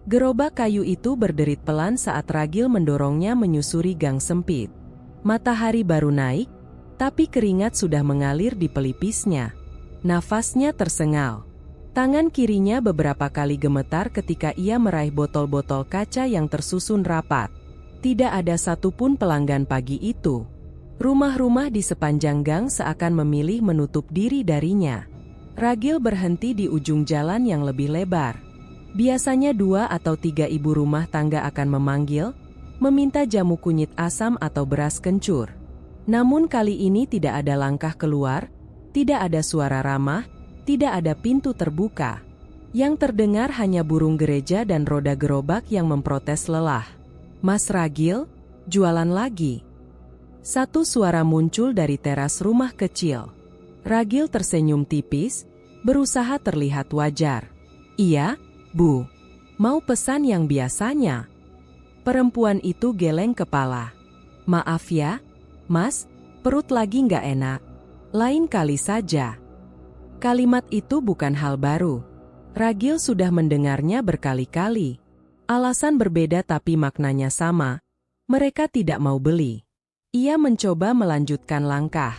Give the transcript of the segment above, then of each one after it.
Gerobak kayu itu berderit pelan saat Ragil mendorongnya menyusuri gang sempit. Matahari baru naik, tapi keringat sudah mengalir di pelipisnya. Nafasnya tersengal. Tangan kirinya beberapa kali gemetar ketika ia meraih botol-botol kaca yang tersusun rapat. Tidak ada satupun pelanggan pagi itu. Rumah-rumah di sepanjang gang seakan memilih menutup diri darinya. Ragil berhenti di ujung jalan yang lebih lebar. Biasanya 2 atau 3 ibu rumah tangga akan memanggil, meminta jamu kunyit asam atau beras kencur. Namun kali ini tidak ada langkah keluar, tidak ada suara ramah, tidak ada pintu terbuka. Yang terdengar hanya burung gereja dan roda gerobak yang memprotes lelah. "Mas Ragil, jualan lagi?" Satu suara muncul dari teras rumah kecil. Ragil tersenyum tipis, berusaha terlihat wajar. "Iya, Bu. Mau pesan yang biasanya?" Perempuan itu geleng kepala. "Maaf ya, Mas, perut lagi nggak enak. Lain kali saja." Kalimat itu bukan hal baru. Ragil sudah mendengarnya berkali-kali. Alasan berbeda tapi maknanya sama. Mereka tidak mau beli. Ia mencoba melanjutkan langkah.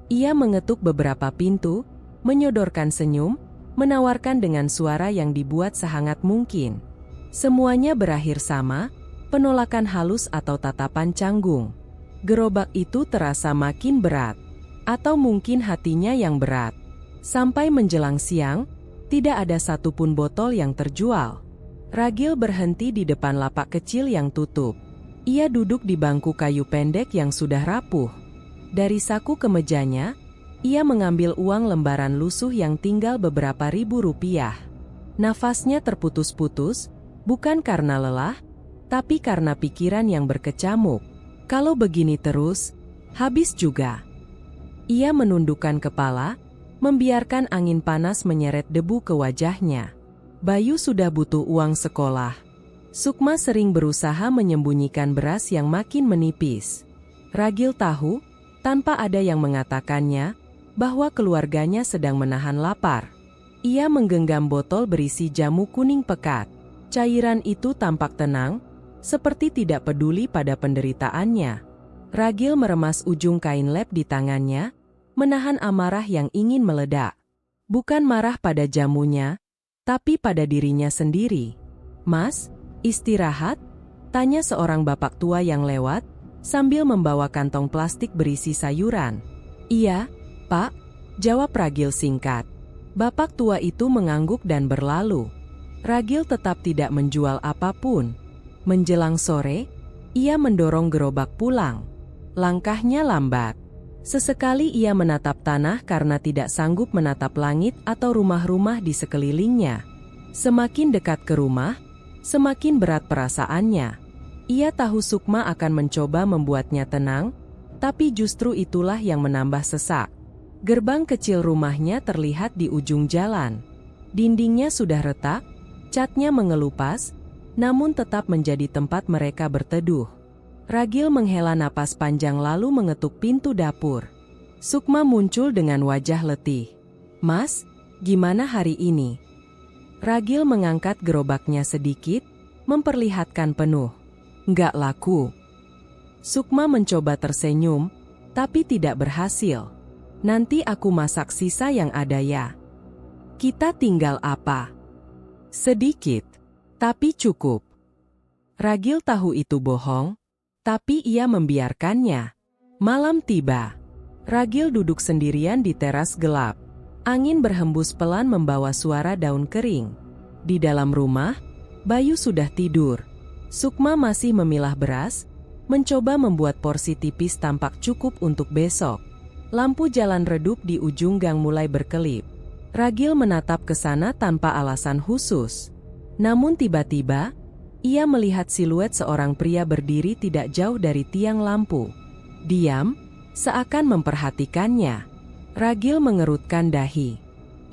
Ia mengetuk beberapa pintu, menyodorkan senyum, menawarkan dengan suara yang dibuat sehangat mungkin. Semuanya berakhir sama, penolakan halus atau tatapan canggung. Gerobak itu terasa makin berat. Atau mungkin hatinya yang berat. Sampai menjelang siang, tidak ada satupun botol yang terjual. Ragil berhenti di depan lapak kecil yang tutup. Ia duduk di bangku kayu pendek yang sudah rapuh. Dari saku kemejanya, ia mengambil uang lembaran lusuh yang tinggal beberapa ribu rupiah. Nafasnya terputus-putus, bukan karena lelah, tapi karena pikiran yang berkecamuk. Kalau begini terus, habis juga. Ia menundukkan kepala, membiarkan angin panas menyeret debu ke wajahnya. Bayu sudah butuh uang sekolah. Sukma sering berusaha menyembunyikan beras yang makin menipis. Ragil tahu, tanpa ada yang mengatakannya, bahwa keluarganya sedang menahan lapar. Ia menggenggam botol berisi jamu kuning pekat. Cairan itu tampak tenang, seperti tidak peduli pada penderitaannya. Ragil meremas ujung kain lep di tangannya, menahan amarah yang ingin meledak. Bukan marah pada jamunya, tapi pada dirinya sendiri. "Mas, istirahat?" tanya seorang bapak tua yang lewat, sambil membawa kantong plastik berisi sayuran. "Iya, Pak," jawab Ragil singkat. Bapak tua itu mengangguk dan berlalu. Ragil tetap tidak menjual apapun. Menjelang sore, ia mendorong gerobak pulang. Langkahnya lambat. Sesekali ia menatap tanah karena tidak sanggup menatap langit atau rumah-rumah di sekelilingnya. Semakin dekat ke rumah, semakin berat perasaannya. Ia tahu Sukma akan mencoba membuatnya tenang, tapi justru itulah yang menambah sesak. Gerbang kecil rumahnya terlihat di ujung jalan. Dindingnya sudah retak, catnya mengelupas, namun tetap menjadi tempat mereka berteduh. Ragil menghela napas panjang lalu mengetuk pintu dapur. Sukma muncul dengan wajah letih. "Mas, gimana hari ini?" Ragil mengangkat gerobaknya sedikit, memperlihatkan penuh. "Nggak laku." Sukma mencoba tersenyum, tapi tidak berhasil. "Nanti aku masak sisa yang ada ya. Kita tinggal apa?" "Sedikit, tapi cukup." Ragil tahu itu bohong, tapi ia membiarkannya. Malam tiba. Ragil duduk sendirian di teras gelap. Angin berhembus pelan membawa suara daun kering. Di dalam rumah, Bayu sudah tidur. Sukma masih memilah beras, mencoba membuat porsi tipis tampak cukup untuk besok. Lampu jalan redup di ujung gang mulai berkelip. Ragil menatap ke sana tanpa alasan khusus. Namun tiba-tiba, ia melihat siluet seorang pria berdiri tidak jauh dari tiang lampu. Diam, seakan memperhatikannya. Ragil mengerutkan dahi.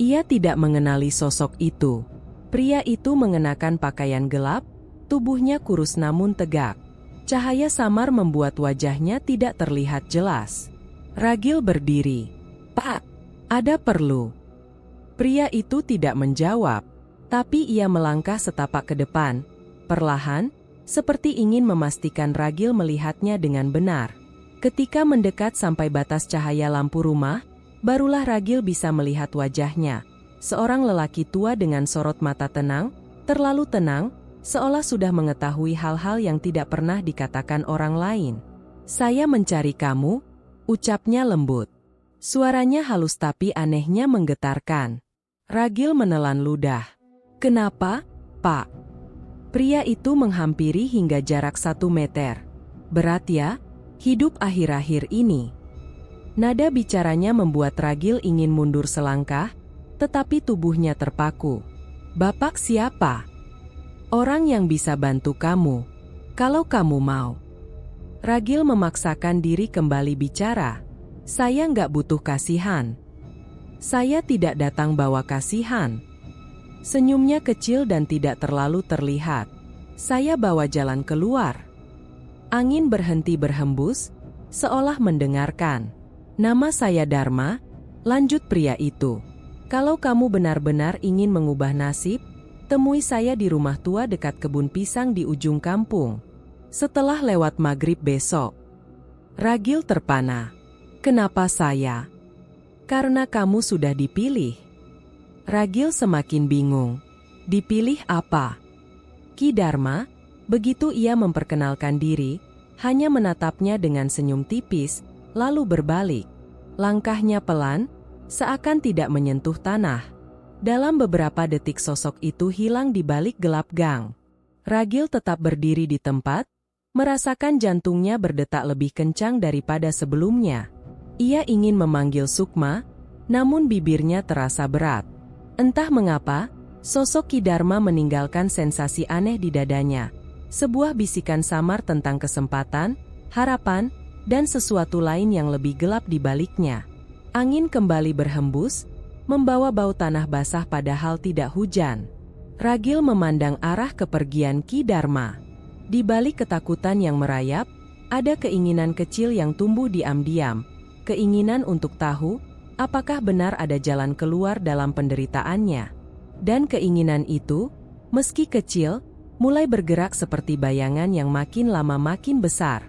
Ia tidak mengenali sosok itu. Pria itu mengenakan pakaian gelap, tubuhnya kurus namun tegak. Cahaya samar membuat wajahnya tidak terlihat jelas. Ragil berdiri. "Pak, ada perlu?" Pria itu tidak menjawab, tapi ia melangkah setapak ke depan, Perlahan, seperti ingin memastikan Ragil melihatnya dengan benar. Ketika mendekat sampai batas cahaya lampu rumah, barulah Ragil bisa melihat wajahnya. Seorang lelaki tua dengan sorot mata tenang, terlalu tenang, seolah sudah mengetahui hal-hal yang tidak pernah dikatakan orang lain. "Saya mencari kamu," ucapnya lembut. Suaranya halus tapi anehnya menggetarkan. Ragil menelan ludah. "Kenapa, Pak?" Pria itu menghampiri hingga jarak 1 meter. "Berat ya, hidup akhir-akhir ini." Nada bicaranya membuat Ragil ingin mundur selangkah, tetapi tubuhnya terpaku. "Bapak siapa?" "Orang yang bisa bantu kamu, kalau kamu mau." Ragil memaksakan diri kembali bicara. "Saya nggak butuh kasihan. Saya tidak datang bawa kasihan." Senyumnya kecil dan tidak terlalu terlihat. "Saya bawa jalan keluar." Angin berhenti berhembus, seolah mendengarkan. "Nama saya Dharma," lanjut pria itu. "Kalau kamu benar-benar ingin mengubah nasib, temui saya di rumah tua dekat kebun pisang di ujung kampung. Setelah lewat maghrib besok." Ragil terpana. "Kenapa saya?" "Karena kamu sudah dipilih." Ragil semakin bingung. Dipilih apa? Ki Dharma, begitu ia memperkenalkan diri, hanya menatapnya dengan senyum tipis, lalu berbalik. Langkahnya pelan, seakan tidak menyentuh tanah. Dalam beberapa detik sosok itu hilang di balik gelap gang. Ragil tetap berdiri di tempat, merasakan jantungnya berdetak lebih kencang daripada sebelumnya. Ia ingin memanggil Sukma, namun bibirnya terasa berat. Entah mengapa, sosok Ki Dharma meninggalkan sensasi aneh di dadanya. Sebuah bisikan samar tentang kesempatan, harapan, dan sesuatu lain yang lebih gelap di baliknya. Angin kembali berhembus, membawa bau tanah basah padahal tidak hujan. Ragil memandang arah kepergian Ki Dharma. Di balik ketakutan yang merayap, ada keinginan kecil yang tumbuh diam-diam. Keinginan untuk tahu, apakah benar ada jalan keluar dalam penderitaannya. Dan keinginan itu, meski kecil, mulai bergerak seperti bayangan yang makin lama makin besar.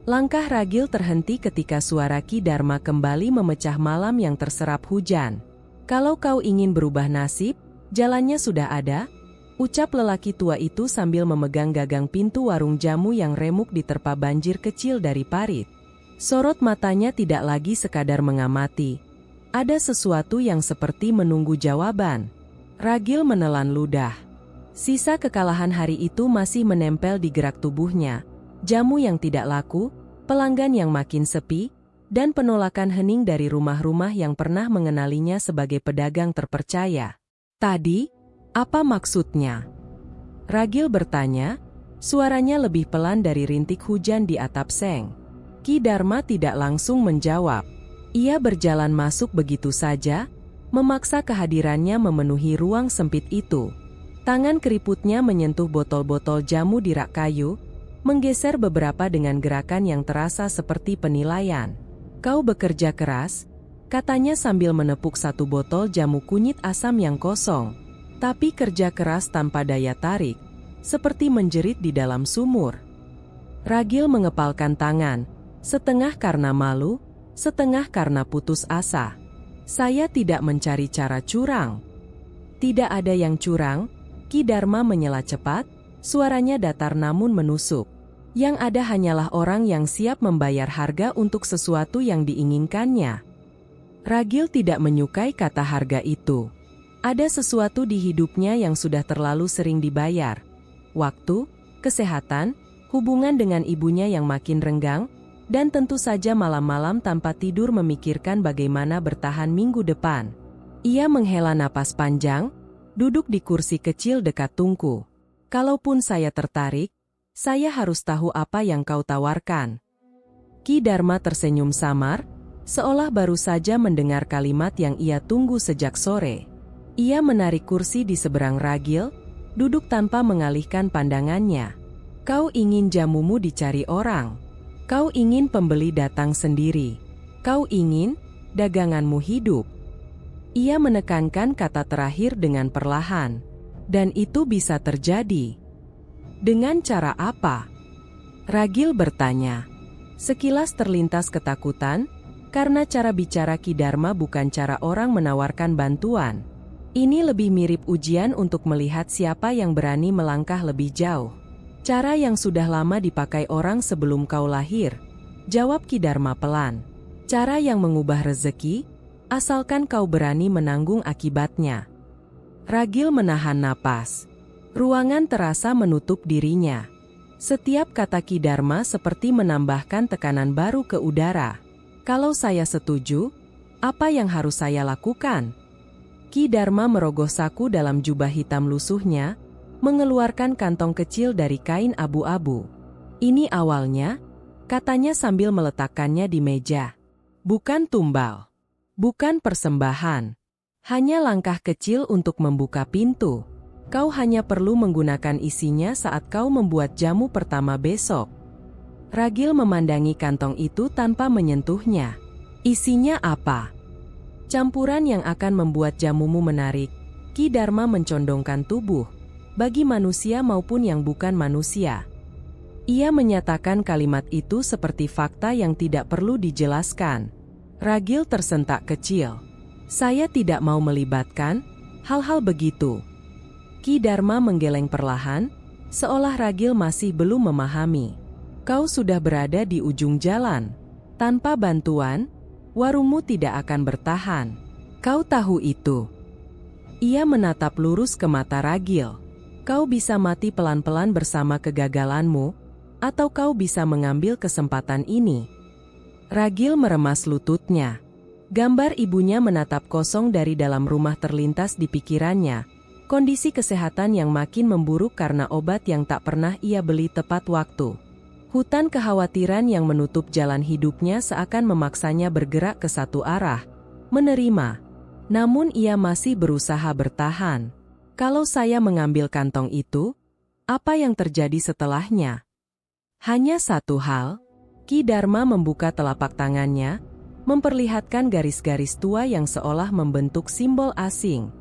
Langkah Ragil terhenti ketika suara Ki Dharma kembali memecah malam yang terserap hujan. "Kalau kau ingin berubah nasib, jalannya sudah ada," ucap lelaki tua itu sambil memegang gagang pintu warung jamu yang remuk diterpa banjir kecil dari parit. Sorot matanya tidak lagi sekadar mengamati. Ada sesuatu yang seperti menunggu jawaban. Ragil menelan ludah. Sisa kekalahan hari itu masih menempel di gerak tubuhnya. Jamu yang tidak laku, pelanggan yang makin sepi, dan penolakan hening dari rumah-rumah yang pernah mengenalinya sebagai pedagang terpercaya. "Tadi, apa maksudnya?" Ragil bertanya, suaranya lebih pelan dari rintik hujan di atap seng. Ki Dharma tidak langsung menjawab. Ia berjalan masuk begitu saja, memaksa kehadirannya memenuhi ruang sempit itu. Tangan keriputnya menyentuh botol-botol jamu di rak kayu, menggeser beberapa dengan gerakan yang terasa seperti penilaian. "Kau bekerja keras," katanya sambil menepuk satu botol jamu kunyit asam yang kosong. "Tapi kerja keras tanpa daya tarik, seperti menjerit di dalam sumur." Ragil mengepalkan tangan, setengah karena malu, setengah karena putus asa. "Saya tidak mencari cara curang." "Tidak ada yang curang," Ki Dharma menyela cepat, suaranya datar namun menusuk. "Yang ada hanyalah orang yang siap membayar harga untuk sesuatu yang diinginkannya." Ragil tidak menyukai kata harga itu. Ada sesuatu di hidupnya yang sudah terlalu sering dibayar. Waktu, kesehatan, hubungan dengan ibunya yang makin renggang, dan tentu saja malam-malam tanpa tidur memikirkan bagaimana bertahan minggu depan. Ia menghela napas panjang, duduk di kursi kecil dekat tungku. "Kalaupun saya tertarik, saya harus tahu apa yang kau tawarkan." Ki Dharma tersenyum samar, seolah baru saja mendengar kalimat yang ia tunggu sejak sore. Ia menarik kursi di seberang Ragil, duduk tanpa mengalihkan pandangannya. "Kau ingin jamumu dicari orang. Kau ingin pembeli datang sendiri. Kau ingin daganganmu hidup." Ia menekankan kata terakhir dengan perlahan. "Dan itu bisa terjadi." Dengan cara apa? Ragil bertanya. Sekilas terlintas ketakutan, karena cara bicara Ki Dharma bukan cara orang menawarkan bantuan. Ini lebih mirip ujian untuk melihat siapa yang berani melangkah lebih jauh. Cara yang sudah lama dipakai orang sebelum kau lahir, jawab Ki Dharma pelan. Cara yang mengubah rezeki, asalkan kau berani menanggung akibatnya. Ragil menahan napas. Ruangan terasa menutup dirinya. Setiap kata Ki Dharma seperti menambahkan tekanan baru ke udara. Kalau saya setuju, apa yang harus saya lakukan? Ki Dharma merogoh saku dalam jubah hitam lusuhnya, mengeluarkan kantong kecil dari kain abu-abu. Ini awalnya, katanya sambil meletakkannya di meja. Bukan tumbal. Bukan persembahan. Hanya langkah kecil untuk membuka pintu. Kau hanya perlu menggunakan isinya saat kau membuat jamu pertama besok. Ragil memandangi kantong itu tanpa menyentuhnya. Isinya apa? Campuran yang akan membuat jamumu menarik. Ki Dharma mencondongkan tubuh, bagi manusia maupun yang bukan manusia. Ia menyatakan kalimat itu seperti fakta yang tidak perlu dijelaskan. Ragil tersentak kecil. Saya tidak mau melibatkan hal-hal begitu. Ki Dharma menggeleng perlahan, seolah Ragil masih belum memahami. Kau sudah berada di ujung jalan. Tanpa bantuan, warungmu tidak akan bertahan. Kau tahu itu. Ia menatap lurus ke mata Ragil. Kau bisa mati pelan-pelan bersama kegagalanmu, atau kau bisa mengambil kesempatan ini. Ragil meremas lututnya. Gambar ibunya menatap kosong dari dalam rumah terlintas di pikirannya. Kondisi kesehatan yang makin memburuk karena obat yang tak pernah ia beli tepat waktu. Hutan kekhawatiran yang menutup jalan hidupnya seakan memaksanya bergerak ke satu arah. Menerima. Namun ia masih berusaha bertahan. Kalau saya mengambil kantong itu, apa yang terjadi setelahnya? Hanya satu hal. Ki Dharma membuka telapak tangannya, memperlihatkan garis-garis tua yang seolah membentuk simbol asing.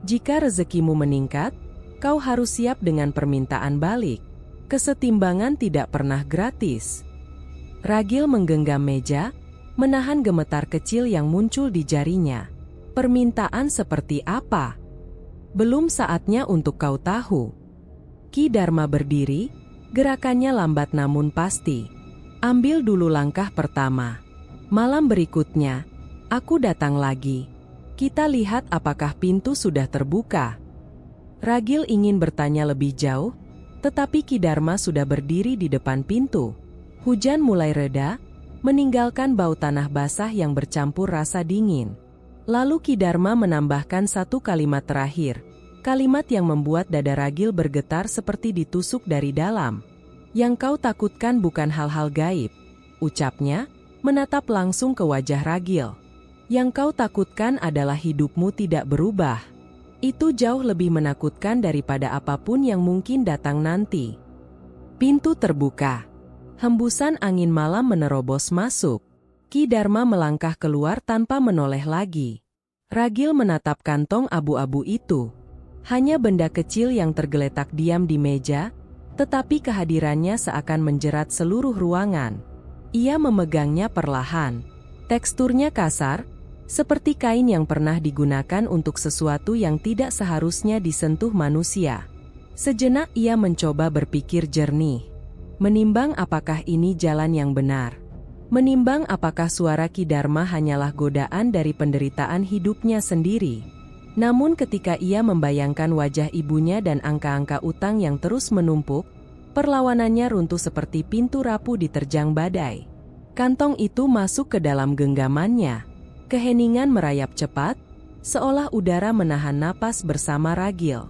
Jika rezekimu meningkat, kau harus siap dengan permintaan balik. Kesetimbangan tidak pernah gratis. Ragil menggenggam meja, menahan gemetar kecil yang muncul di jarinya. Permintaan seperti apa? Belum saatnya untuk kau tahu. Ki Dharma berdiri, gerakannya lambat namun pasti. Ambil dulu langkah pertama. Malam berikutnya, aku datang lagi. Kita lihat apakah pintu sudah terbuka. Ragil ingin bertanya lebih jauh, tetapi Ki Dharma sudah berdiri di depan pintu. Hujan mulai reda, meninggalkan bau tanah basah yang bercampur rasa dingin. Lalu Ki Dharma menambahkan satu kalimat terakhir, kalimat yang membuat dada Ragil bergetar seperti ditusuk dari dalam. Yang kau takutkan bukan hal-hal gaib, ucapnya, menatap langsung ke wajah Ragil. Yang kau takutkan adalah hidupmu tidak berubah. Itu jauh lebih menakutkan daripada apapun yang mungkin datang nanti. Pintu terbuka. Hembusan angin malam menerobos masuk. Ki Dharma melangkah keluar tanpa menoleh lagi. Ragil menatap kantong abu-abu itu. Hanya benda kecil yang tergeletak diam di meja, tetapi kehadirannya seakan menjerat seluruh ruangan. Ia memegangnya perlahan. Teksturnya kasar, seperti kain yang pernah digunakan untuk sesuatu yang tidak seharusnya disentuh manusia. Sejenak ia mencoba berpikir jernih. Menimbang apakah ini jalan yang benar. Menimbang apakah suara Ki Dharma hanyalah godaan dari penderitaan hidupnya sendiri. Namun ketika ia membayangkan wajah ibunya dan angka-angka utang yang terus menumpuk, perlawanannya runtuh seperti pintu rapuh diterjang badai. Kantong itu masuk ke dalam genggamannya. Keheningan merayap cepat, seolah udara menahan napas bersama Ragil.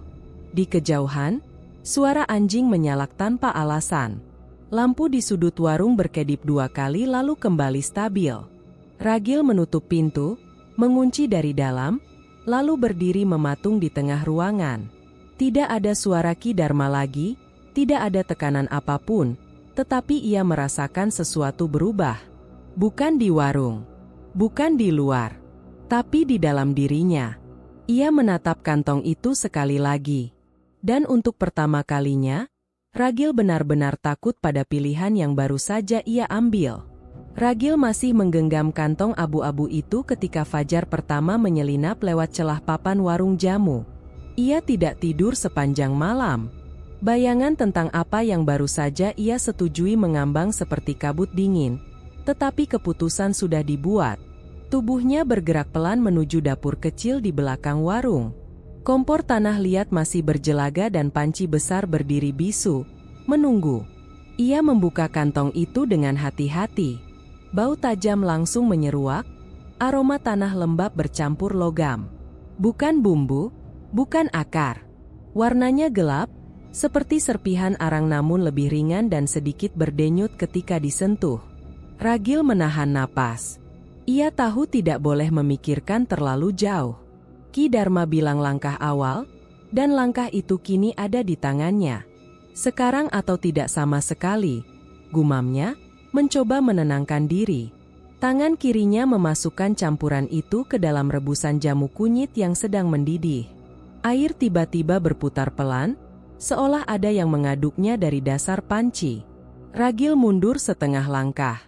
Di kejauhan, suara anjing menyalak tanpa alasan. Lampu di sudut warung berkedip 2 kali lalu kembali stabil. Ragil menutup pintu, mengunci dari dalam, lalu berdiri mematung di tengah ruangan. Tidak ada suara Ki Dharma lagi, tidak ada tekanan apapun, tetapi ia merasakan sesuatu berubah. Bukan di warung, bukan di luar, tapi di dalam dirinya. Ia menatap kantong itu sekali lagi. Dan untuk pertama kalinya, Ragil benar-benar takut pada pilihan yang baru saja ia ambil. Ragil masih menggenggam kantong abu-abu itu ketika fajar pertama menyelinap lewat celah papan warung jamu. Ia tidak tidur sepanjang malam. Bayangan tentang apa yang baru saja ia setujui mengambang seperti kabut dingin. Tetapi keputusan sudah dibuat. Tubuhnya bergerak pelan menuju dapur kecil di belakang warung. Kompor tanah liat masih berjelaga dan panci besar berdiri bisu, menunggu. Ia membuka kantong itu dengan hati-hati. Bau tajam langsung menyeruak, aroma tanah lembab bercampur logam. Bukan bumbu, bukan akar. Warnanya gelap, seperti serpihan arang namun lebih ringan dan sedikit berdenyut ketika disentuh. Ragil menahan napas. Ia tahu tidak boleh memikirkan terlalu jauh. Ki Dharma bilang langkah awal, dan langkah itu kini ada di tangannya. Sekarang atau tidak sama sekali, gumamnya, mencoba menenangkan diri. Tangan kirinya memasukkan campuran itu ke dalam rebusan jamu kunyit yang sedang mendidih. Air tiba-tiba berputar pelan, seolah ada yang mengaduknya dari dasar panci. Ragil mundur setengah langkah.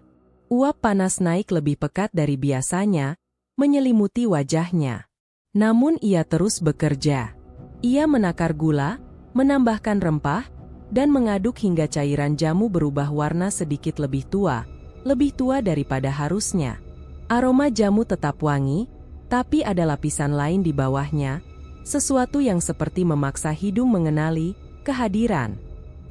Uap panas naik lebih pekat dari biasanya, menyelimuti wajahnya. Namun ia terus bekerja. Ia menakar gula, menambahkan rempah, dan mengaduk hingga cairan jamu berubah warna sedikit lebih tua daripada harusnya. Aroma jamu tetap wangi, tapi ada lapisan lain di bawahnya, sesuatu yang seperti memaksa hidung mengenali kehadiran.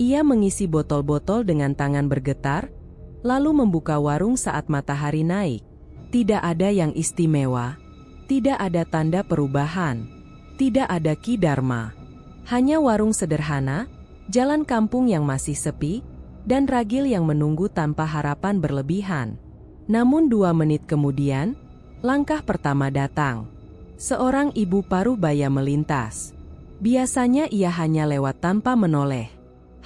Ia mengisi botol-botol dengan tangan bergetar, lalu membuka warung saat matahari naik. Tidak ada yang istimewa. Tidak ada tanda perubahan. Tidak ada Ki Dharma. Hanya warung sederhana, jalan kampung yang masih sepi, dan Ragil yang menunggu tanpa harapan berlebihan. Namun 2 menit kemudian, langkah pertama datang. Seorang ibu paruh baya melintas. Biasanya ia hanya lewat tanpa menoleh.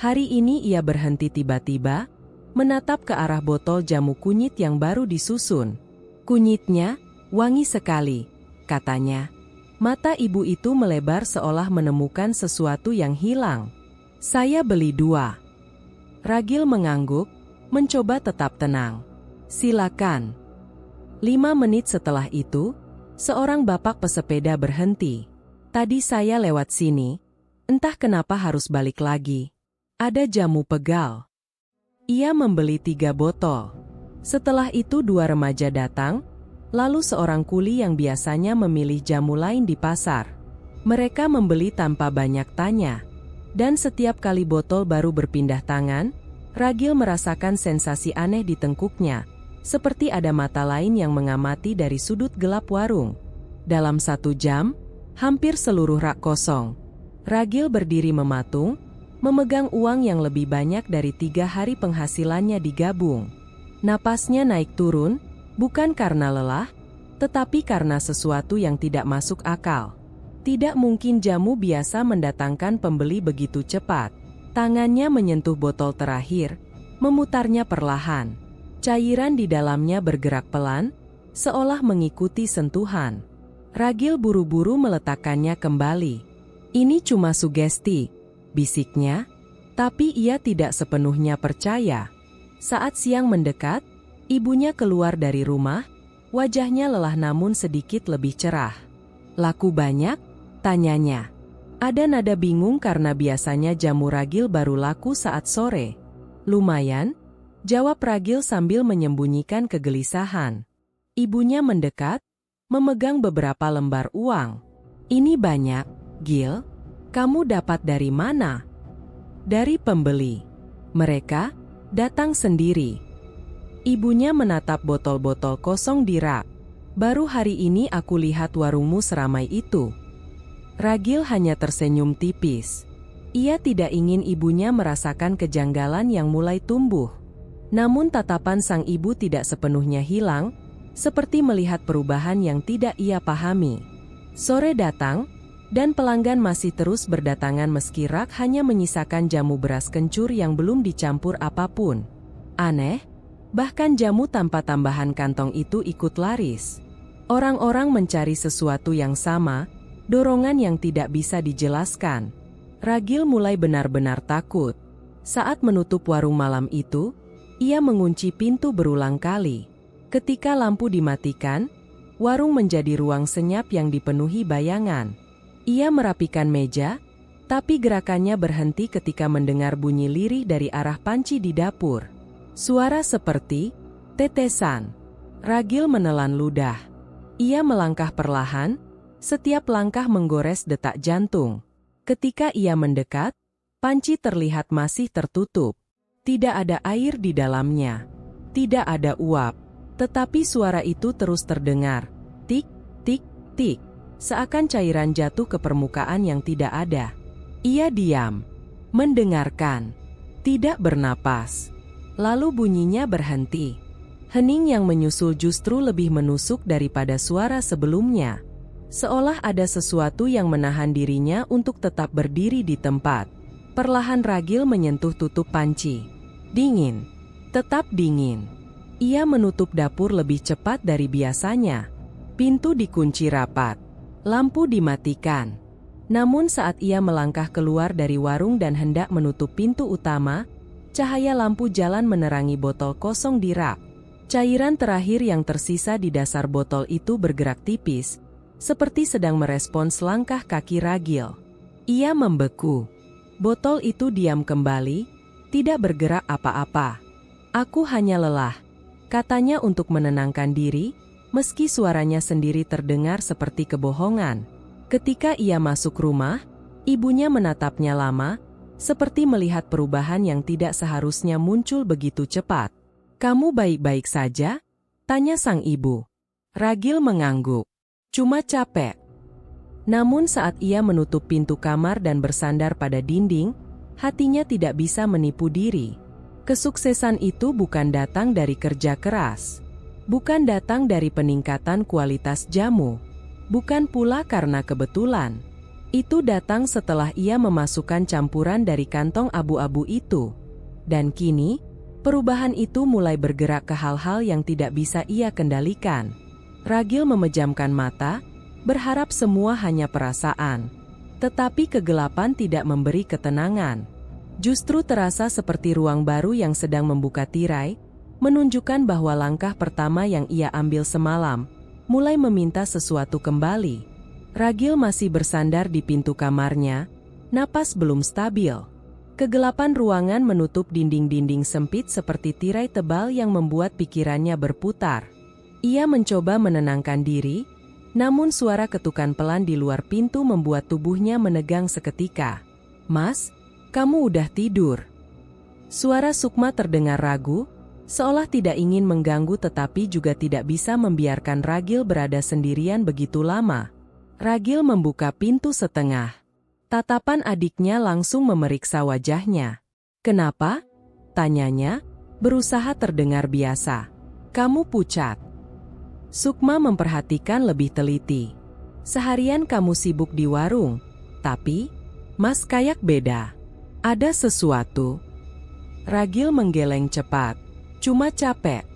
Hari ini ia berhenti tiba-tiba, menatap ke arah botol jamu kunyit yang baru disusun. Kunyitnya, wangi sekali, katanya. Mata ibu itu melebar seolah menemukan sesuatu yang hilang. Saya beli 2. Ragil mengangguk, mencoba tetap tenang. Silakan. 5 menit setelah itu, seorang bapak pesepeda berhenti. Tadi saya lewat sini, entah kenapa harus balik lagi. Ada jamu pegal. Ia membeli 3 botol. Setelah itu 2 remaja datang, lalu seorang kuli yang biasanya memilih jamu lain di pasar. Mereka membeli tanpa banyak tanya. Dan setiap kali botol baru berpindah tangan, Ragil merasakan sensasi aneh di tengkuknya, seperti ada mata lain yang mengamati dari sudut gelap warung. Dalam 1 jam, hampir seluruh rak kosong. Ragil berdiri mematung, memegang uang yang lebih banyak dari 3 hari penghasilannya digabung. Napasnya naik turun, bukan karena lelah, tetapi karena sesuatu yang tidak masuk akal. Tidak mungkin jamu biasa mendatangkan pembeli begitu cepat. Tangannya menyentuh botol terakhir, memutarnya perlahan. Cairan di dalamnya bergerak pelan, seolah mengikuti sentuhan. Ragil buru-buru meletakkannya kembali. Ini cuma sugesti, bisiknya, tapi ia tidak sepenuhnya percaya. Saat siang mendekat, ibunya keluar dari rumah, wajahnya lelah namun sedikit lebih cerah. Laku banyak? Tanyanya. Ada nada bingung karena biasanya jamu Ragil baru laku saat sore. Lumayan, jawab Ragil sambil menyembunyikan kegelisahan. Ibunya mendekat, memegang beberapa lembar uang. Ini banyak, Gil. Kamu dapat dari mana? Dari pembeli. Mereka datang sendiri. Ibunya menatap botol-botol kosong di rak. Baru hari ini aku lihat warungmu seramai itu. Ragil hanya tersenyum tipis. Ia tidak ingin ibunya merasakan kejanggalan yang mulai tumbuh. Namun tatapan sang ibu tidak sepenuhnya hilang, seperti melihat perubahan yang tidak ia pahami. Sore datang, dan pelanggan masih terus berdatangan meski rak hanya menyisakan jamu beras kencur yang belum dicampur apapun. Aneh, bahkan jamu tanpa tambahan kantong itu ikut laris. Orang-orang mencari sesuatu yang sama, dorongan yang tidak bisa dijelaskan. Ragil mulai benar-benar takut. Saat menutup warung malam itu, ia mengunci pintu berulang kali. Ketika lampu dimatikan, warung menjadi ruang senyap yang dipenuhi bayangan. Ia merapikan meja, tapi gerakannya berhenti ketika mendengar bunyi lirih dari arah panci di dapur. Suara seperti tetesan. Ragil menelan ludah. Ia melangkah perlahan, setiap langkah menggores detak jantung. Ketika ia mendekat, panci terlihat masih tertutup. Tidak ada air di dalamnya. Tidak ada uap. Tetapi suara itu terus terdengar. Tik, tik, tik. Seakan cairan jatuh ke permukaan yang tidak ada. Ia diam. Mendengarkan. Tidak bernapas. Lalu bunyinya berhenti. Hening yang menyusul justru lebih menusuk daripada suara sebelumnya. Seolah ada sesuatu yang menahan dirinya untuk tetap berdiri di tempat. Perlahan Ragil menyentuh tutup panci. Dingin. Tetap dingin. Ia menutup dapur lebih cepat dari biasanya. Pintu dikunci rapat. Lampu dimatikan. Namun saat ia melangkah keluar dari warung dan hendak menutup pintu utama, cahaya lampu jalan menerangi botol kosong di rak. Cairan terakhir yang tersisa di dasar botol itu bergerak tipis, seperti sedang merespons langkah kaki Ragil. Ia membeku. Botol itu diam kembali, tidak bergerak apa-apa. Aku hanya lelah, katanya untuk menenangkan diri, meski suaranya sendiri terdengar seperti kebohongan. Ketika ia masuk rumah, ibunya menatapnya lama, seperti melihat perubahan yang tidak seharusnya muncul begitu cepat. "Kamu baik-baik saja?" tanya sang ibu. Ragil mengangguk. "Cuma capek." Namun saat ia menutup pintu kamar dan bersandar pada dinding, hatinya tidak bisa menipu diri. Kesuksesan itu bukan datang dari kerja keras. Bukan datang dari peningkatan kualitas jamu. Bukan pula karena kebetulan. Itu datang setelah ia memasukkan campuran dari kantong abu-abu itu. Dan kini, perubahan itu mulai bergerak ke hal-hal yang tidak bisa ia kendalikan. Ragil memejamkan mata, berharap semua hanya perasaan. Tetapi kegelapan tidak memberi ketenangan. Justru terasa seperti ruang baru yang sedang membuka tirai, menunjukkan bahwa langkah pertama yang ia ambil semalam, mulai meminta sesuatu kembali. Ragil masih bersandar di pintu kamarnya, napas belum stabil. Kegelapan ruangan menutup dinding-dinding sempit seperti tirai tebal yang membuat pikirannya berputar. Ia mencoba menenangkan diri, namun suara ketukan pelan di luar pintu membuat tubuhnya menegang seketika. "Mas, kamu udah tidur?" Suara Sukma terdengar ragu, seolah tidak ingin mengganggu tetapi juga tidak bisa membiarkan Ragil berada sendirian begitu lama. Ragil membuka pintu setengah. Tatapan adiknya langsung memeriksa wajahnya. "Kenapa?" tanyanya, berusaha terdengar biasa. "Kamu pucat." Sukma memperhatikan lebih teliti. "Seharian kamu sibuk di warung, tapi Mas Kayak beda. Ada sesuatu." Ragil menggeleng cepat. "Cuma capek."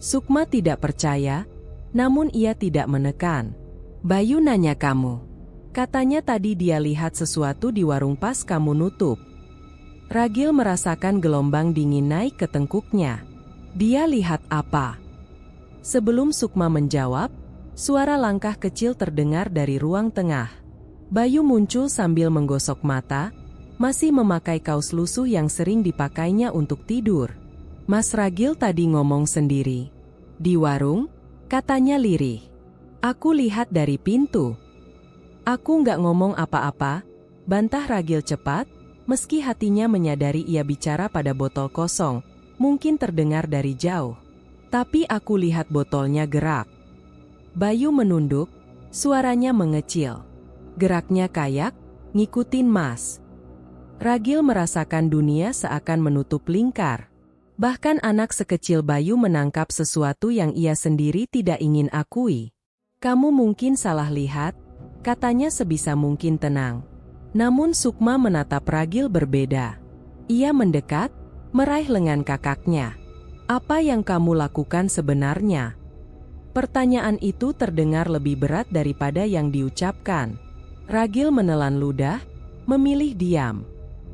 Sukma tidak percaya, namun ia tidak menekan. "Bayu nanya kamu. Katanya tadi dia lihat sesuatu di warung pas kamu nutup." Ragil merasakan gelombang dingin naik ke tengkuknya. Dia lihat apa? Sebelum Sukma menjawab, suara langkah kecil terdengar dari ruang tengah. Bayu muncul sambil menggosok mata, masih memakai kaos lusuh yang sering dipakainya untuk tidur. "Mas Ragil tadi ngomong sendiri. Di warung," katanya lirih. "Aku lihat dari pintu." "Aku nggak ngomong apa-apa," bantah Ragil cepat, meski hatinya menyadari ia bicara pada botol kosong, mungkin terdengar dari jauh. "Tapi aku lihat botolnya gerak." Bayu menunduk, suaranya mengecil. "Geraknya kayak, ngikutin Mas." Ragil merasakan dunia seakan menutup lingkar. Bahkan anak sekecil Bayu menangkap sesuatu yang ia sendiri tidak ingin akui. "Kamu mungkin salah lihat," katanya sebisa mungkin tenang. Namun Sukma menatap Ragil berbeda. Ia mendekat, meraih lengan kakaknya. "Apa yang kamu lakukan sebenarnya?" Pertanyaan itu terdengar lebih berat daripada yang diucapkan. Ragil menelan ludah, memilih diam.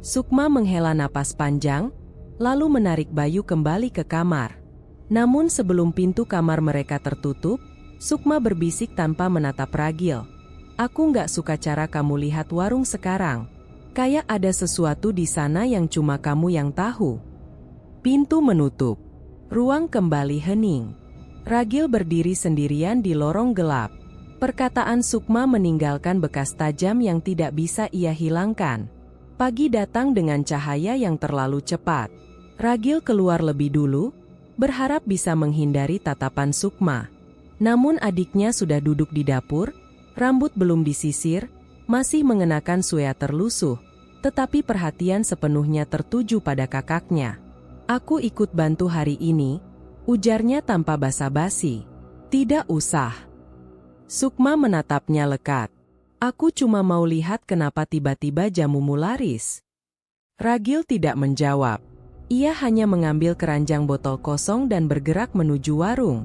Sukma menghela napas panjang, lalu menarik Bayu kembali ke kamar. Namun sebelum pintu kamar mereka tertutup, Sukma berbisik tanpa menatap Ragil. Aku nggak suka cara kamu lihat warung sekarang. Kayak ada sesuatu di sana yang cuma kamu yang tahu. Pintu menutup. Ruang kembali hening. Ragil berdiri sendirian di lorong gelap. Perkataan Sukma meninggalkan bekas tajam yang tidak bisa ia hilangkan. Pagi datang dengan cahaya yang terlalu cepat. Ragil keluar lebih dulu, berharap bisa menghindari tatapan Sukma. Namun adiknya sudah duduk di dapur, rambut belum disisir, masih mengenakan sweater lusuh, tetapi perhatian sepenuhnya tertuju pada kakaknya. Aku ikut bantu hari ini, ujarnya tanpa basa-basi. Tidak usah. Sukma menatapnya lekat. Aku cuma mau lihat kenapa tiba-tiba jamumu laris. Ragil tidak menjawab. Ia hanya mengambil keranjang botol kosong dan bergerak menuju warung.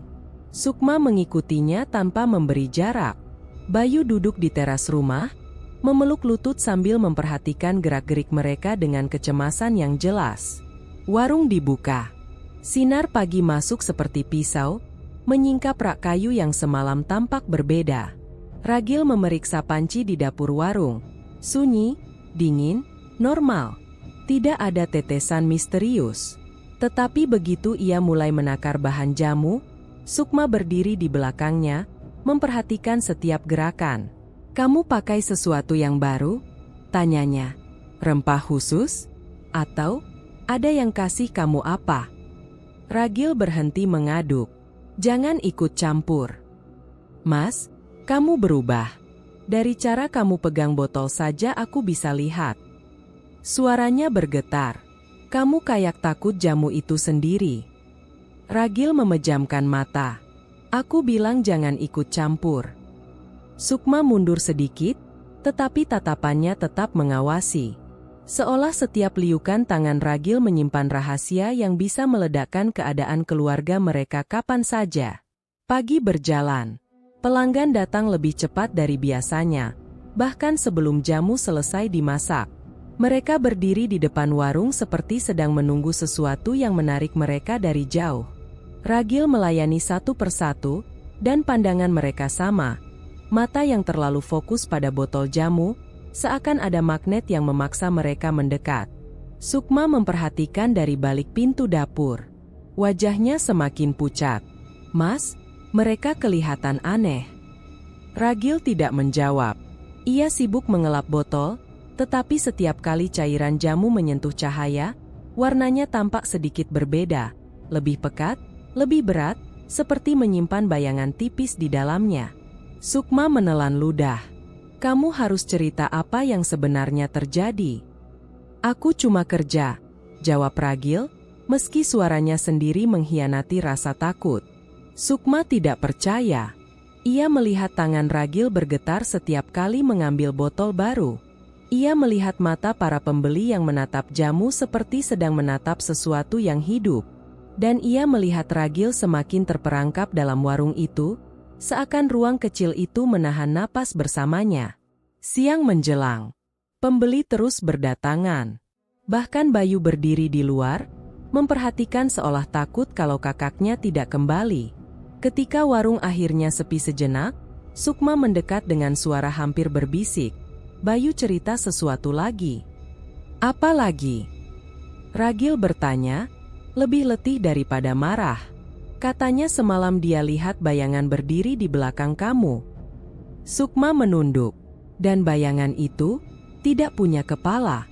Sukma mengikutinya tanpa memberi jarak. Bayu duduk di teras rumah, memeluk lutut sambil memperhatikan gerak-gerik mereka dengan kecemasan yang jelas. Warung dibuka. Sinar pagi masuk seperti pisau, menyingkap rak kayu yang semalam tampak berbeda. Ragil memeriksa panci di dapur warung. Sunyi, dingin, normal. Tidak ada tetesan misterius. Tetapi begitu ia mulai menakar bahan jamu, Sukma berdiri di belakangnya, memperhatikan setiap gerakan. Kamu pakai sesuatu yang baru? Tanyanya. Rempah khusus? Atau, ada yang kasih kamu apa? Ragil berhenti mengaduk. Jangan ikut campur. Mas, kamu berubah. Dari cara kamu pegang botol saja aku bisa lihat. Suaranya bergetar. Kamu kayak takut jamu itu sendiri. Ragil memejamkan mata. Aku bilang jangan ikut campur. Sukma mundur sedikit, tetapi tatapannya tetap mengawasi. Seolah setiap liukan tangan Ragil menyimpan rahasia yang bisa meledakkan keadaan keluarga mereka kapan saja. Pagi berjalan. Pelanggan datang lebih cepat dari biasanya, bahkan sebelum jamu selesai dimasak. Mereka berdiri di depan warung seperti sedang menunggu sesuatu yang menarik mereka dari jauh. Ragil melayani satu persatu, dan pandangan mereka sama. Mata yang terlalu fokus pada botol jamu, seakan ada magnet yang memaksa mereka mendekat. Sukma memperhatikan dari balik pintu dapur. Wajahnya semakin pucat. Mas, mereka kelihatan aneh. Ragil tidak menjawab. Ia sibuk mengelap botol, tetapi setiap kali cairan jamu menyentuh cahaya, warnanya tampak sedikit berbeda, lebih pekat, lebih berat, seperti menyimpan bayangan tipis di dalamnya. Sukma menelan ludah. Kamu harus cerita apa yang sebenarnya terjadi. Aku cuma kerja, jawab Ragil, meski suaranya sendiri mengkhianati rasa takut. Sukma tidak percaya. Ia melihat tangan Ragil bergetar setiap kali mengambil botol baru. Ia melihat mata para pembeli yang menatap jamu seperti sedang menatap sesuatu yang hidup. Dan ia melihat Ragil semakin terperangkap dalam warung itu, seakan ruang kecil itu menahan napas bersamanya. Siang menjelang. Pembeli terus berdatangan. Bahkan Bayu berdiri di luar, memperhatikan seolah takut kalau kakaknya tidak kembali. Ketika warung akhirnya sepi sejenak, Sukma mendekat dengan suara hampir berbisik. Bayu cerita sesuatu lagi. Apa lagi? Ragil bertanya, lebih letih daripada marah. Katanya semalam dia lihat bayangan berdiri di belakang kamu. Sukma menunduk. Dan bayangan itu tidak punya kepala.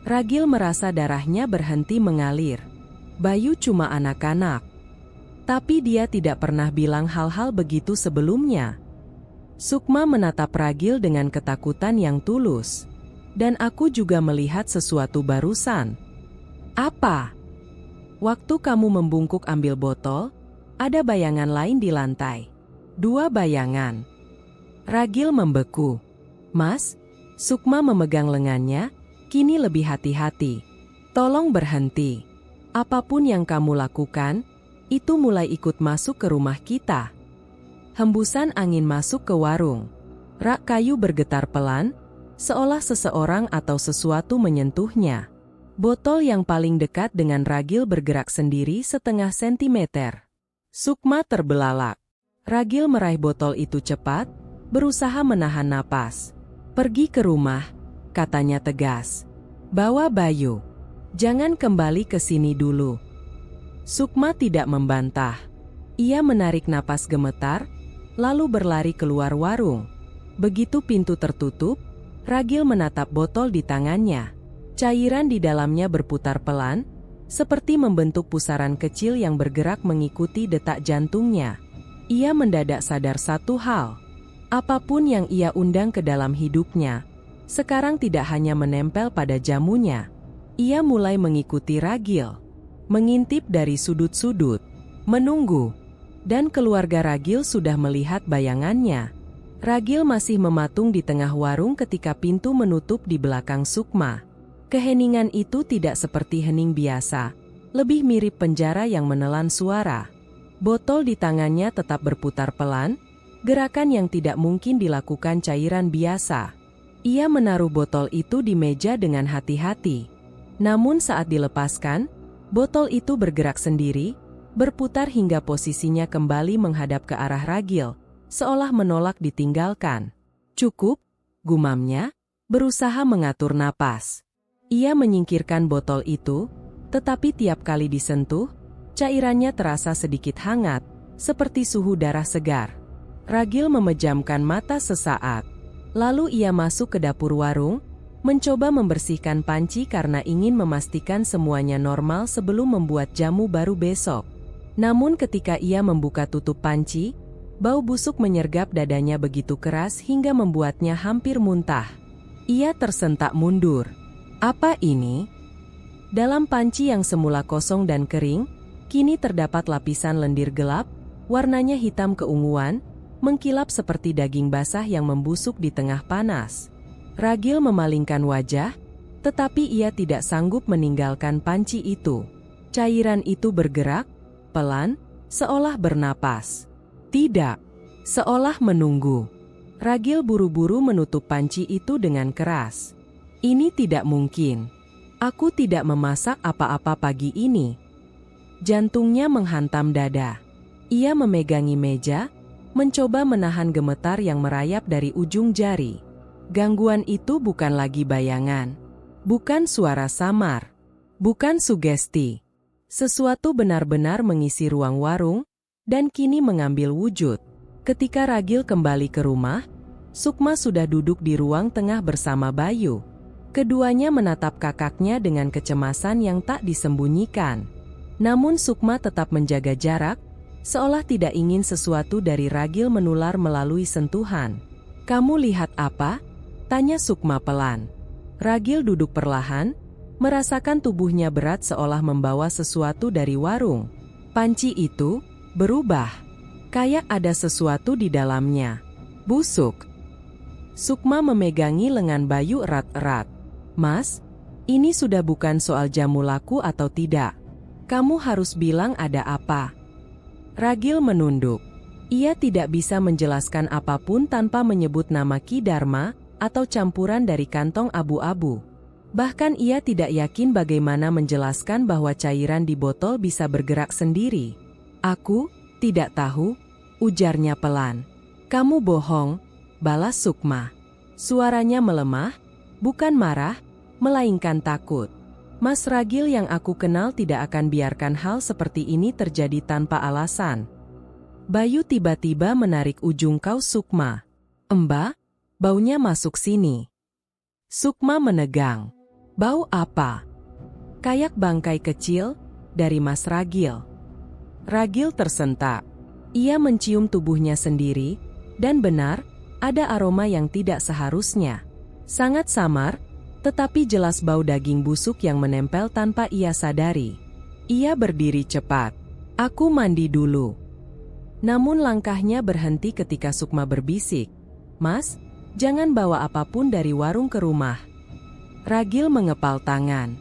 Ragil merasa darahnya berhenti mengalir. Bayu cuma anak-anak. Tapi dia tidak pernah bilang hal-hal begitu sebelumnya. Sukma menatap Ragil dengan ketakutan yang tulus. Dan aku juga melihat sesuatu barusan. Apa? Waktu kamu membungkuk ambil botol, ada bayangan lain di lantai. 2 bayangan. Ragil membeku. Mas, Sukma memegang lengannya, kini lebih hati-hati. Tolong berhenti. Apapun yang kamu lakukan, itu mulai ikut masuk ke rumah kita. Hembusan angin masuk ke warung. Rak kayu bergetar pelan, seolah seseorang atau sesuatu menyentuhnya. Botol yang paling dekat dengan Ragil bergerak sendiri setengah sentimeter. Sukma terbelalak. Ragil meraih botol itu cepat, berusaha menahan napas. "Pergi ke rumah," katanya tegas. "Bawa Bayu. Jangan kembali ke sini dulu." Sukma tidak membantah. Ia menarik napas gemetar, lalu berlari keluar warung. Begitu pintu tertutup, Ragil menatap botol di tangannya. Cairan di dalamnya berputar pelan, seperti membentuk pusaran kecil yang bergerak mengikuti detak jantungnya. Ia mendadak sadar satu hal. Apapun yang ia undang ke dalam hidupnya, sekarang tidak hanya menempel pada jamunya. Ia mulai mengikuti Ragil, mengintip dari sudut-sudut, menunggu. Dan keluarga Ragil sudah melihat bayangannya. Ragil masih mematung di tengah warung ketika pintu menutup di belakang Sukma. Keheningan itu tidak seperti hening biasa, lebih mirip penjara yang menelan suara. Botol di tangannya tetap berputar pelan, gerakan yang tidak mungkin dilakukan cairan biasa. Ia menaruh botol itu di meja dengan hati-hati. Namun saat dilepaskan, botol itu bergerak sendiri, berputar hingga posisinya kembali menghadap ke arah Ragil, seolah menolak ditinggalkan. "Cukup," gumamnya, berusaha mengatur napas. Ia menyingkirkan botol itu, tetapi tiap kali disentuh, cairannya terasa sedikit hangat, seperti suhu darah segar. Ragil memejamkan mata sesaat. Lalu ia masuk ke dapur warung, mencoba membersihkan panci karena ingin memastikan semuanya normal sebelum membuat jamu baru besok. Namun ketika ia membuka tutup panci, bau busuk menyergap dadanya begitu keras hingga membuatnya hampir muntah. Ia tersentak mundur. Apa ini? Dalam panci yang semula kosong dan kering, kini terdapat lapisan lendir gelap, warnanya hitam keunguan, mengkilap seperti daging basah yang membusuk di tengah panas. Ragil memalingkan wajah, tetapi ia tidak sanggup meninggalkan panci itu. Cairan itu bergerak, pelan, seolah bernapas. Tidak, seolah menunggu. Ragil buru-buru menutup panci itu dengan keras. "Ini tidak mungkin. Aku tidak memasak apa-apa pagi ini." Jantungnya menghantam dada. Ia memegangi meja, mencoba menahan gemetar yang merayap dari ujung jari. Gangguan itu bukan lagi bayangan, bukan suara samar, bukan sugesti. Sesuatu benar-benar mengisi ruang warung, dan kini mengambil wujud. Ketika Ragil kembali ke rumah, Sukma sudah duduk di ruang tengah bersama Bayu. Keduanya menatap kakaknya dengan kecemasan yang tak disembunyikan. Namun Sukma tetap menjaga jarak, seolah tidak ingin sesuatu dari Ragil menular melalui sentuhan. "Kamu lihat apa?" tanya Sukma pelan. Ragil duduk perlahan, merasakan tubuhnya berat seolah membawa sesuatu dari warung. Panci itu berubah, kayak ada sesuatu di dalamnya. Busuk. Sukma memegangi lengan Bayu erat-erat. "Mas, ini sudah bukan soal jamu laku atau tidak. Kamu harus bilang ada apa." Ragil menunduk. Ia tidak bisa menjelaskan apapun tanpa menyebut nama Ki Dharma atau campuran dari kantong abu-abu. Bahkan ia tidak yakin bagaimana menjelaskan bahwa cairan di botol bisa bergerak sendiri. "Aku tidak tahu," ujarnya pelan. "Kamu bohong," balas Sukma. Suaranya melemah, bukan marah, melainkan takut. "Mas Ragil yang aku kenal tidak akan biarkan hal seperti ini terjadi tanpa alasan." Bayu tiba-tiba menarik ujung kaus Sukma. "Mbak, baunya masuk sini." Sukma menegang. "Bau apa?" "Kayak bangkai kecil, dari Mas Ragil." Ragil tersentak. Ia mencium tubuhnya sendiri, dan benar, ada aroma yang tidak seharusnya. Sangat samar, tetapi jelas bau daging busuk yang menempel tanpa ia sadari. Ia berdiri cepat. "Aku mandi dulu." Namun langkahnya berhenti ketika Sukma berbisik, "Mas, jangan bawa apapun dari warung ke rumah." Ragil mengepal tangan.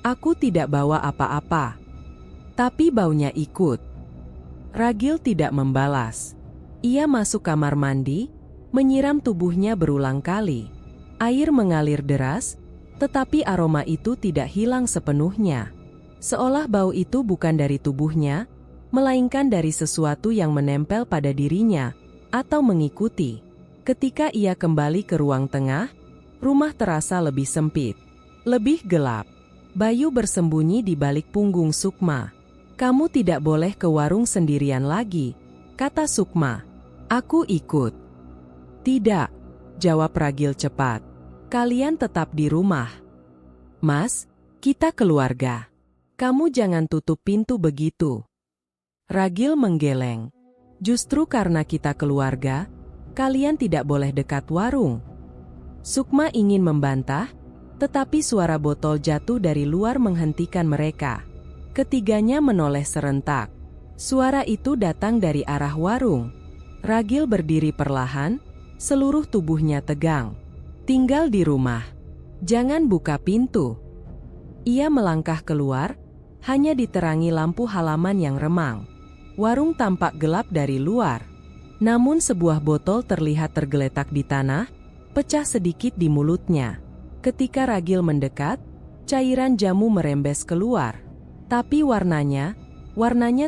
"Aku tidak bawa apa-apa." "Tapi baunya ikut." Ragil tidak membalas. Ia masuk kamar mandi, menyiram tubuhnya berulang kali. Air mengalir deras, tetapi aroma itu tidak hilang sepenuhnya. Seolah bau itu bukan dari tubuhnya, melainkan dari sesuatu yang menempel pada dirinya, atau mengikuti. Ketika ia kembali ke ruang tengah, rumah terasa lebih sempit, lebih gelap. Bayu bersembunyi di balik punggung Sukma. "Kamu tidak boleh ke warung sendirian lagi," kata Sukma. "Aku ikut." "Tidak," jawab Ragil cepat. "Kalian tetap di rumah." "Mas, kita keluarga. Kamu jangan tutup pintu begitu." Ragil menggeleng. "Justru karena kita keluarga, kalian tidak boleh dekat warung." Sukma ingin membantah, tetapi suara botol jatuh dari luar menghentikan mereka. Ketiganya menoleh serentak. Suara itu datang dari arah warung. Ragil berdiri perlahan, seluruh tubuhnya tegang. "Tinggal di rumah. Jangan buka pintu." Ia melangkah keluar, hanya diterangi lampu halaman yang remang. Warung tampak gelap dari luar. Namun sebuah botol terlihat tergeletak di tanah, pecah sedikit di mulutnya. Ketika Ragil mendekat, cairan jamu merembes keluar. Tapi warnanya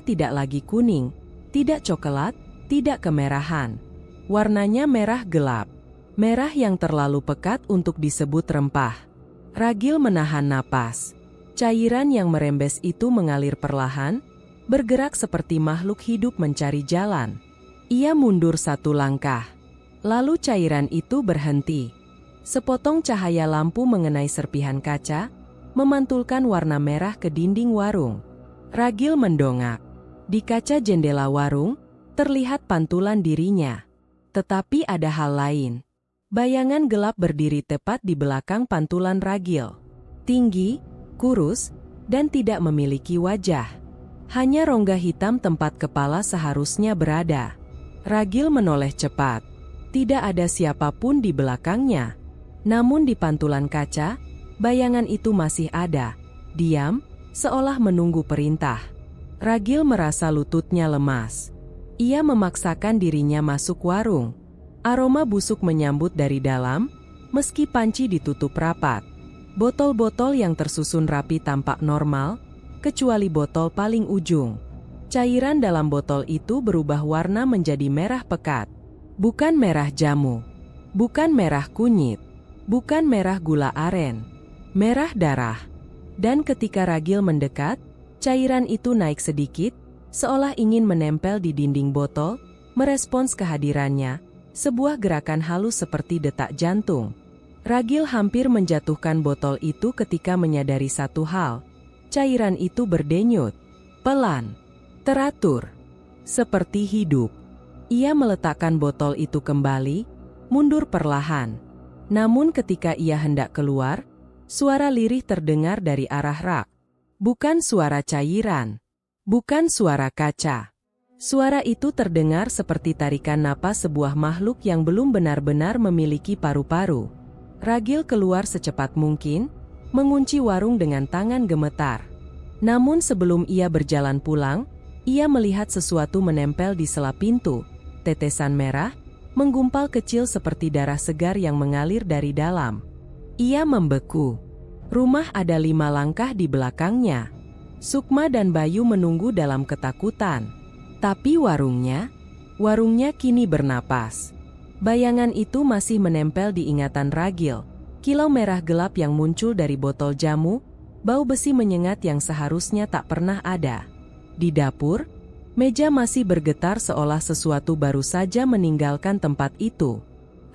tidak lagi kuning, tidak coklat, tidak kemerahan. Warnanya merah gelap. Merah yang terlalu pekat untuk disebut rempah. Ragil menahan napas. Cairan yang merembes itu mengalir perlahan, bergerak seperti makhluk hidup mencari jalan. Ia mundur satu langkah. Lalu cairan itu berhenti. Sepotong cahaya lampu mengenai serpihan kaca, memantulkan warna merah ke dinding warung. Ragil mendongak. Di kaca jendela warung, terlihat pantulan dirinya. Tetapi ada hal lain. Bayangan gelap berdiri tepat di belakang pantulan Ragil. Tinggi, kurus, dan tidak memiliki wajah. Hanya rongga hitam tempat kepala seharusnya berada. Ragil menoleh cepat. Tidak ada siapapun di belakangnya. Namun di pantulan kaca, bayangan itu masih ada, diam, seolah menunggu perintah. Ragil merasa lututnya lemas. Ia memaksakan dirinya masuk warung. Aroma busuk menyambut dari dalam, meski panci ditutup rapat. Botol-botol yang tersusun rapi tampak normal, kecuali botol paling ujung. Cairan dalam botol itu berubah warna menjadi merah pekat. Bukan merah jamu, bukan merah kunyit, bukan merah gula aren, merah darah. Dan ketika Ragil mendekat, cairan itu naik sedikit, seolah ingin menempel di dinding botol, merespons kehadirannya, sebuah gerakan halus seperti detak jantung. Ragil hampir menjatuhkan botol itu ketika menyadari satu hal. Cairan itu berdenyut, pelan, teratur, seperti hidup. Ia meletakkan botol itu kembali, mundur perlahan. Namun ketika ia hendak keluar, suara lirih terdengar dari arah rak. Bukan suara cairan, bukan suara kaca. Suara itu terdengar seperti tarikan napas sebuah makhluk yang belum benar-benar memiliki paru-paru. Ragil keluar secepat mungkin, mengunci warung dengan tangan gemetar. Namun sebelum ia berjalan pulang, ia melihat sesuatu menempel di sela pintu. Tetesan merah, menggumpal kecil seperti darah segar yang mengalir dari dalam. Ia membeku. Rumah ada 5 langkah di belakangnya. Sukma dan Bayu menunggu dalam ketakutan. Tapi warungnya kini bernapas. Bayangan itu masih menempel di ingatan Ragil. Kilau merah gelap yang muncul dari botol jamu, bau besi menyengat yang seharusnya tak pernah ada. Di dapur, meja masih bergetar seolah sesuatu baru saja meninggalkan tempat itu.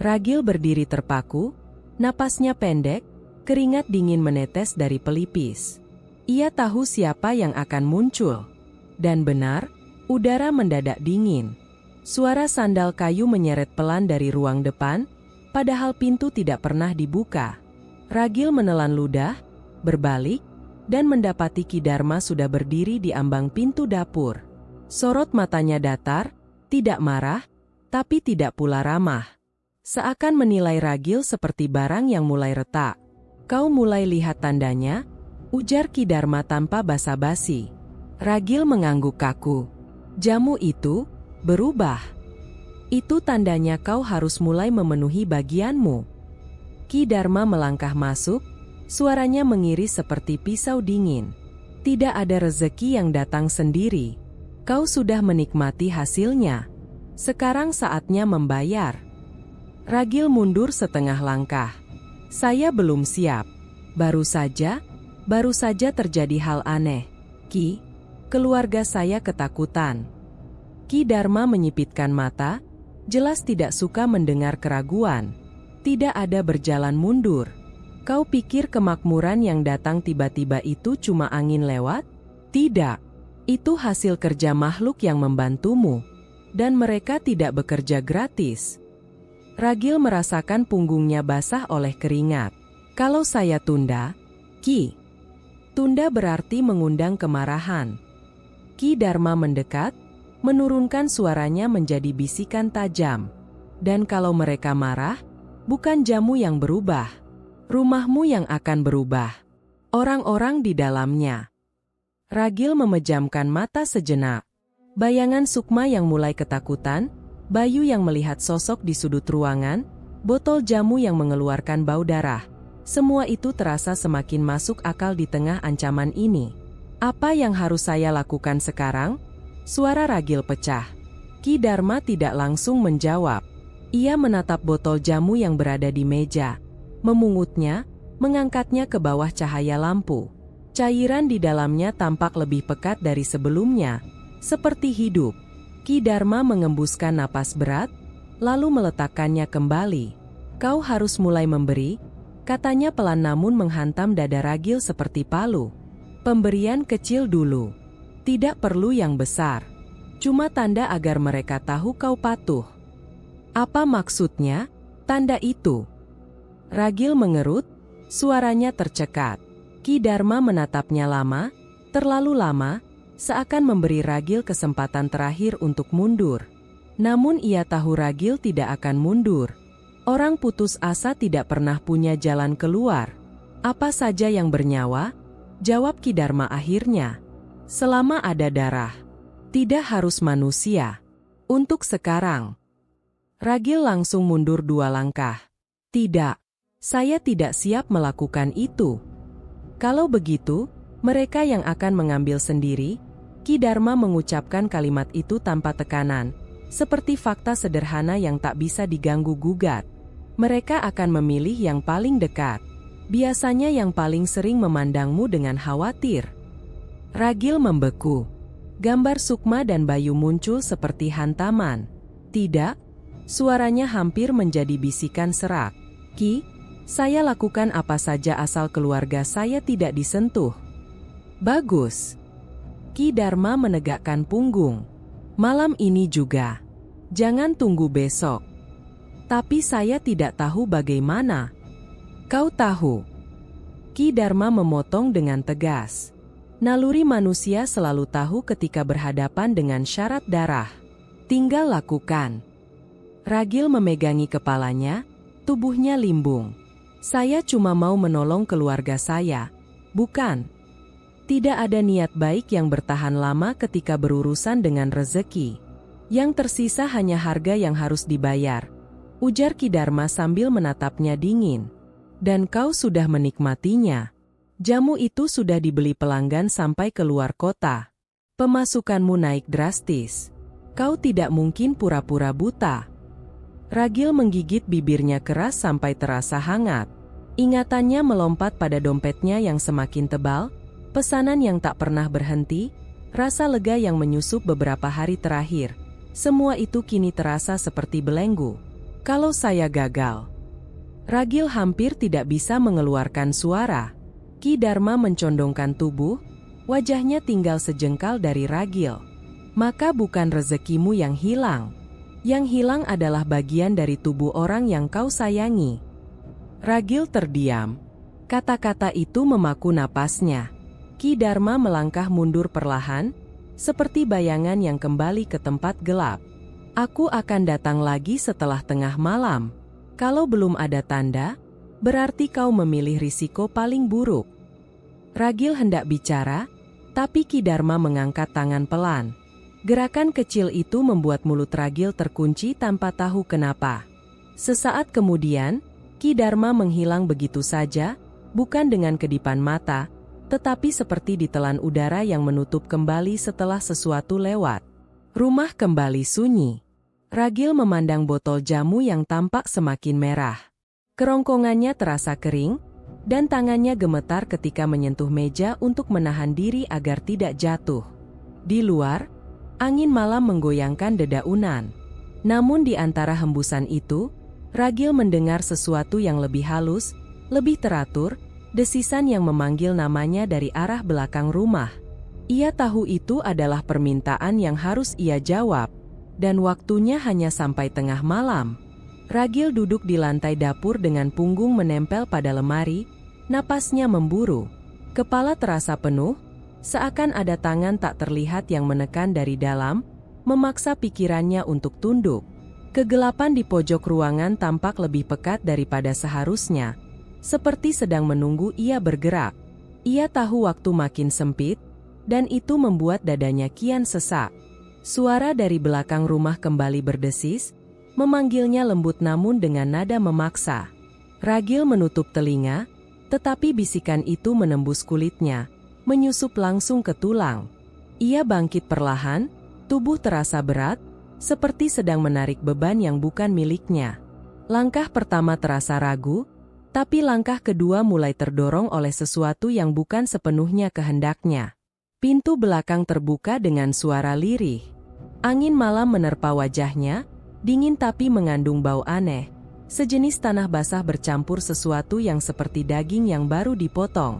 Ragil berdiri terpaku, napasnya pendek, keringat dingin menetes dari pelipis. Ia tahu siapa yang akan muncul. Dan benar, udara mendadak dingin. Suara sandal kayu menyeret pelan dari ruang depan, padahal pintu tidak pernah dibuka. Ragil menelan ludah, berbalik, dan mendapati Ki Dharma sudah berdiri di ambang pintu dapur. Sorot matanya datar, tidak marah, tapi tidak pula ramah. Seakan menilai Ragil seperti barang yang mulai retak. "Kau mulai lihat tandanya?" ujar Ki Dharma tanpa basa-basi. Ragil mengangguk kaku. "Jamu itu berubah. Itu tandanya kau harus mulai memenuhi bagianmu." Ki Dharma melangkah masuk, suaranya mengiris seperti pisau dingin. Tidak ada rezeki yang datang sendiri. Kau sudah menikmati hasilnya. Sekarang saatnya membayar. Ragil mundur setengah langkah. Saya belum siap. Baru saja terjadi hal aneh. Ki, keluarga saya ketakutan. Ki Dharma menyipitkan mata, jelas tidak suka mendengar keraguan. Tidak ada berjalan mundur. Kau pikir kemakmuran yang datang tiba-tiba itu cuma angin lewat? Tidak. Itu hasil kerja makhluk yang membantumu. Dan mereka tidak bekerja gratis. Ragil merasakan punggungnya basah oleh keringat. Kalau saya tunda, Ki. Tunda berarti mengundang kemarahan. Ki Dharma mendekat, menurunkan suaranya menjadi bisikan tajam. Dan kalau mereka marah, bukan jamu yang berubah. Rumahmu yang akan berubah. Orang-orang di dalamnya. Ragil memejamkan mata sejenak. Bayangan Sukma yang mulai ketakutan, Bayu yang melihat sosok di sudut ruangan, botol jamu yang mengeluarkan bau darah. Semua itu terasa semakin masuk akal di tengah ancaman ini. Apa yang harus saya lakukan sekarang? Suara Ragil pecah. Ki Dharma tidak langsung menjawab. Ia menatap botol jamu yang berada di meja, memungutnya, mengangkatnya ke bawah cahaya lampu. Cairan di dalamnya tampak lebih pekat dari sebelumnya, seperti hidup. Ki Dharma mengembuskan napas berat, lalu meletakkannya kembali. Kau harus mulai memberi, katanya pelan namun menghantam dada Ragil seperti palu. Pemberian kecil dulu. Tidak perlu yang besar. Cuma tanda agar mereka tahu kau patuh. Apa maksudnya, tanda itu? Ragil mengerut, suaranya tercekat. Ki Dharma menatapnya lama, terlalu lama, seakan memberi Ragil kesempatan terakhir untuk mundur. Namun ia tahu Ragil tidak akan mundur. Orang putus asa tidak pernah punya jalan keluar. Apa saja yang bernyawa? Jawab Ki Dharma akhirnya. Selama ada darah. Tidak harus manusia. Untuk sekarang. Ragil langsung mundur 2 langkah. Tidak. Saya tidak siap melakukan itu. Kalau begitu, mereka yang akan mengambil sendiri. Ki Dharma mengucapkan kalimat itu tanpa tekanan, seperti fakta sederhana yang tak bisa diganggu-gugat. Mereka akan memilih yang paling dekat. Biasanya yang paling sering memandangmu dengan khawatir. Ragil membeku. Gambar Sukma dan Bayu muncul seperti hantaman. Tidak, suaranya hampir menjadi bisikan serak. Ki, saya lakukan apa saja asal keluarga saya tidak disentuh. Bagus. Ki Dharma menegakkan punggung. Malam ini juga. Jangan tunggu besok. Tapi saya tidak tahu bagaimana. Kau tahu. Ki Dharma memotong dengan tegas. Naluri manusia selalu tahu ketika berhadapan dengan syarat darah. Tinggal lakukan. Ragil memegangi kepalanya, tubuhnya limbung. Saya cuma mau menolong keluarga saya. Bukan. Tidak ada niat baik yang bertahan lama ketika berurusan dengan rezeki. Yang tersisa hanya harga yang harus dibayar. Ujar Ki Dharma sambil menatapnya dingin. Dan kau sudah menikmatinya. Jamu itu sudah dibeli pelanggan sampai keluar kota. Pemasukanmu naik drastis. Kau tidak mungkin pura-pura buta. Ragil menggigit bibirnya keras sampai terasa hangat. Ingatannya melompat pada dompetnya yang semakin tebal. Pesanan yang tak pernah berhenti, rasa lega yang menyusup beberapa hari terakhir. Semua itu kini terasa seperti belenggu. Kalau saya gagal. Ragil hampir tidak bisa mengeluarkan suara. Ki Dharma mencondongkan tubuh, wajahnya tinggal sejengkal dari Ragil. Maka bukan rezekimu yang hilang. Yang hilang adalah bagian dari tubuh orang yang kau sayangi. Ragil terdiam. Kata-kata itu memaku napasnya. Ki Dharma melangkah mundur perlahan, seperti bayangan yang kembali ke tempat gelap. Aku akan datang lagi setelah tengah malam. Kalau belum ada tanda, berarti kau memilih risiko paling buruk. Ragil hendak bicara, tapi Ki Dharma mengangkat tangan pelan. Gerakan kecil itu membuat mulut Ragil terkunci tanpa tahu kenapa. Sesaat kemudian, Ki Ki Dharma menghilang begitu saja, bukan dengan kedipan mata, tetapi seperti ditelan udara yang menutup kembali setelah sesuatu lewat. Rumah kembali sunyi. Ragil memandang botol jamu yang tampak semakin merah. Kerongkongannya terasa kering, dan tangannya gemetar ketika menyentuh meja untuk menahan diri agar tidak jatuh. Di luar, angin malam menggoyangkan dedaunan. Namun di antara hembusan itu, Ragil mendengar sesuatu yang lebih halus, lebih teratur, desisan yang memanggil namanya dari arah belakang rumah. Ia tahu itu adalah permintaan yang harus ia jawab, dan waktunya hanya sampai tengah malam. Ragil duduk di lantai dapur dengan punggung menempel pada lemari, napasnya memburu. Kepala terasa penuh, seakan ada tangan tak terlihat yang menekan dari dalam, memaksa pikirannya untuk tunduk. Kegelapan di pojok ruangan tampak lebih pekat daripada seharusnya, seperti sedang menunggu ia bergerak. Ia tahu waktu makin sempit, dan itu membuat dadanya kian sesak. Suara dari belakang rumah kembali berdesis, memanggilnya lembut namun dengan nada memaksa. Ragil menutup telinga, tetapi bisikan itu menembus kulitnya, menyusup langsung ke tulang. Ia bangkit perlahan, tubuh terasa berat, seperti sedang menarik beban yang bukan miliknya. Langkah pertama terasa ragu, tapi langkah kedua mulai terdorong oleh sesuatu yang bukan sepenuhnya kehendaknya. Pintu belakang terbuka dengan suara lirih. Angin malam menerpa wajahnya, dingin tapi mengandung bau aneh. Sejenis tanah basah bercampur sesuatu yang seperti daging yang baru dipotong.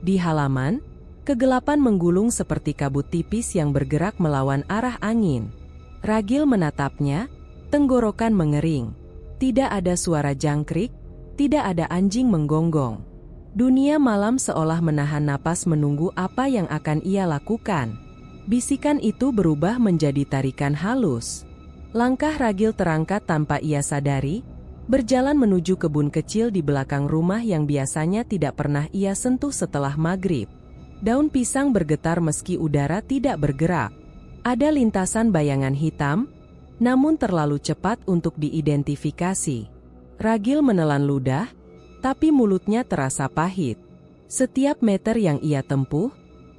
Di halaman, kegelapan menggulung seperti kabut tipis yang bergerak melawan arah angin. Ragil menatapnya, tenggorokan mengering. Tidak ada suara jangkrik, tidak ada anjing menggonggong. Dunia malam seolah menahan napas menunggu apa yang akan ia lakukan. Bisikan itu berubah menjadi tarikan halus. Langkah Ragil terangkat tanpa ia sadari, berjalan menuju kebun kecil di belakang rumah yang biasanya tidak pernah ia sentuh setelah maghrib. Daun pisang bergetar meski udara tidak bergerak. Ada lintasan bayangan hitam, namun terlalu cepat untuk diidentifikasi. Ragil menelan ludah, tapi mulutnya terasa pahit. Setiap meter yang ia tempuh,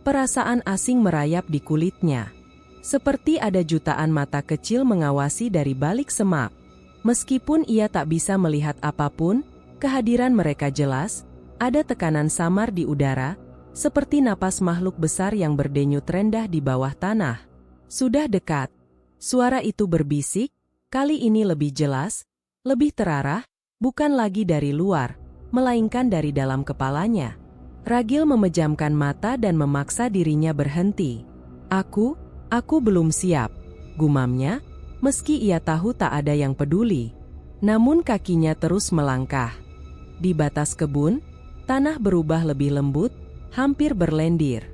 perasaan asing merayap di kulitnya. Seperti ada jutaan mata kecil mengawasi dari balik semak. Meskipun ia tak bisa melihat apapun, kehadiran mereka jelas, ada tekanan samar di udara, seperti napas makhluk besar yang berdenyut rendah di bawah tanah. Sudah dekat. Suara itu berbisik, kali ini lebih jelas, lebih terarah, bukan lagi dari luar, melainkan dari dalam kepalanya. Ragil memejamkan mata dan memaksa dirinya berhenti. Aku belum siap, gumamnya, meski ia tahu tak ada yang peduli. Namun kakinya terus melangkah. Di batas kebun, tanah berubah lebih lembut, hampir berlendir.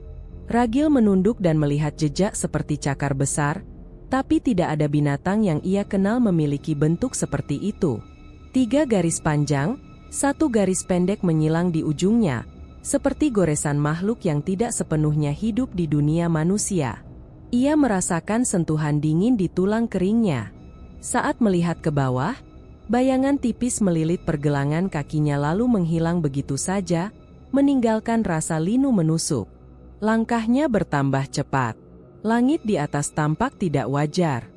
Ragil menunduk dan melihat jejak seperti cakar besar, tapi tidak ada binatang yang ia kenal memiliki bentuk seperti itu. 3 garis panjang, 1 garis pendek menyilang di ujungnya, seperti goresan makhluk yang tidak sepenuhnya hidup di dunia manusia. Ia merasakan sentuhan dingin di tulang keringnya. Saat melihat ke bawah, bayangan tipis melilit pergelangan kakinya lalu menghilang begitu saja, meninggalkan rasa linu menusuk. Langkahnya bertambah cepat. Langit di atas tampak tidak wajar.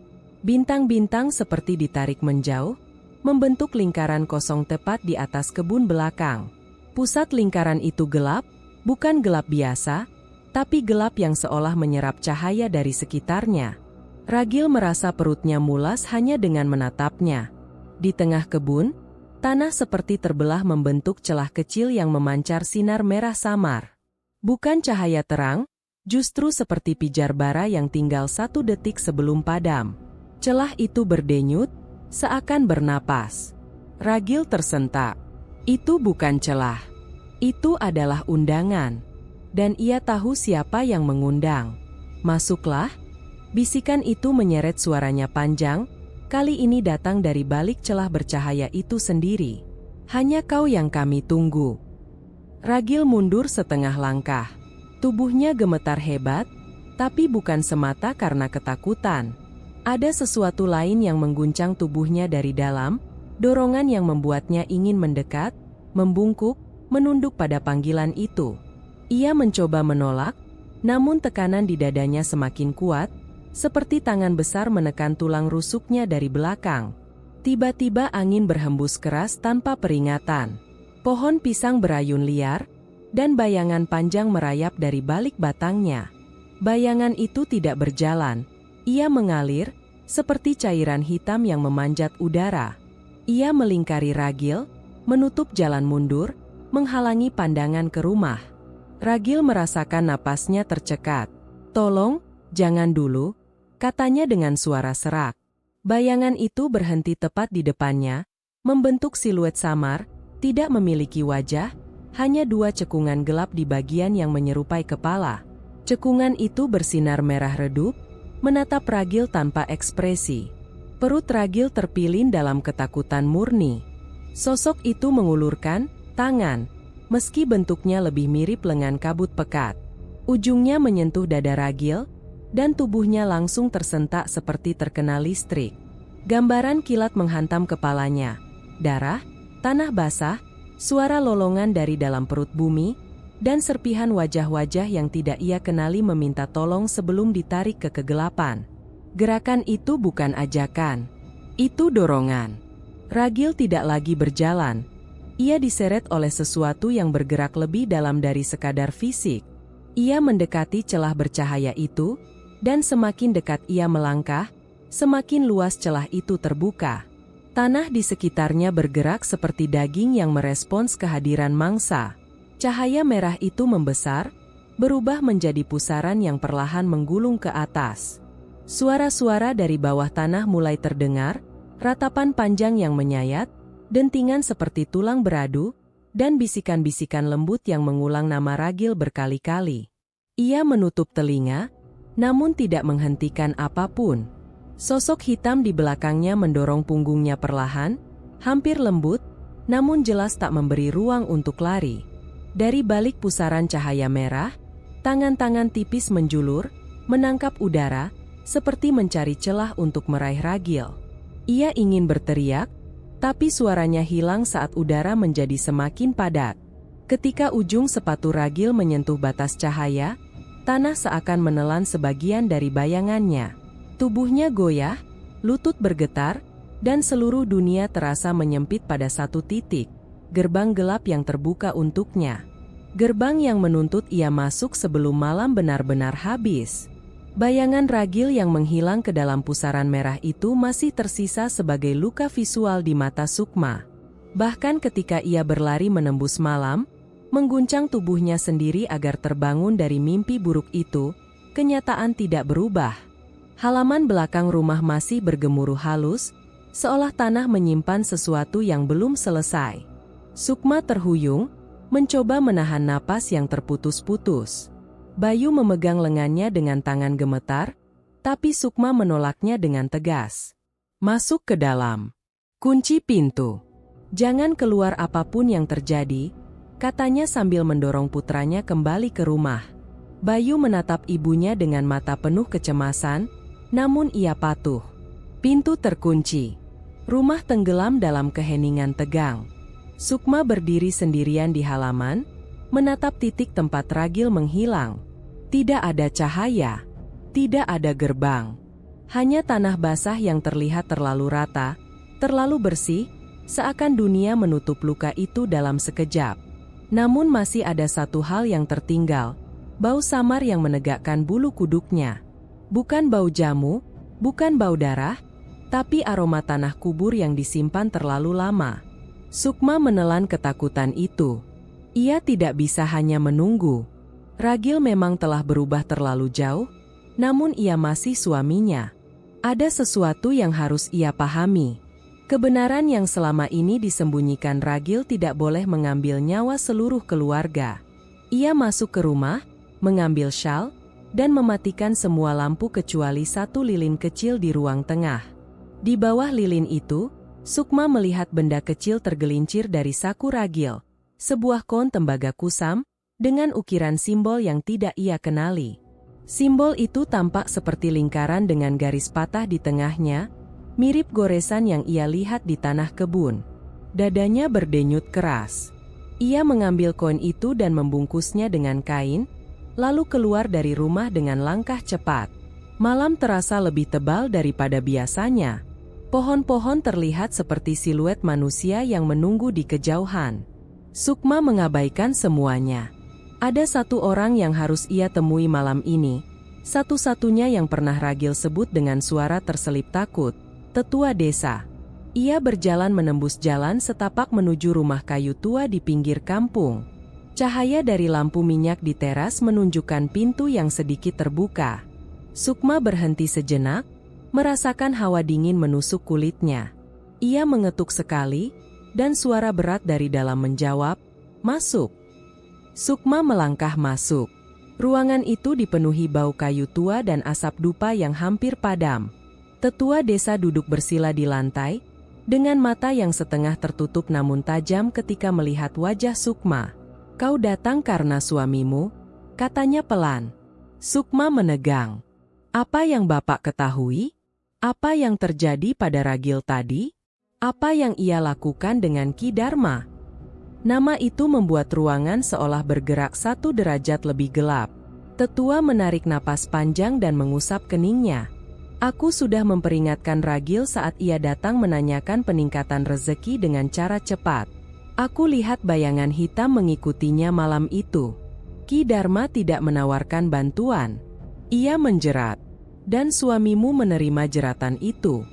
Bintang-bintang seperti ditarik menjauh, membentuk lingkaran kosong tepat di atas kebun belakang. Pusat lingkaran itu gelap, bukan gelap biasa, tapi gelap yang seolah menyerap cahaya dari sekitarnya. Ragil merasa perutnya mulas hanya dengan menatapnya. Di tengah kebun, tanah seperti terbelah membentuk celah kecil yang memancar sinar merah samar. Bukan cahaya terang, justru seperti pijar bara yang tinggal 1 detik sebelum padam. Celah itu berdenyut, seakan bernapas. Ragil tersentak. Itu bukan celah. Itu adalah undangan. Dan ia tahu siapa yang mengundang. Masuklah. Bisikan itu menyeret suaranya panjang, kali ini datang dari balik celah bercahaya itu sendiri. Hanya kau yang kami tunggu. Ragil mundur setengah langkah. Tubuhnya gemetar hebat, tapi bukan semata karena ketakutan. Ada sesuatu lain yang mengguncang tubuhnya dari dalam, Dorongan yang membuatnya ingin mendekat, membungkuk, menunduk pada panggilan itu. Ia mencoba menolak, namun tekanan di dadanya semakin kuat, seperti tangan besar menekan tulang rusuknya dari belakang. Tiba-tiba angin berhembus keras tanpa peringatan. Pohon pisang berayun liar, dan bayangan panjang merayap dari balik batangnya. Bayangan itu tidak berjalan. Ia mengalir, seperti cairan hitam yang memanjat udara. Ia melingkari Ragil, menutup jalan mundur, menghalangi pandangan ke rumah. Ragil merasakan napasnya tercekat. "Tolong, jangan dulu," katanya dengan suara serak. Bayangan itu berhenti tepat di depannya, membentuk siluet samar, tidak memiliki wajah, hanya dua cekungan gelap di bagian yang menyerupai kepala. Cekungan itu bersinar merah redup, menatap Ragil tanpa ekspresi. Perut Ragil terpilin dalam ketakutan murni. Sosok itu mengulurkan tangan, meski bentuknya lebih mirip lengan kabut pekat. Ujungnya menyentuh dada Ragil, dan tubuhnya langsung tersentak seperti terkena listrik. Gambaran kilat menghantam kepalanya. Darah, tanah basah, suara lolongan dari dalam perut bumi, dan serpihan wajah-wajah yang tidak ia kenali meminta tolong sebelum ditarik ke kegelapan. Gerakan itu bukan ajakan. Itu dorongan. Ragil tidak lagi berjalan. Ia diseret oleh sesuatu yang bergerak lebih dalam dari sekadar fisik. Ia mendekati celah bercahaya itu, dan semakin dekat ia melangkah, semakin luas celah itu terbuka. Tanah di sekitarnya bergerak seperti daging yang merespons kehadiran mangsa. Cahaya merah itu membesar, berubah menjadi pusaran yang perlahan menggulung ke atas. Suara-suara dari bawah tanah mulai terdengar, ratapan panjang yang menyayat, dentingan seperti tulang beradu, dan bisikan-bisikan lembut yang mengulang nama Ragil berkali-kali. Ia menutup telinga, namun tidak menghentikan apapun. Sosok hitam di belakangnya mendorong punggungnya perlahan, hampir lembut, namun jelas tak memberi ruang untuk lari. Dari balik pusaran cahaya merah, tangan-tangan tipis menjulur, menangkap udara, seperti mencari celah untuk meraih Ragil. Ia ingin berteriak, tapi suaranya hilang saat udara menjadi semakin padat. Ketika ujung sepatu Ragil menyentuh batas cahaya, tanah seakan menelan sebagian dari bayangannya. Tubuhnya goyah, lutut bergetar, dan seluruh dunia terasa menyempit pada satu titik. Gerbang gelap yang terbuka untuknya. Gerbang yang menuntut ia masuk sebelum malam benar-benar habis. Bayangan Ragil yang menghilang ke dalam pusaran merah itu masih tersisa sebagai luka visual di mata Sukma. Bahkan ketika ia berlari menembus malam, mengguncang tubuhnya sendiri agar terbangun dari mimpi buruk itu, kenyataan tidak berubah. Halaman belakang rumah masih bergemuruh halus, seolah tanah menyimpan sesuatu yang belum selesai. Sukma terhuyung, mencoba menahan napas yang terputus-putus. Bayu memegang lengannya dengan tangan gemetar, tapi Sukma menolaknya dengan tegas. "Masuk ke dalam. Kunci pintu. Jangan keluar apapun yang terjadi," katanya sambil mendorong putranya kembali ke rumah. Bayu menatap ibunya dengan mata penuh kecemasan, namun ia patuh. Pintu terkunci. Rumah tenggelam dalam keheningan tegang. Sukma berdiri sendirian di halaman, menatap titik tempat Ragil menghilang. Tidak ada cahaya, tidak ada gerbang. Hanya tanah basah yang terlihat terlalu rata, terlalu bersih, seakan dunia menutup luka itu dalam sekejap. Namun masih ada satu hal yang tertinggal, bau samar yang menegakkan bulu kuduknya. Bukan bau jamu, bukan bau darah, tapi aroma tanah kubur yang disimpan terlalu lama. Sukma menelan ketakutan itu. Ia tidak bisa hanya menunggu. Ragil memang telah berubah terlalu jauh, namun ia masih suaminya. Ada sesuatu yang harus ia pahami. Kebenaran yang selama ini disembunyikan Ragil tidak boleh mengambil nyawa seluruh keluarga. Ia masuk ke rumah, mengambil syal, dan mematikan semua lampu kecuali satu lilin kecil di ruang tengah. Di bawah lilin itu, Sukma melihat benda kecil tergelincir dari saku Ragil. Sebuah kon tembaga kusam, dengan ukiran simbol yang tidak ia kenali. Simbol itu tampak seperti lingkaran dengan garis patah di tengahnya, mirip goresan yang ia lihat di tanah kebun. Dadanya berdenyut keras. Ia mengambil koin itu dan membungkusnya dengan kain, lalu keluar dari rumah dengan langkah cepat. Malam terasa lebih tebal daripada biasanya. Pohon-pohon terlihat seperti siluet manusia yang menunggu di kejauhan. Sukma mengabaikan semuanya. Ada satu orang yang harus ia temui malam ini, satu-satunya yang pernah Ragil sebut dengan suara terselip takut, tetua desa. Ia berjalan menembus jalan setapak menuju rumah kayu tua di pinggir kampung. Cahaya dari lampu minyak di teras menunjukkan pintu yang sedikit terbuka. Sukma berhenti sejenak, merasakan hawa dingin menusuk kulitnya. Ia mengetuk sekali, dan suara berat dari dalam menjawab, "Masuk." Sukma melangkah masuk. Ruangan itu dipenuhi bau kayu tua dan asap dupa yang hampir padam. Tetua desa duduk bersila di lantai, dengan mata yang setengah tertutup namun tajam ketika melihat wajah Sukma. "Kau datang karena suamimu?" katanya pelan. Sukma menegang. "Apa yang Bapak ketahui? Apa yang terjadi pada Ragil tadi? Apa yang ia lakukan dengan Ki Dharma?" Nama itu membuat ruangan seolah bergerak 1 derajat lebih gelap. Tetua menarik napas panjang dan mengusap keningnya. "Aku sudah memperingatkan Ragil saat ia datang menanyakan peningkatan rezeki dengan cara cepat. Aku lihat bayangan hitam mengikutinya malam itu. Ki Dharma tidak menawarkan bantuan. Ia menjerat. Dan suamimu menerima jeratan itu."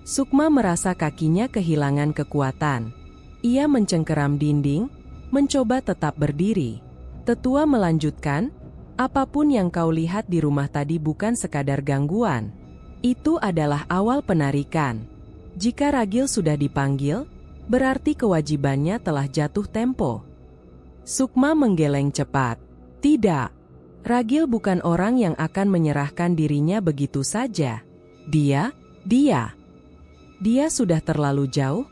Sukma merasa kakinya kehilangan kekuatan. Ia mencengkeram dinding, mencoba tetap berdiri. Tetua melanjutkan, "Apapun yang kau lihat di rumah tadi bukan sekadar gangguan. Itu adalah awal penarikan. Jika Ragil sudah dipanggil, berarti kewajibannya telah jatuh tempo." Sukma menggeleng cepat. "Tidak. Ragil bukan orang yang akan menyerahkan dirinya begitu saja. Dia sudah terlalu jauh,"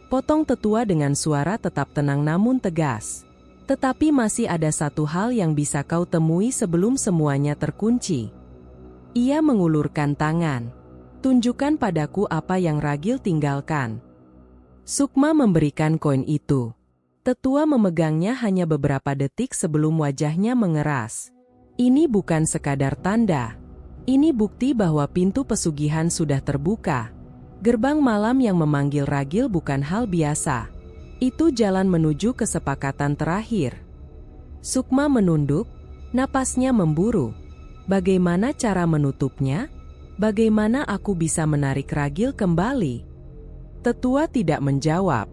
potong tetua dengan suara tetap tenang namun tegas. "Tetapi masih ada satu hal yang bisa kau temui sebelum semuanya terkunci." Ia mengulurkan tangan. "Tunjukkan padaku apa yang Ragil tinggalkan." Sukma memberikan koin itu. Tetua memegangnya hanya beberapa detik sebelum wajahnya mengeras. "Ini bukan sekadar tanda. Ini bukti bahwa pintu pesugihan sudah terbuka. Gerbang malam yang memanggil Ragil bukan hal biasa. Itu jalan menuju kesepakatan terakhir." Sukma menunduk, napasnya memburu. "Bagaimana cara menutupnya? Bagaimana aku bisa menarik Ragil kembali?" Tetua tidak menjawab.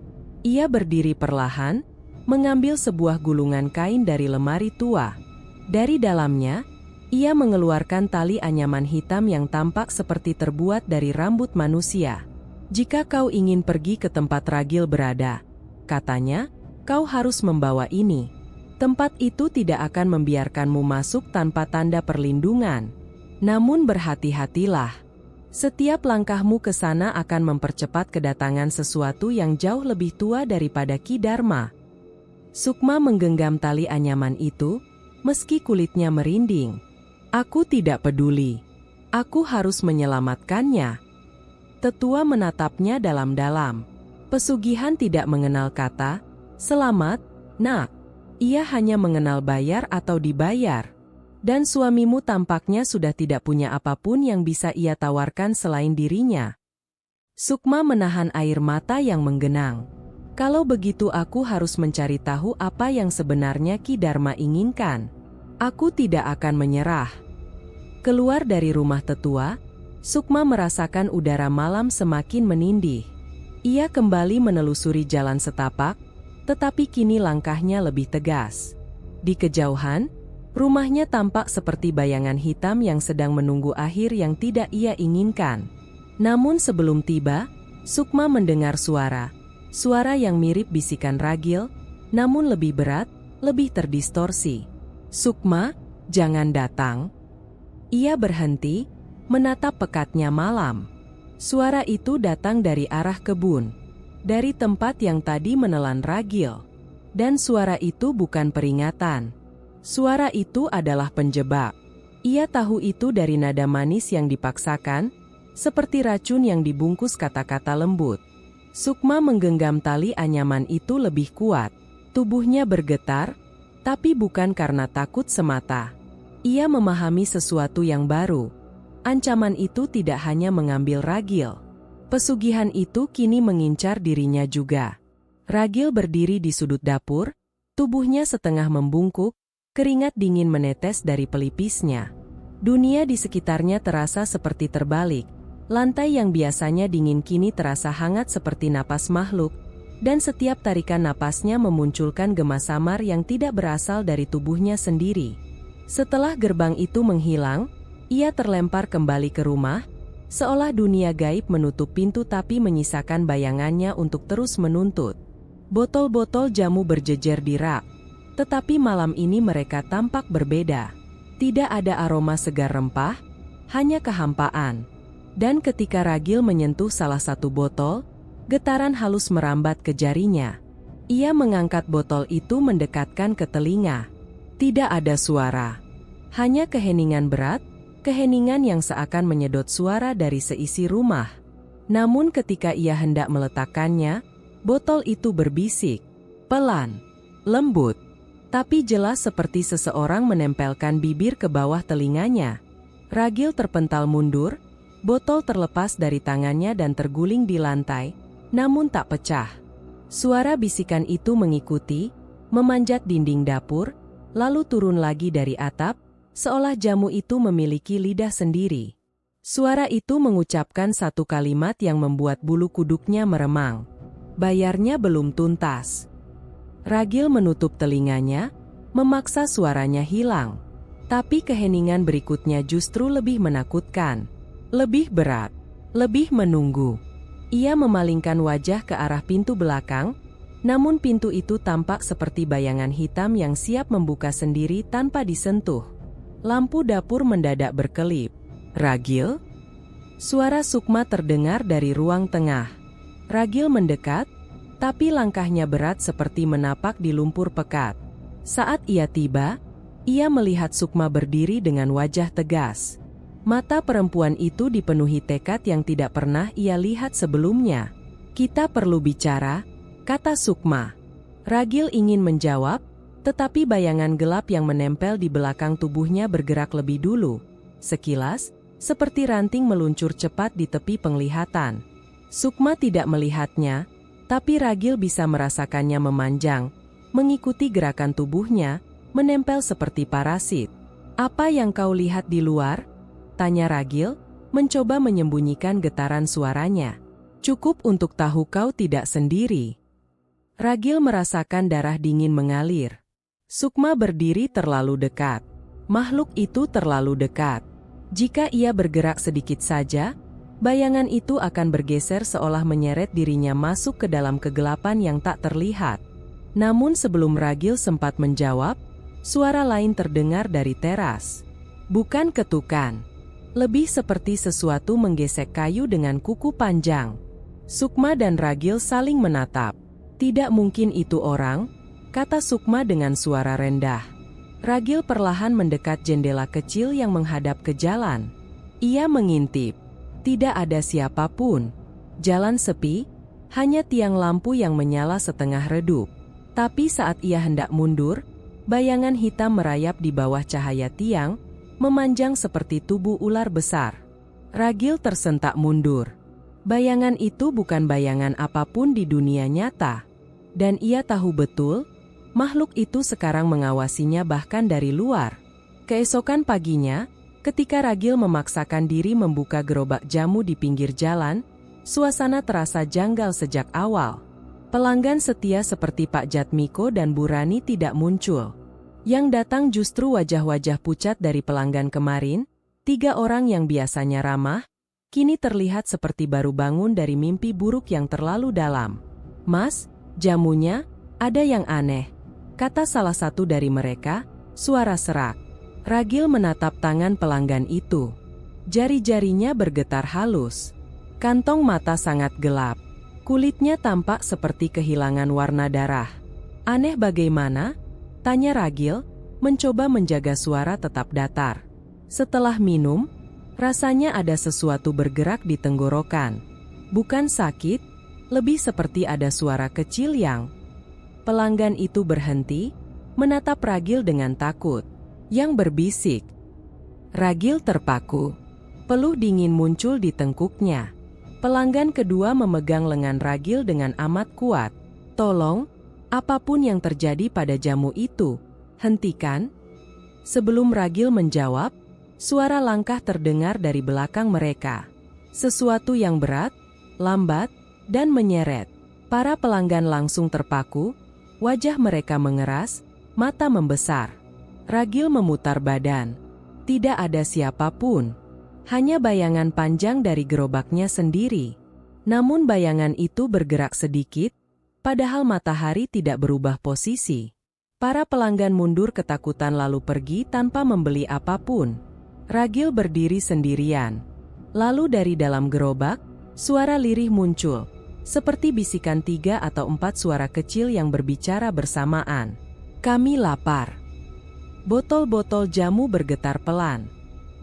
Ia berdiri perlahan, mengambil sebuah gulungan kain dari lemari tua. Dari dalamnya, ia mengeluarkan tali anyaman hitam yang tampak seperti terbuat dari rambut manusia. "Jika kau ingin pergi ke tempat Ragil berada," katanya, "kau harus membawa ini. Tempat itu tidak akan membiarkanmu masuk tanpa tanda perlindungan. Namun berhati-hatilah. Setiap langkahmu ke sana akan mempercepat kedatangan sesuatu yang jauh lebih tua daripada Ki Dharma." Sukma menggenggam tali anyaman itu, meski kulitnya merinding. "Aku tidak peduli. Aku harus menyelamatkannya." Tetua menatapnya dalam-dalam. Pesugihan tidak mengenal kata, "Selamat, nak." Ia hanya mengenal bayar atau dibayar. Dan suamimu tampaknya sudah tidak punya apapun yang bisa ia tawarkan selain dirinya. Sukma menahan air mata yang menggenang. "Kalau begitu aku harus mencari tahu apa yang sebenarnya Ki Dharma inginkan. Aku tidak akan menyerah." Keluar dari rumah tetua, Sukma merasakan udara malam semakin menindih. Ia kembali menelusuri jalan setapak, tetapi kini langkahnya lebih tegas. Di kejauhan, rumahnya tampak seperti bayangan hitam yang sedang menunggu akhir yang tidak ia inginkan. Namun sebelum tiba, Sukma mendengar suara yang mirip bisikan Ragil, namun lebih berat, lebih terdistorsi. "Sukma, jangan datang." Ia berhenti, menatap pekatnya malam. Suara itu datang dari arah kebun, dari tempat yang tadi menelan Ragil. Dan suara itu bukan peringatan. Suara itu adalah penjebak. Ia tahu itu dari nada manis yang dipaksakan, seperti racun yang dibungkus kata-kata lembut. Sukma menggenggam tali anyaman itu lebih kuat. Tubuhnya bergetar, tapi bukan karena takut semata. Ia memahami sesuatu yang baru. Ancaman itu tidak hanya mengambil Ragil. Pesugihan itu kini mengincar dirinya juga. Ragil berdiri di sudut dapur, tubuhnya setengah membungkuk, keringat dingin menetes dari pelipisnya. Dunia di sekitarnya terasa seperti terbalik. Lantai yang biasanya dingin kini terasa hangat seperti napas makhluk, dan setiap tarikan napasnya memunculkan gema samar yang tidak berasal dari tubuhnya sendiri. Setelah gerbang itu menghilang, ia terlempar kembali ke rumah, seolah dunia gaib menutup pintu tapi menyisakan bayangannya untuk terus menuntut. Botol-botol jamu berjejer di rak, tetapi malam ini mereka tampak berbeda. Tidak ada aroma segar rempah, hanya kehampaan. Dan ketika Ragil menyentuh salah satu botol, getaran halus merambat ke jarinya. Ia mengangkat botol itu mendekatkan ke telinga. Tidak ada suara. Hanya keheningan berat, keheningan yang seakan menyedot suara dari seisi rumah. Namun ketika ia hendak meletakkannya, botol itu berbisik. Pelan, lembut, tapi jelas seperti seseorang menempelkan bibir ke bawah telinganya. Ragil terpental mundur, botol terlepas dari tangannya dan terguling di lantai, namun tak pecah. Suara bisikan itu mengikuti, memanjat dinding dapur, lalu turun lagi dari atap, seolah jamu itu memiliki lidah sendiri. Suara itu mengucapkan satu kalimat yang membuat bulu kuduknya meremang. Bayarnya belum tuntas. Ragil menutup telinganya, memaksa suaranya hilang. Tapi keheningan berikutnya justru lebih menakutkan. Lebih berat, lebih menunggu. Ia memalingkan wajah ke arah pintu belakang, namun pintu itu tampak seperti bayangan hitam yang siap membuka sendiri tanpa disentuh. Lampu dapur mendadak berkelip. Ragil? Suara Sukma terdengar dari ruang tengah. Ragil mendekat, tapi langkahnya berat seperti menapak di lumpur pekat. Saat ia tiba, ia melihat Sukma berdiri dengan wajah tegas. Mata perempuan itu dipenuhi tekad yang tidak pernah ia lihat sebelumnya. "Kita perlu bicara," kata Sukma. Ragil ingin menjawab, tetapi bayangan gelap yang menempel di belakang tubuhnya bergerak lebih dulu. Sekilas, seperti ranting meluncur cepat di tepi penglihatan. Sukma tidak melihatnya, tapi Ragil bisa merasakannya memanjang, mengikuti gerakan tubuhnya, menempel seperti parasit. "Apa yang kau lihat di luar?" tanya Ragil, mencoba menyembunyikan getaran suaranya. "Cukup untuk tahu kau tidak sendiri." Ragil merasakan darah dingin mengalir. Sukma berdiri terlalu dekat. Makhluk itu terlalu dekat. Jika ia bergerak sedikit saja, bayangan itu akan bergeser seolah menyeret dirinya masuk ke dalam kegelapan yang tak terlihat. Namun sebelum Ragil sempat menjawab, suara lain terdengar dari teras. Bukan ketukan. Lebih seperti sesuatu menggesek kayu dengan kuku panjang. Sukma dan Ragil saling menatap. "Tidak mungkin itu orang," kata Sukma dengan suara rendah. Ragil perlahan mendekat jendela kecil yang menghadap ke jalan. Ia mengintip. Tidak ada siapapun. Jalan sepi, hanya tiang lampu yang menyala setengah redup. Tapi saat ia hendak mundur, bayangan hitam merayap di bawah cahaya tiang, memanjang seperti tubuh ular besar. Ragil tersentak mundur. Bayangan itu bukan bayangan apapun di dunia nyata. Dan ia tahu betul, makhluk itu sekarang mengawasinya bahkan dari luar. Keesokan paginya, ketika Ragil memaksakan diri membuka gerobak jamu di pinggir jalan, suasana terasa janggal sejak awal. Pelanggan setia seperti Pak Jatmiko dan Bu Rani tidak muncul. Yang datang justru wajah-wajah pucat dari pelanggan kemarin, 3 orang yang biasanya ramah, kini terlihat seperti baru bangun dari mimpi buruk yang terlalu dalam. "Mas, jamunya, ada yang aneh," kata salah satu dari mereka, suara serak. Ragil menatap tangan pelanggan itu. Jari-jarinya bergetar halus. Kantong mata sangat gelap. Kulitnya tampak seperti kehilangan warna darah. "Aneh bagaimana?" tanya Ragil, mencoba menjaga suara tetap datar. "Setelah minum, Rasanya ada sesuatu bergerak di tenggorokan. Bukan sakit, lebih seperti ada suara kecil yang... Pelanggan itu berhenti, menatap Ragil dengan takut. Yang berbisik. Ragil terpaku. Peluh dingin muncul di tengkuknya. Pelanggan kedua memegang lengan Ragil dengan amat kuat. Tolong, apapun yang terjadi pada jamu itu, hentikan. Sebelum Ragil menjawab, suara langkah terdengar dari belakang mereka. Sesuatu yang berat, lambat, dan menyeret. Para pelanggan langsung terpaku, wajah mereka mengeras, mata membesar. Ragil memutar badan. Tidak ada siapapun. Hanya bayangan panjang dari gerobaknya sendiri. Namun bayangan itu bergerak sedikit, padahal matahari tidak berubah posisi. Para pelanggan mundur ketakutan lalu pergi tanpa membeli apapun. Ragil berdiri sendirian. Lalu dari dalam gerobak, suara lirih muncul. Seperti bisikan 3 atau 4 suara kecil yang berbicara bersamaan. Kami lapar. Botol-botol jamu bergetar pelan.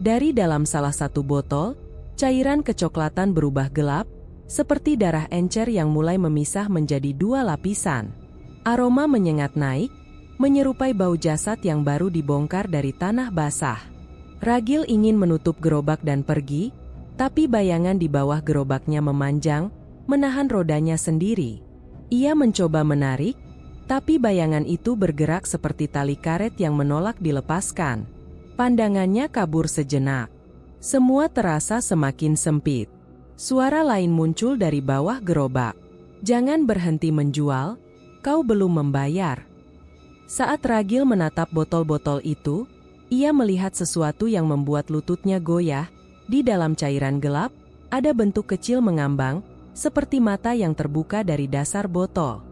Dari dalam salah satu botol, cairan kecoklatan berubah gelap, seperti darah encer yang mulai memisah menjadi 2 lapisan. Aroma menyengat naik, menyerupai bau jasad yang baru dibongkar dari tanah basah. Ragil ingin menutup gerobak dan pergi, tapi bayangan di bawah gerobaknya memanjang, menahan rodanya sendiri. Ia mencoba menarik, tapi bayangan itu bergerak seperti tali karet yang menolak dilepaskan. Pandangannya kabur sejenak. Semua terasa semakin sempit. Suara lain muncul dari bawah gerobak. Jangan berhenti menjual, kau belum membayar. Saat Ragil menatap botol-botol itu, ia melihat sesuatu yang membuat lututnya goyah. Di dalam cairan gelap, ada bentuk kecil mengambang, seperti mata yang terbuka dari dasar botol.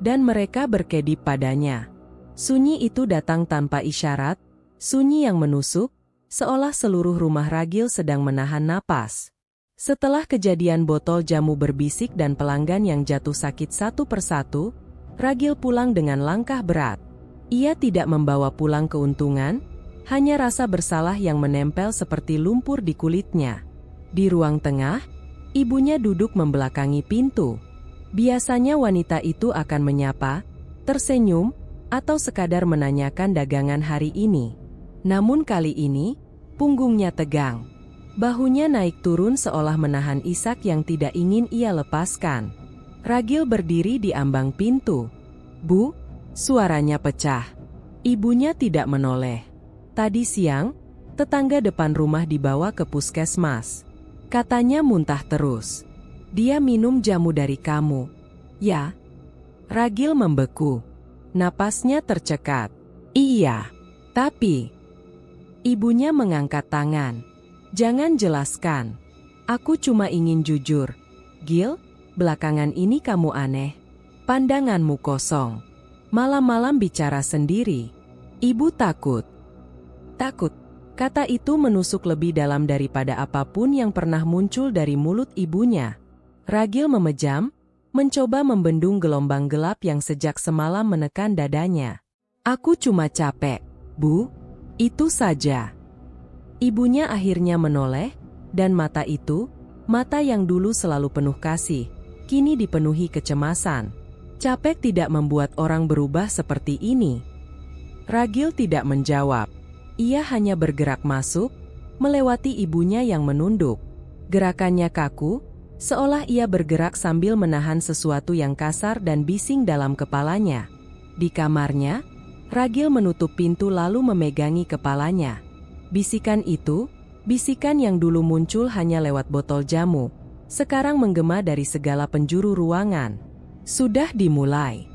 Dan mereka berkedip padanya. Sunyi itu datang tanpa isyarat, sunyi yang menusuk, seolah seluruh rumah Ragil sedang menahan napas. Setelah kejadian botol jamu berbisik dan pelanggan yang jatuh sakit satu persatu, Ragil pulang dengan langkah berat. Ia tidak membawa pulang keuntungan, hanya rasa bersalah yang menempel seperti lumpur di kulitnya. Di ruang tengah, ibunya duduk membelakangi pintu. Biasanya wanita itu akan menyapa, tersenyum, atau sekadar menanyakan dagangan hari ini. Namun kali ini, punggungnya tegang. Bahunya naik turun seolah menahan isak yang tidak ingin ia lepaskan. Ragil berdiri di ambang pintu. "Bu," suaranya pecah. Ibunya tidak menoleh. Tadi siang, tetangga depan rumah dibawa ke puskesmas. Katanya muntah terus. Dia minum jamu dari kamu. Ya. Ragil membeku. Napasnya tercekat. Iya. Tapi. Ibunya mengangkat tangan. Jangan jelaskan. Aku cuma ingin jujur. Gil, belakangan ini kamu aneh. Pandanganmu kosong. Malam-malam bicara sendiri. Ibu takut. Takut. Kata itu menusuk lebih dalam daripada apapun yang pernah muncul dari mulut ibunya. Ragil memejam, mencoba membendung gelombang gelap yang sejak semalam menekan dadanya. Aku cuma capek, Bu. Itu saja. Ibunya akhirnya menoleh, dan mata itu, mata yang dulu selalu penuh kasih, kini dipenuhi kecemasan. Capek tidak membuat orang berubah seperti ini. Ragil tidak menjawab. Ia hanya bergerak masuk, melewati ibunya yang menunduk. Gerakannya kaku, seolah ia bergerak sambil menahan sesuatu yang kasar dan bising dalam kepalanya. Di kamarnya, Ragil menutup pintu lalu memegangi kepalanya. Bisikan itu, bisikan yang dulu muncul hanya lewat botol jamu, sekarang menggema dari segala penjuru ruangan. Sudah dimulai.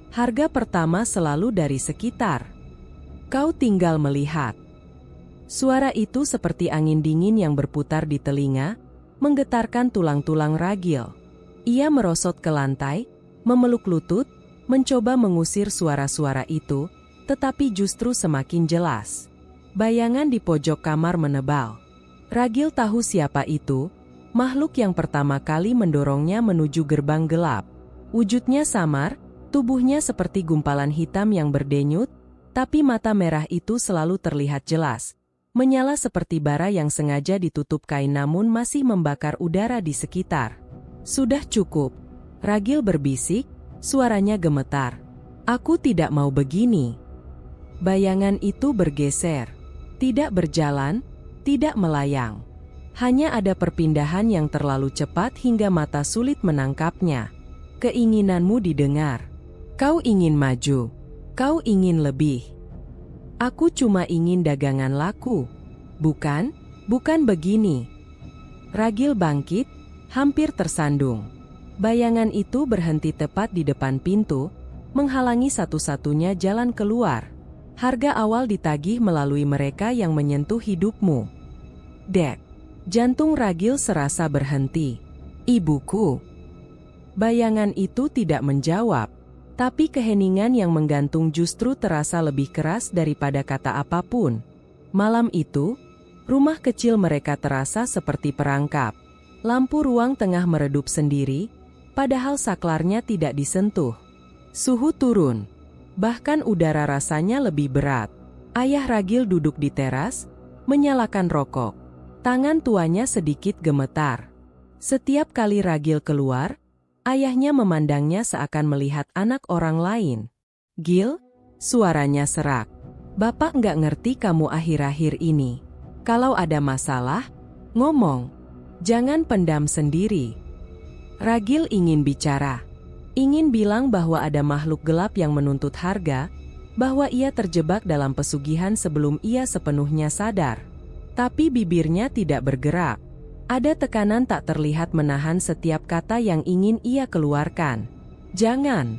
Harga pertama selalu dari sekitar. Kau tinggal melihat. Suara itu seperti angin dingin yang berputar di telinga, menggetarkan tulang-tulang Ragil. Ia merosot ke lantai, memeluk lutut, mencoba mengusir suara-suara itu, tetapi justru semakin jelas. Bayangan di pojok kamar menebal. Ragil tahu siapa itu, makhluk yang pertama kali mendorongnya menuju gerbang gelap. Wujudnya samar, tubuhnya seperti gumpalan hitam yang berdenyut, tapi mata merah itu selalu terlihat jelas. menyala seperti bara yang sengaja ditutup kain namun masih membakar udara di sekitar. Sudah cukup, Ragil berbisik, suaranya gemetar. Aku tidak mau begini. Bayangan itu bergeser, tidak berjalan, tidak melayang. Hanya ada perpindahan yang terlalu cepat hingga mata sulit menangkapnya. Keinginanmu didengar. Kau ingin maju. Kau ingin lebih. Aku cuma ingin dagangan laku. Bukan, bukan begini. Ragil bangkit, hampir tersandung. Bayangan itu berhenti tepat di depan pintu, menghalangi satu-satunya jalan keluar. Harga awal ditagih melalui mereka yang menyentuh hidupmu. Dek. Jantung Ragil serasa berhenti. Ibuku. Bayangan itu tidak menjawab. Tapi keheningan yang menggantung justru terasa lebih keras daripada kata apapun. Malam itu, rumah kecil mereka terasa seperti perangkap. Lampu ruang tengah meredup sendiri, padahal saklarnya tidak disentuh. Suhu turun. Bahkan udara rasanya lebih berat. Ayah Ragil duduk di teras, menyalakan rokok. Tangan tuanya sedikit gemetar. Setiap kali Ragil keluar, ayahnya memandangnya seakan melihat anak orang lain. Gil, suaranya serak. Bapak nggak ngerti kamu akhir-akhir ini. Kalau ada masalah, ngomong. Jangan pendam sendiri. Ragil ingin bicara. Ingin bilang bahwa ada makhluk gelap yang menuntut harga, bahwa ia terjebak dalam pesugihan sebelum ia sepenuhnya sadar. Tapi bibirnya tidak bergerak. Ada tekanan tak terlihat menahan setiap kata yang ingin ia keluarkan. Jangan.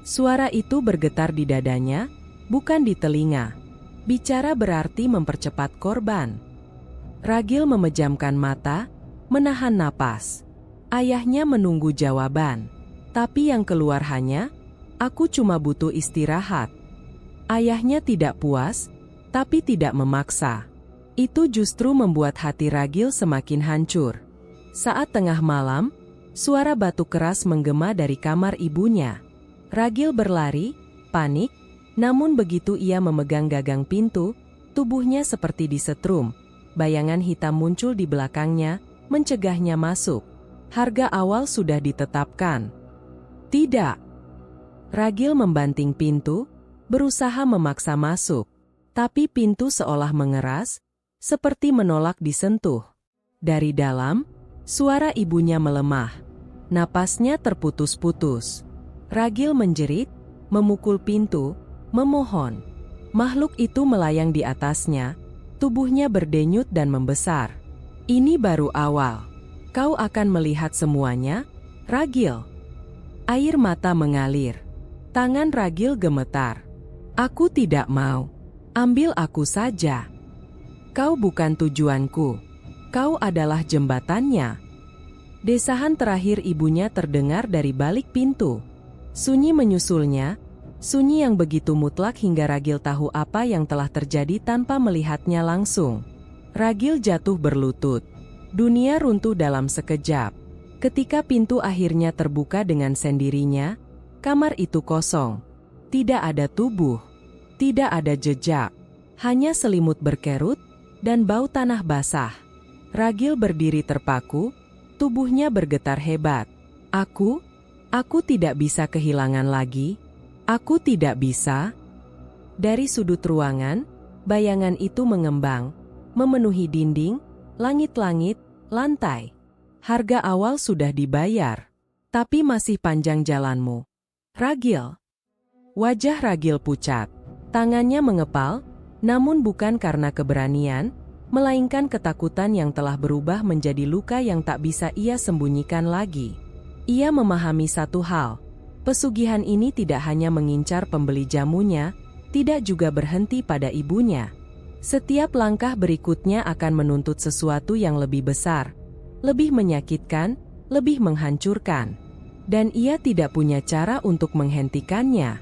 Suara itu bergetar di dadanya, bukan di telinga. Bicara berarti mempercepat korban. Ragil memejamkan mata, menahan napas. Ayahnya menunggu jawaban. Tapi yang keluar hanya, aku cuma butuh istirahat. Ayahnya tidak puas, tapi tidak memaksa. Itu justru membuat hati Ragil semakin hancur. Saat tengah malam, suara batuk keras menggema dari kamar ibunya. Ragil berlari, panik, namun begitu ia memegang gagang pintu, tubuhnya seperti disetrum. Bayangan hitam muncul di belakangnya, mencegahnya masuk. Harga awal sudah ditetapkan. Tidak. Ragil membanting pintu, berusaha memaksa masuk. Tapi pintu seolah mengeras, seperti menolak disentuh. Dari dalam, suara ibunya melemah. Napasnya terputus-putus. Ragil menjerit, memukul pintu, memohon. Makhluk itu melayang di atasnya, tubuhnya berdenyut dan membesar. Ini baru awal. Kau akan melihat semuanya, Ragil. Air mata mengalir. Tangan Ragil gemetar. Aku tidak mau. Ambil aku saja. Kau bukan tujuanku. Kau adalah jembatannya. Desahan terakhir ibunya terdengar dari balik pintu. Sunyi menyusulnya, sunyi yang begitu mutlak hingga Ragil tahu apa yang telah terjadi tanpa melihatnya langsung. Ragil jatuh berlutut. Dunia runtuh dalam sekejap. Ketika pintu akhirnya terbuka dengan sendirinya, kamar itu kosong. Tidak ada tubuh. Tidak ada jejak. Hanya selimut berkerut dan bau tanah basah. Ragil berdiri terpaku, tubuhnya bergetar hebat. Aku tidak bisa kehilangan lagi. Aku tidak bisa. Dari sudut ruangan, bayangan itu mengembang, memenuhi dinding, langit-langit, lantai. Harga awal sudah dibayar, tapi masih panjang jalanmu. Ragil. Wajah Ragil pucat, tangannya mengepal, namun bukan karena keberanian, melainkan ketakutan yang telah berubah menjadi luka yang tak bisa ia sembunyikan lagi. Ia memahami satu hal, pesugihan ini tidak hanya mengincar pembeli jamunya, tidak juga berhenti pada ibunya. Setiap langkah berikutnya akan menuntut sesuatu yang lebih besar, lebih menyakitkan, lebih menghancurkan. Dan ia tidak punya cara untuk menghentikannya.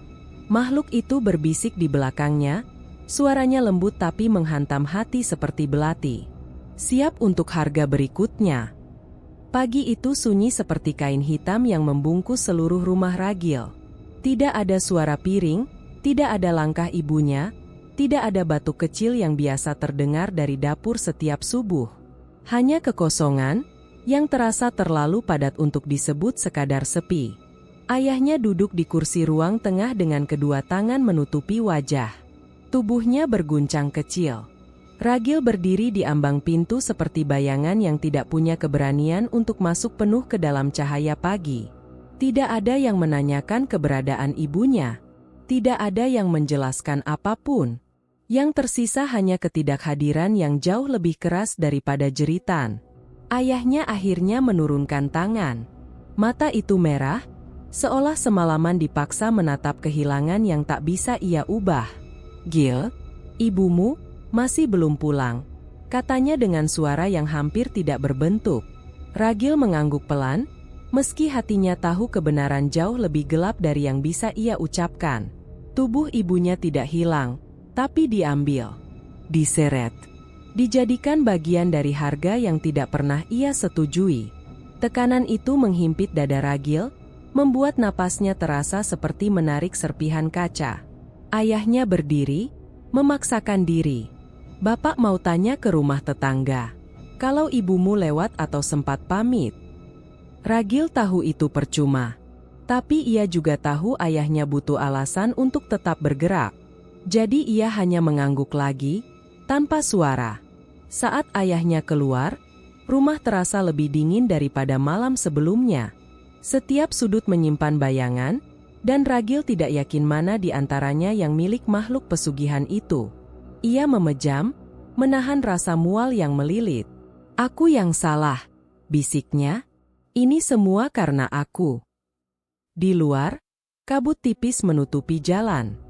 Makhluk itu berbisik di belakangnya, suaranya lembut tapi menghantam hati seperti belati. Siap untuk harga berikutnya. Pagi itu sunyi seperti kain hitam yang membungkus seluruh rumah Ragil. Tidak ada suara piring, tidak ada langkah ibunya, Tidak ada batuk kecil yang biasa terdengar dari dapur setiap subuh. Hanya kekosongan yang terasa terlalu padat untuk disebut sekadar sepi. Ayahnya duduk di kursi ruang tengah dengan kedua tangan menutupi wajah. Tubuhnya berguncang kecil. Ragil berdiri di ambang pintu seperti bayangan yang tidak punya keberanian untuk masuk penuh ke dalam cahaya pagi. Tidak ada yang menanyakan keberadaan ibunya. Tidak ada yang menjelaskan apapun. Yang tersisa hanya ketidakhadiran yang jauh lebih keras daripada jeritan. Ayahnya akhirnya menurunkan tangan. Mata itu merah, seolah semalaman dipaksa menatap kehilangan yang tak bisa ia ubah. "Gil, ibumu masih belum pulang," katanya dengan suara yang hampir tidak berbentuk. Ragil mengangguk pelan, meski hatinya tahu kebenaran jauh lebih gelap dari yang bisa ia ucapkan. Tubuh ibunya tidak hilang, tapi diambil, diseret, dijadikan bagian dari harga yang tidak pernah ia setujui. Tekanan itu menghimpit dada Ragil, membuat napasnya terasa seperti menarik serpihan kaca. Ayahnya berdiri, memaksakan diri. "Bapak mau tanya ke rumah tetangga. Kalau ibumu lewat atau sempat pamit." Ragil tahu itu percuma. Tapi ia juga tahu ayahnya butuh alasan untuk tetap bergerak. Jadi ia hanya mengangguk lagi, tanpa suara. Saat ayahnya keluar, rumah terasa lebih dingin daripada malam sebelumnya. Setiap sudut menyimpan bayangan, dan Ragil tidak yakin mana di antaranya yang milik makhluk pesugihan itu. Ia memejam, menahan rasa mual yang melilit. "Aku yang salah," bisiknya. "Ini semua karena aku." Di luar, kabut tipis menutupi jalan.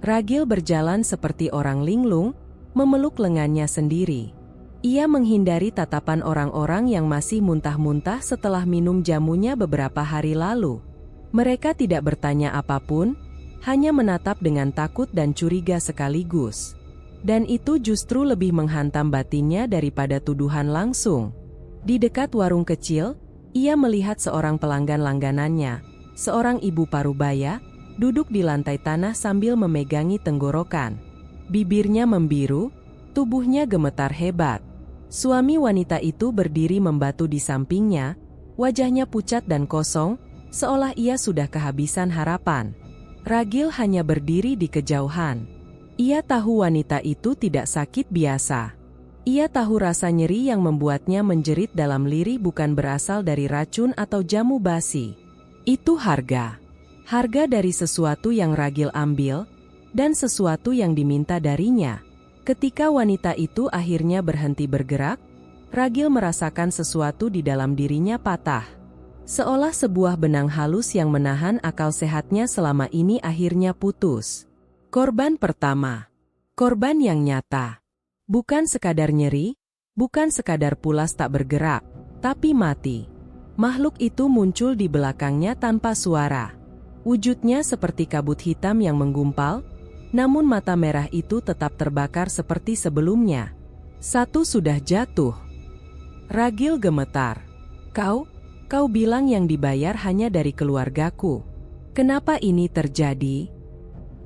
Ragil berjalan seperti orang linglung, memeluk lengannya sendiri. Ia menghindari tatapan orang-orang yang masih muntah-muntah setelah minum jamunya beberapa hari lalu. Mereka tidak bertanya apapun, hanya menatap dengan takut dan curiga sekaligus. Dan itu justru lebih menghantam batinnya daripada tuduhan langsung. Di dekat warung kecil, ia melihat seorang pelanggan langganannya, seorang ibu parubaya, duduk di lantai tanah sambil memegangi tenggorokan. Bibirnya membiru, tubuhnya gemetar hebat. Suami wanita itu berdiri membatu di sampingnya, wajahnya pucat dan kosong, seolah ia sudah kehabisan harapan. Ragil hanya berdiri di kejauhan. Ia tahu wanita itu tidak sakit biasa. Ia tahu rasa nyeri yang membuatnya menjerit dalam lirih bukan berasal dari racun atau jamu basi. Itu harga. Harga dari sesuatu yang Ragil ambil, dan sesuatu yang diminta darinya. Ketika wanita itu akhirnya berhenti bergerak, Ragil merasakan sesuatu di dalam dirinya patah. Seolah sebuah benang halus yang menahan akal sehatnya selama ini akhirnya putus. Korban pertama. Korban yang nyata. Bukan sekadar nyeri, bukan sekadar pulas tak bergerak, tapi mati. Makhluk itu muncul di belakangnya tanpa suara. Wujudnya seperti kabut hitam yang menggumpal, namun mata merah itu tetap terbakar seperti sebelumnya. Satu sudah jatuh. Ragil gemetar. Kau bilang yang dibayar hanya dari keluargaku. Kenapa ini terjadi?"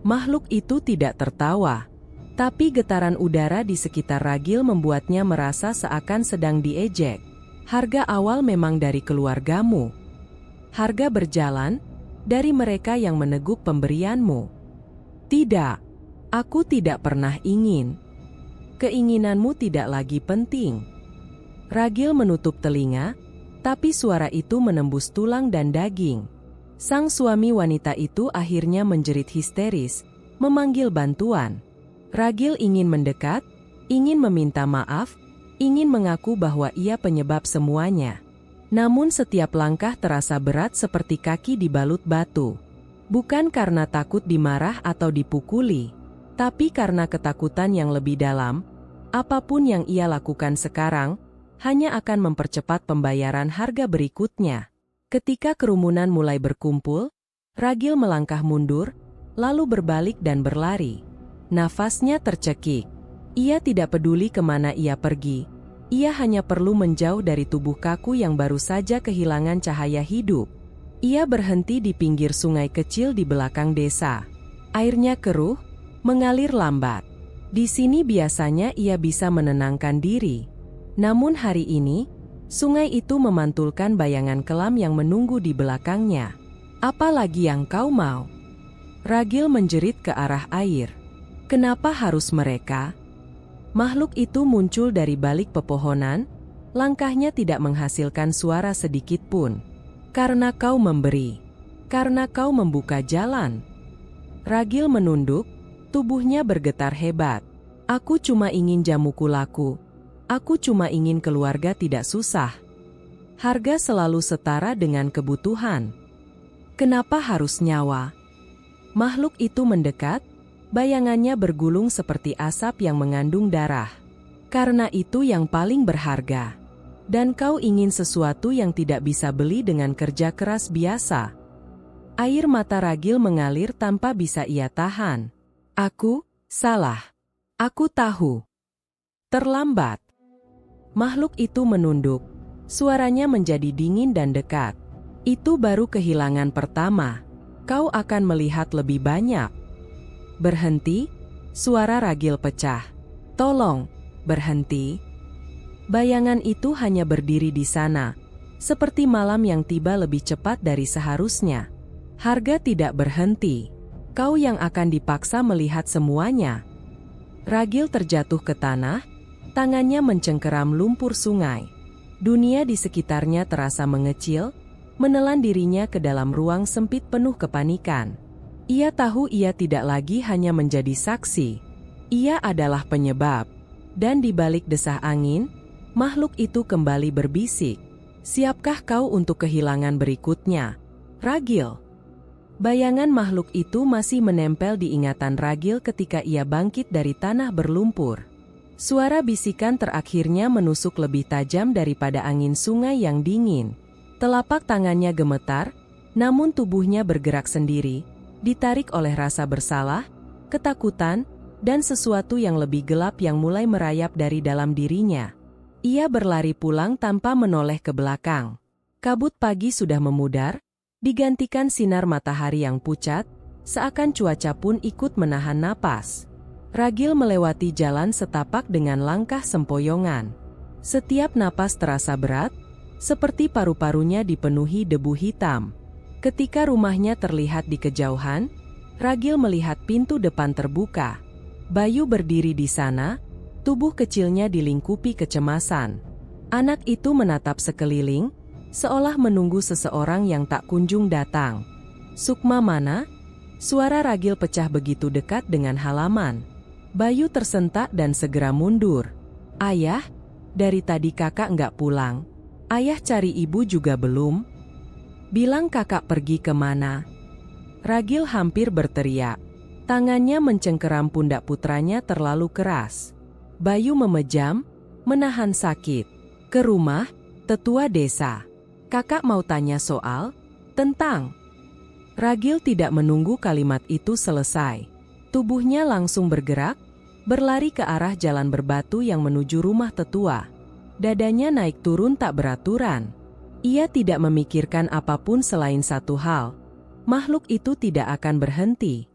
Makhluk itu tidak tertawa. Tapi getaran udara di sekitar Ragil membuatnya merasa seakan sedang diejek. "Harga awal memang dari keluargamu. Harga berjalan dari mereka yang meneguk pemberianmu." "Tidak, aku tidak pernah ingin. Keinginanmu tidak lagi penting." Ragil menutup telinga, tapi suara itu menembus tulang dan daging. Sang suami wanita itu akhirnya menjerit histeris, memanggil bantuan. Ragil ingin mendekat, ingin meminta maaf, ingin mengaku bahwa ia penyebab semuanya. Namun setiap langkah terasa berat seperti kaki dibalut batu. Bukan karena takut dimarah atau dipukuli, tapi karena ketakutan yang lebih dalam. Apapun yang ia lakukan sekarang, hanya akan mempercepat pembayaran harga berikutnya. Ketika kerumunan mulai berkumpul, Ragil melangkah mundur, lalu berbalik dan berlari. Nafasnya tercekik. Ia tidak peduli kemana ia pergi. Ia hanya perlu menjauh dari tubuh kaku yang baru saja kehilangan cahaya hidup. Ia berhenti di pinggir sungai kecil di belakang desa. Airnya keruh, mengalir lambat. Di sini biasanya ia bisa menenangkan diri. Namun hari ini, sungai itu memantulkan bayangan kelam yang menunggu di belakangnya. Apalagi yang kau mau? Ragil menjerit ke arah air. Kenapa harus mereka? Makhluk itu muncul dari balik pepohonan, langkahnya tidak menghasilkan suara sedikit pun. Karena kau memberi. Karena kau membuka jalan. Ragil menunduk, tubuhnya bergetar hebat. Aku cuma ingin jamuku laku. Aku cuma ingin keluarga tidak susah. Harga selalu setara dengan kebutuhan. Kenapa harus nyawa? Makhluk itu mendekat, bayangannya bergulung seperti asap yang mengandung darah. Karena itu yang paling berharga. Dan kau ingin sesuatu yang tidak bisa beli dengan kerja keras biasa. Air mata Ragil mengalir tanpa bisa ia tahan. Aku salah. Aku tahu. Terlambat. Makhluk itu menunduk. Suaranya menjadi dingin dan dekat. Itu baru kehilangan pertama. Kau akan melihat lebih banyak. Berhenti. Suara Ragil pecah. Tolong, berhenti. Bayangan itu hanya berdiri di sana, seperti malam yang tiba lebih cepat dari seharusnya. Harga tidak berhenti. Kau yang akan dipaksa melihat semuanya. Ragil terjatuh ke tanah, tangannya mencengkeram lumpur sungai. Dunia di sekitarnya terasa mengecil, menelan dirinya ke dalam ruang sempit penuh kepanikan. Ia tahu ia tidak lagi hanya menjadi saksi. Ia adalah penyebab. Dan di balik desah angin, makhluk itu kembali berbisik. Siapkah kau untuk kehilangan berikutnya? Ragil. Bayangan makhluk itu masih menempel di ingatan Ragil ketika ia bangkit dari tanah berlumpur. Suara bisikan terakhirnya menusuk lebih tajam daripada angin sungai yang dingin. Telapak tangannya gemetar, namun tubuhnya bergerak sendiri, ditarik oleh rasa bersalah, ketakutan, dan sesuatu yang lebih gelap yang mulai merayap dari dalam dirinya. Ia berlari pulang tanpa menoleh ke belakang. Kabut pagi sudah memudar, digantikan sinar matahari yang pucat, seakan cuaca pun ikut menahan napas. Ragil melewati jalan setapak dengan langkah sempoyongan. Setiap napas terasa berat, seperti paru-parunya dipenuhi debu hitam. Ketika rumahnya terlihat di kejauhan, Ragil melihat pintu depan terbuka. Bayu berdiri di sana, tubuh kecilnya dilingkupi kecemasan. Anak itu menatap sekeliling, seolah menunggu seseorang yang tak kunjung datang. Sukma mana? Suara Ragil pecah begitu dekat dengan halaman. Bayu tersentak dan segera mundur. Ayah, dari tadi kakak nggak pulang. Ayah cari ibu juga belum. Bilang kakak pergi kemana? Ragil hampir berteriak. Tangannya mencengkeram pundak putranya terlalu keras. Bayu memejam, menahan sakit. Ke rumah, tetua desa. Kakak mau tanya soal? Tentang. Ragil tidak menunggu kalimat itu selesai. Tubuhnya langsung bergerak, berlari ke arah jalan berbatu yang menuju rumah tetua. Dadanya naik turun tak beraturan. Ia tidak memikirkan apapun selain satu hal. Makhluk itu tidak akan berhenti.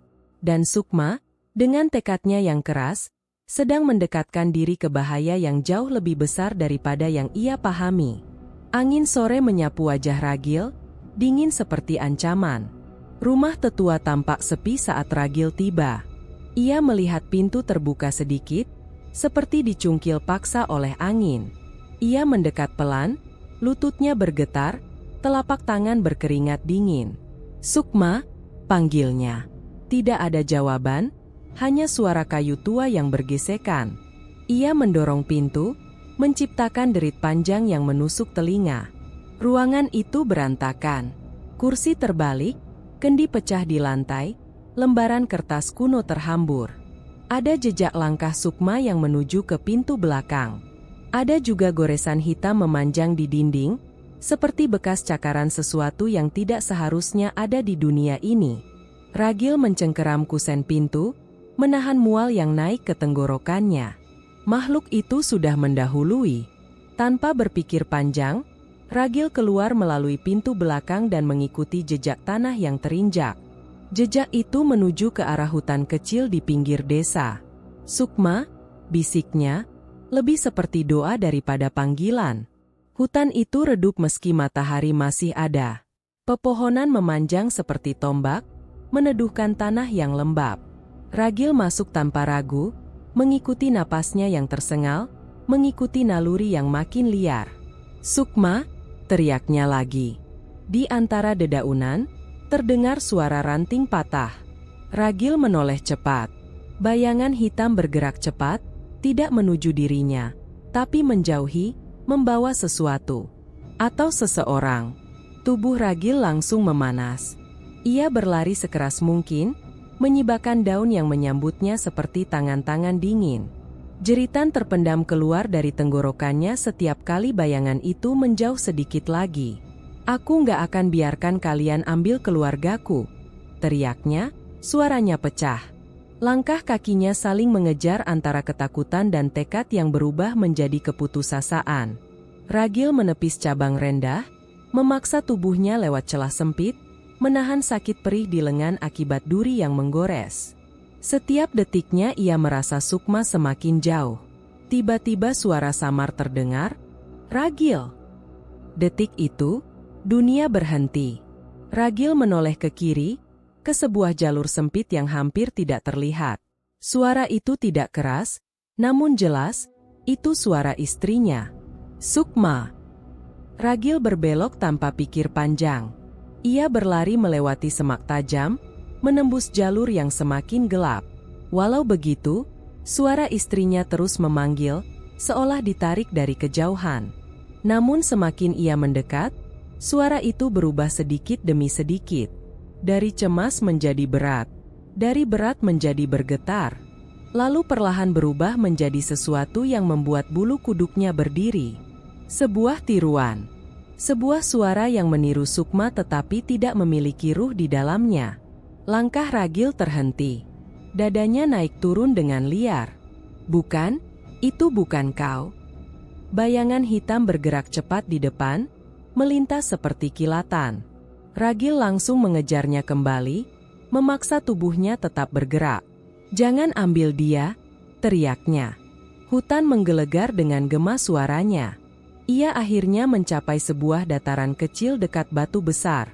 Dan Sukma, dengan tekadnya yang keras, sedang mendekatkan diri ke bahaya yang jauh lebih besar daripada yang ia pahami. Angin sore menyapu wajah Ragil, dingin seperti ancaman. Rumah tetua tampak sepi saat Ragil tiba. Ia melihat pintu terbuka sedikit, seperti dicungkil paksa oleh angin. Ia mendekat pelan, lututnya bergetar, telapak tangan berkeringat dingin. Sukma, panggilnya. Tidak ada jawaban, hanya suara kayu tua yang bergesekan. Ia mendorong pintu, menciptakan derit panjang yang menusuk telinga. Ruangan itu berantakan. Kursi terbalik, kendi pecah di lantai, lembaran kertas kuno terhambur. Ada jejak langkah Sukma yang menuju ke pintu belakang. Ada juga goresan hitam memanjang di dinding, seperti bekas cakaran sesuatu yang tidak seharusnya ada di dunia ini. Ragil mencengkeram kusen pintu, menahan mual yang naik ke tenggorokannya. Makhluk itu sudah mendahului. Tanpa berpikir panjang, Ragil keluar melalui pintu belakang dan mengikuti jejak tanah yang terinjak. Jejak itu menuju ke arah hutan kecil di pinggir desa. "Sukma," bisiknya, lebih seperti doa daripada panggilan. Hutan itu redup meski matahari masih ada. Pepohonan memanjang seperti tombak, meneduhkan tanah yang lembab. Ragil masuk tanpa ragu, mengikuti napasnya yang tersengal, mengikuti naluri yang makin liar. "Sukma!" teriaknya lagi. Di antara dedaunan, terdengar suara ranting patah. Ragil menoleh cepat. Bayangan hitam bergerak cepat, tidak menuju dirinya, tapi menjauhi, membawa sesuatu. Atau seseorang. Tubuh Ragil langsung memanas. Ia berlari sekeras mungkin, menyibakkan daun yang menyambutnya seperti tangan-tangan dingin. Jeritan terpendam keluar dari tenggorokannya setiap kali bayangan itu menjauh sedikit lagi. "Aku nggak akan biarkan kalian ambil keluargaku," teriaknya, suaranya pecah. Langkah kakinya saling mengejar antara ketakutan dan tekad yang berubah menjadi keputusasaan. Ragil menepis cabang rendah, memaksa tubuhnya lewat celah sempit, menahan sakit perih di lengan akibat duri yang menggores. Setiap detiknya ia merasa Sukma semakin jauh. Tiba-tiba suara samar terdengar, "Ragil!" Detik itu, dunia berhenti. Ragil menoleh ke kiri, ke sebuah jalur sempit yang hampir tidak terlihat. Suara itu tidak keras, namun jelas, itu suara istrinya. "Sukma!" Ragil berbelok tanpa pikir panjang. Ia berlari melewati semak tajam, menembus jalur yang semakin gelap. Walau begitu, suara istrinya terus memanggil, seolah ditarik dari kejauhan. Namun semakin ia mendekat, suara itu berubah sedikit demi sedikit. Dari cemas menjadi berat, dari berat menjadi bergetar. Lalu perlahan berubah menjadi sesuatu yang membuat bulu kuduknya berdiri. Sebuah tiruan. Sebuah suara yang meniru Sukma tetapi tidak memiliki ruh di dalamnya. Langkah Ragil terhenti. Dadanya naik turun dengan liar. "Bukan, itu bukan kau." Bayangan hitam bergerak cepat di depan, melintas seperti kilatan. Ragil langsung mengejarnya kembali, memaksa tubuhnya tetap bergerak. "Jangan ambil dia," teriaknya. Hutan menggelegar dengan gema suaranya. Ia akhirnya mencapai sebuah dataran kecil dekat batu besar.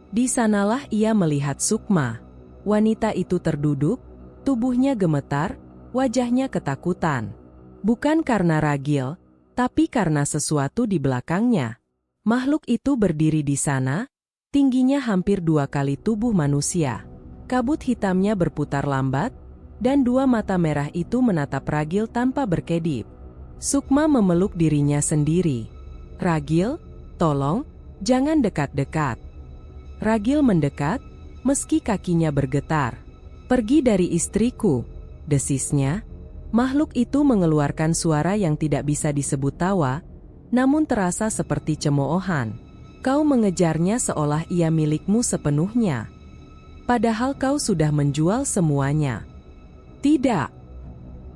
Di sanalah ia melihat Sukma. Wanita itu terduduk, tubuhnya gemetar, wajahnya ketakutan. Bukan karena Ragil, tapi karena sesuatu di belakangnya. Makhluk itu berdiri di sana, tingginya hampir 2 kali tubuh manusia. Kabut hitamnya berputar lambat, dan 2 mata merah itu menatap Ragil tanpa berkedip. Sukma memeluk dirinya sendiri. "Ragil, tolong, jangan dekat-dekat." Ragil mendekat, meski kakinya bergetar. "Pergi dari istriku," desisnya. Makhluk itu mengeluarkan suara yang tidak bisa disebut tawa, namun terasa seperti cemoohan. "Kau mengejarnya seolah ia milikmu sepenuhnya. Padahal kau sudah menjual semuanya." "Tidak."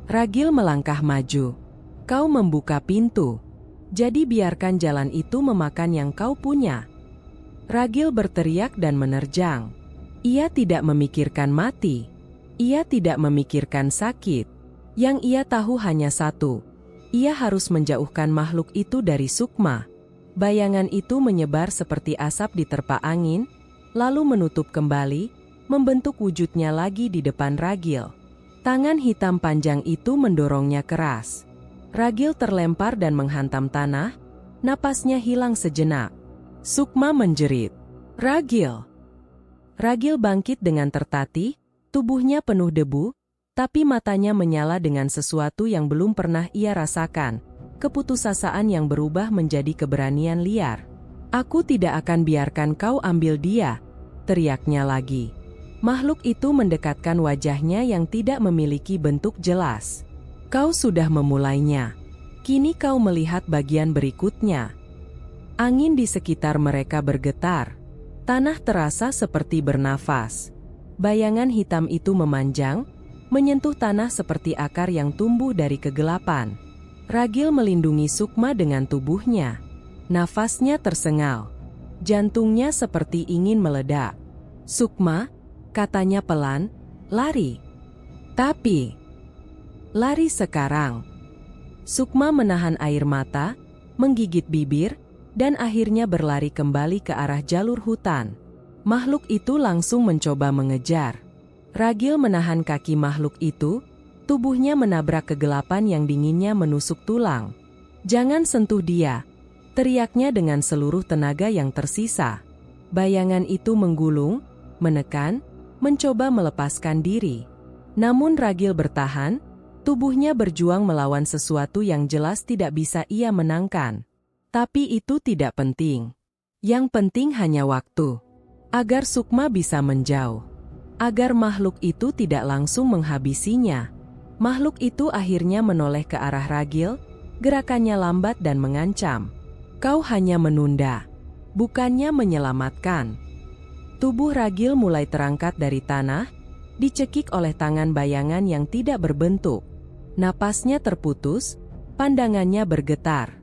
Ragil melangkah maju. "Kau membuka pintu. Jadi biarkan jalan itu memakan yang kau punya." Ragil berteriak dan menerjang. Ia tidak memikirkan mati. Ia tidak memikirkan sakit. Yang ia tahu hanya satu. Ia harus menjauhkan makhluk itu dari Sukma. Bayangan itu menyebar seperti asap diterpa angin, lalu menutup kembali, membentuk wujudnya lagi di depan Ragil. Tangan hitam panjang itu mendorongnya keras. Ragil terlempar dan menghantam tanah, napasnya hilang sejenak. Sukma menjerit, "Ragil!" Ragil bangkit dengan tertatih, tubuhnya penuh debu, tapi matanya menyala dengan sesuatu yang belum pernah ia rasakan, keputusasaan yang berubah menjadi keberanian liar. "Aku tidak akan biarkan kau ambil dia," teriaknya lagi. Makhluk itu mendekatkan wajahnya yang tidak memiliki bentuk jelas. "Kau sudah memulainya. Kini kau melihat bagian berikutnya." Angin di sekitar mereka bergetar. Tanah terasa seperti bernafas. Bayangan hitam itu memanjang, menyentuh tanah seperti akar yang tumbuh dari kegelapan. Ragil melindungi Sukma dengan tubuhnya. Nafasnya tersengal. Jantungnya seperti ingin meledak. "Sukma," katanya pelan, "lari." Tapi Lari sekarang. Sukma menahan air mata, menggigit bibir, dan akhirnya berlari kembali ke arah jalur hutan. Makhluk itu langsung mencoba mengejar. Ragil menahan kaki makhluk itu, tubuhnya menabrak kegelapan yang dinginnya menusuk tulang. "Jangan sentuh dia!" teriaknya dengan seluruh tenaga yang tersisa. Bayangan itu menggulung, menekan, mencoba melepaskan diri. Namun Ragil bertahan, tubuhnya berjuang melawan sesuatu yang jelas tidak bisa ia menangkan. Tapi itu tidak penting. Yang penting hanya waktu. Agar Sukma bisa menjauh. Agar makhluk itu tidak langsung menghabisinya. Makhluk itu akhirnya menoleh ke arah Ragil, gerakannya lambat dan mengancam. "Kau hanya menunda, bukannya menyelamatkan." Tubuh Ragil mulai terangkat dari tanah, dicekik oleh tangan bayangan yang tidak berbentuk. Napasnya terputus, pandangannya bergetar.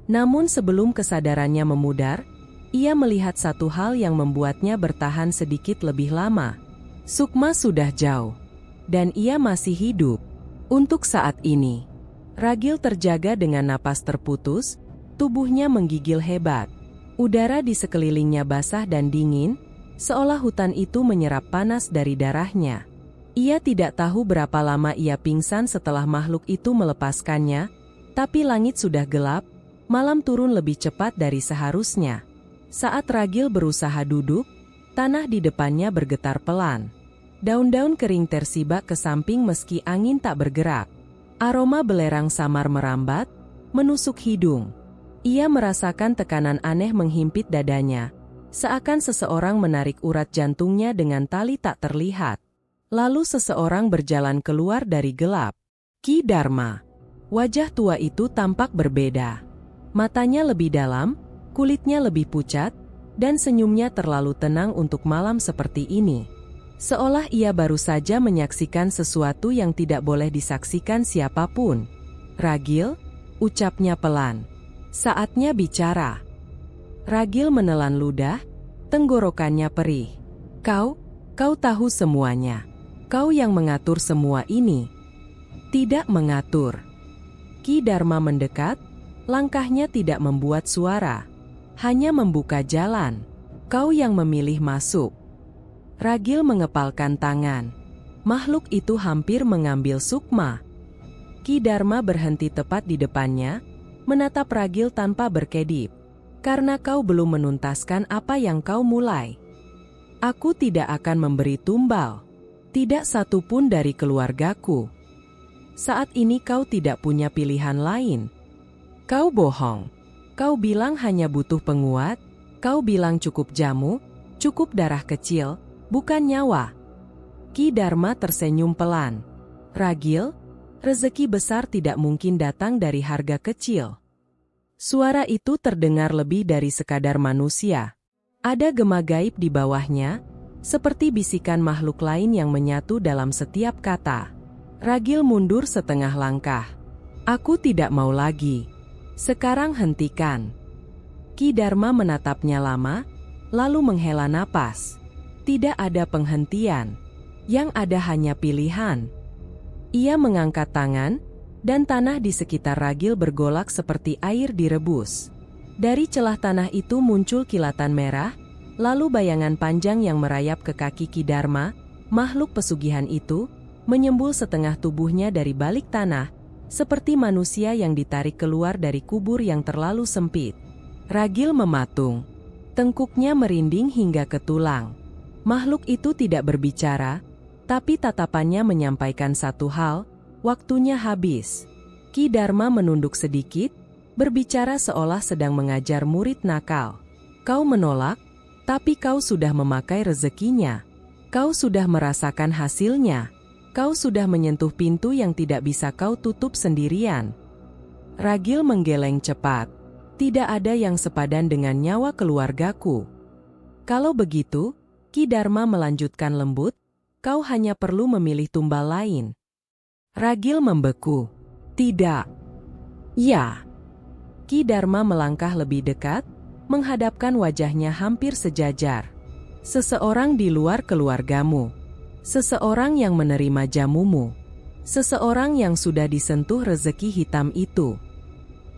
Namun sebelum kesadarannya memudar, ia melihat satu hal yang membuatnya bertahan sedikit lebih lama. Sukma sudah jauh, dan ia masih hidup. Untuk saat ini, Ragil terjaga dengan napas terputus, tubuhnya menggigil hebat. Udara di sekelilingnya basah dan dingin, seolah hutan itu menyerap panas dari darahnya. Ia tidak tahu berapa lama ia pingsan setelah makhluk itu melepaskannya, tapi langit sudah gelap, malam turun lebih cepat dari seharusnya. Saat Ragil berusaha duduk, tanah di depannya bergetar pelan. Daun-daun kering tersibak ke samping meski angin tak bergerak. Aroma belerang samar merambat, menusuk hidung. Ia merasakan tekanan aneh menghimpit dadanya, seakan seseorang menarik urat jantungnya dengan tali tak terlihat. Lalu seseorang berjalan keluar dari gelap. Ki Dharma. Wajah tua itu tampak berbeda. Matanya lebih dalam, kulitnya lebih pucat, dan senyumnya terlalu tenang untuk malam seperti ini. Seolah ia baru saja menyaksikan sesuatu yang tidak boleh disaksikan siapapun. "Ragil," ucapnya pelan. "Saatnya bicara." Ragil menelan ludah, tenggorokannya perih. Kau tahu semuanya. Kau yang mengatur semua ini." "Tidak mengatur." Ki Dharma mendekat, langkahnya tidak membuat suara, hanya membuka jalan. "Kau yang memilih masuk." Ragil mengepalkan tangan. Makhluk itu hampir mengambil Sukma. Ki Dharma berhenti tepat di depannya, menatap Ragil tanpa berkedip. "Karena kau belum menuntaskan apa yang kau mulai. Aku tidak akan memberi tumbal. Tidak satu pun dari keluargaku. Saat ini kau tidak punya pilihan lain. Kau bohong. Kau bilang hanya butuh penguat. Kau bilang cukup jamu, cukup darah kecil, bukan nyawa." Ki Dharma tersenyum pelan. "Ragil, rezeki besar tidak mungkin datang dari harga kecil." Suara itu terdengar lebih dari sekadar manusia. Ada gema gaib di bawahnya, seperti bisikan makhluk lain yang menyatu dalam setiap kata. Ragil mundur setengah langkah. "Aku tidak mau lagi. Sekarang hentikan." Ki Dharma menatapnya lama, lalu menghela napas. Tidak ada penghentian. Yang ada hanya pilihan. Ia mengangkat tangan, dan tanah di sekitar Ragil bergolak seperti air direbus. Dari celah tanah itu muncul kilatan merah, lalu bayangan panjang yang merayap ke kaki Ki Dharma. Makhluk pesugihan itu menyembul setengah tubuhnya dari balik tanah, seperti manusia yang ditarik keluar dari kubur yang terlalu sempit. Ragil mematung. Tengkuknya merinding hingga ke tulang. Makhluk itu tidak berbicara, tapi tatapannya menyampaikan satu hal, waktunya habis. Ki Dharma menunduk sedikit, berbicara seolah sedang mengajar murid nakal. "Kau menolak, tapi kau sudah memakai rezekinya. Kau sudah merasakan hasilnya. Kau sudah menyentuh pintu yang tidak bisa kau tutup sendirian." Ragil menggeleng cepat. "Tidak ada yang sepadan dengan nyawa keluargaku." "Kalau begitu," Ki Dharma melanjutkan lembut, "kau hanya perlu memilih tumbal lain." Ragil membeku. "Tidak." "Ya." Ki Dharma melangkah lebih dekat, menghadapkan wajahnya hampir sejajar. "Seseorang di luar keluargamu. Seseorang yang menerima jamumu. Seseorang yang sudah disentuh rezeki hitam itu.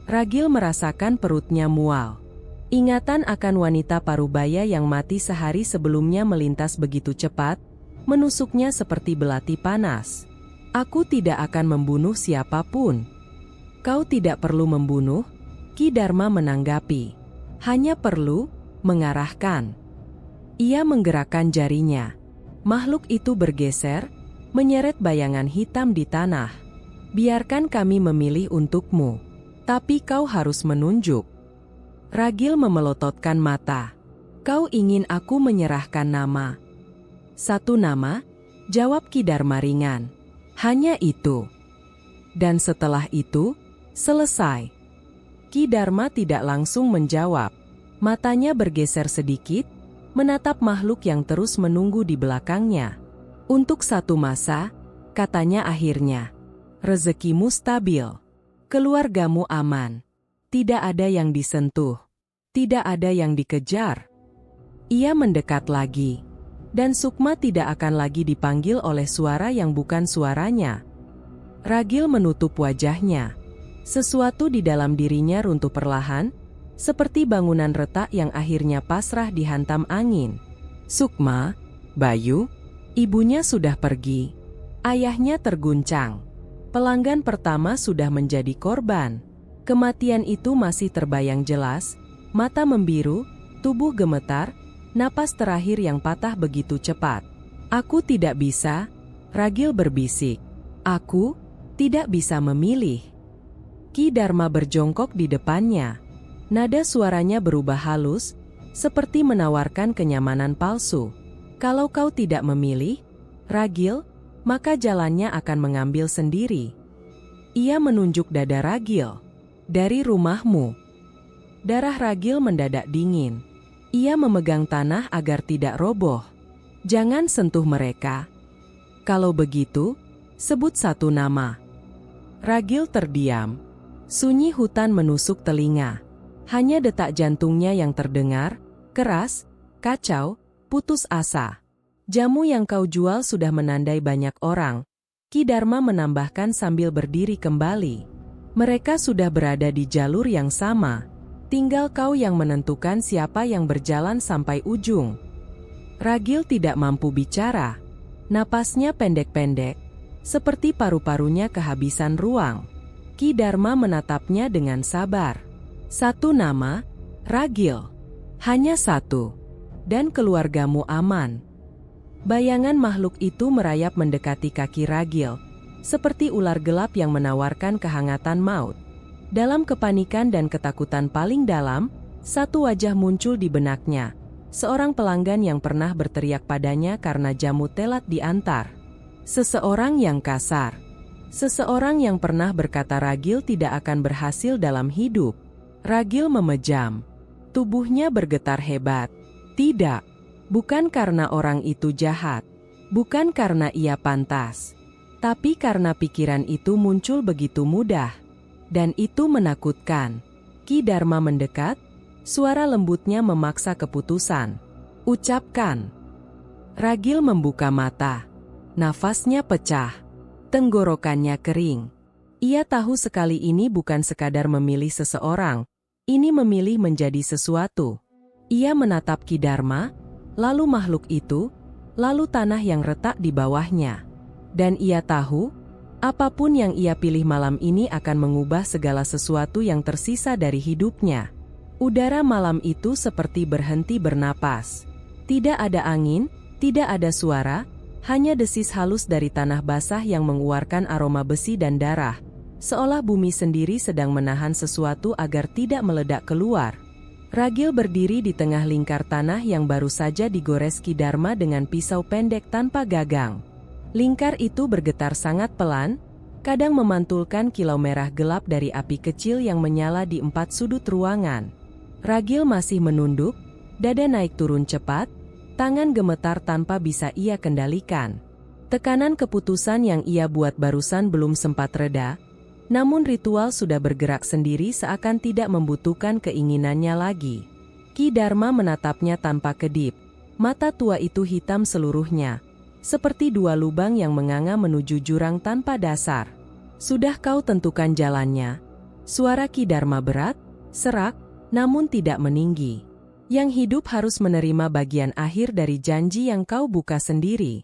Ragil merasakan perutnya mual. Ingatan akan wanita parubaya yang mati sehari sebelumnya melintas begitu cepat, menusuknya seperti belati panas. Aku tidak akan membunuh siapapun. Kau tidak perlu membunuh, Ki Dharma menanggapi. Hanya perlu mengarahkan. Ia menggerakkan jarinya. Makhluk itu bergeser, menyeret bayangan hitam di tanah. Biarkan kami memilih untukmu. Tapi kau harus menunjuk. Ragil memelototkan mata. Kau ingin aku menyerahkan nama? Satu nama, jawab Ki Dharma ringan. Hanya itu. Dan setelah itu, selesai. Ki Dharma tidak langsung menjawab. Matanya bergeser sedikit, menatap makhluk yang terus menunggu di belakangnya. Untuk satu masa, katanya akhirnya, rezekimu stabil, keluargamu aman, tidak ada yang disentuh, tidak ada yang dikejar. Ia mendekat lagi, dan Sukma tidak akan lagi dipanggil oleh suara yang bukan suaranya. Ragil menutup wajahnya. Sesuatu di dalam dirinya runtuh perlahan, seperti bangunan retak yang akhirnya pasrah dihantam angin. Sukma, Bayu, ibunya sudah pergi. Ayahnya terguncang. Pelanggan pertama sudah menjadi korban. Kematian itu masih terbayang jelas, mata membiru, tubuh gemetar, napas terakhir yang patah begitu cepat. Aku tidak bisa, Ragil berbisik. Aku tidak bisa memilih. Ki Dharma berjongkok di depannya. Nada suaranya berubah halus, seperti menawarkan kenyamanan palsu. Kalau kau tidak memilih, Ragil, maka jalannya akan mengambil sendiri. Ia menunjuk dada Ragil. Dari rumahmu. Darah Ragil mendadak dingin. Ia memegang tanah agar tidak roboh. Jangan sentuh mereka. Kalau begitu, sebut satu nama. Ragil terdiam. Sunyi hutan menusuk telinga. Hanya detak jantungnya yang terdengar, keras, kacau, putus asa. Jamu yang kau jual sudah menandai banyak orang, Ki Dharma menambahkan sambil berdiri kembali. Mereka sudah berada di jalur yang sama. Tinggal kau yang menentukan siapa yang berjalan sampai ujung. Ragil tidak mampu bicara. Napasnya pendek-pendek, seperti paru-parunya kehabisan ruang. Ki Dharma menatapnya dengan sabar. Satu nama, Ragil. Hanya satu. Dan keluargamu aman. Bayangan makhluk itu merayap mendekati kaki Ragil, seperti ular gelap yang menawarkan kehangatan maut. Dalam kepanikan dan ketakutan paling dalam, satu wajah muncul di benaknya. Seorang pelanggan yang pernah berteriak padanya karena jamu telat diantar. Seseorang yang kasar. Seseorang yang pernah berkata Ragil tidak akan berhasil dalam hidup. Ragil memejam. Tubuhnya bergetar hebat. Tidak. Bukan karena orang itu jahat. Bukan karena ia pantas. Tapi karena pikiran itu muncul begitu mudah. Dan itu menakutkan. Ki Dharma mendekat. Suara lembutnya memaksa keputusan. Ucapkan. Ragil membuka mata. Nafasnya pecah. Tenggorokannya kering. Ia tahu sekali ini bukan sekadar memilih seseorang. Ini memilih menjadi sesuatu. Ia menatap Ki Dharma, lalu makhluk itu, lalu tanah yang retak di bawahnya. Dan ia tahu, apapun yang ia pilih malam ini akan mengubah segala sesuatu yang tersisa dari hidupnya. Udara malam itu seperti berhenti bernapas. Tidak ada angin, tidak ada suara, hanya desis halus dari tanah basah yang mengeluarkan aroma besi dan darah. Seolah bumi sendiri sedang menahan sesuatu agar tidak meledak keluar. Ragil berdiri di tengah lingkar tanah yang baru saja digores Ki Dharma dengan pisau pendek tanpa gagang. Lingkar itu bergetar sangat pelan, kadang memantulkan kilau merah gelap dari api kecil yang menyala di empat sudut ruangan. Ragil masih menunduk, dada naik turun cepat, tangan gemetar tanpa bisa ia kendalikan. Tekanan keputusan yang ia buat barusan belum sempat reda, namun ritual sudah bergerak sendiri seakan tidak membutuhkan keinginannya lagi. Ki Dharma menatapnya tanpa kedip. Mata tua itu hitam seluruhnya. seperti dua lubang yang menganga menuju jurang tanpa dasar. Sudah kau tentukan jalannya? Suara Ki Dharma berat, serak, namun tidak meninggi. Yang hidup harus menerima bagian akhir dari janji yang kau buka sendiri.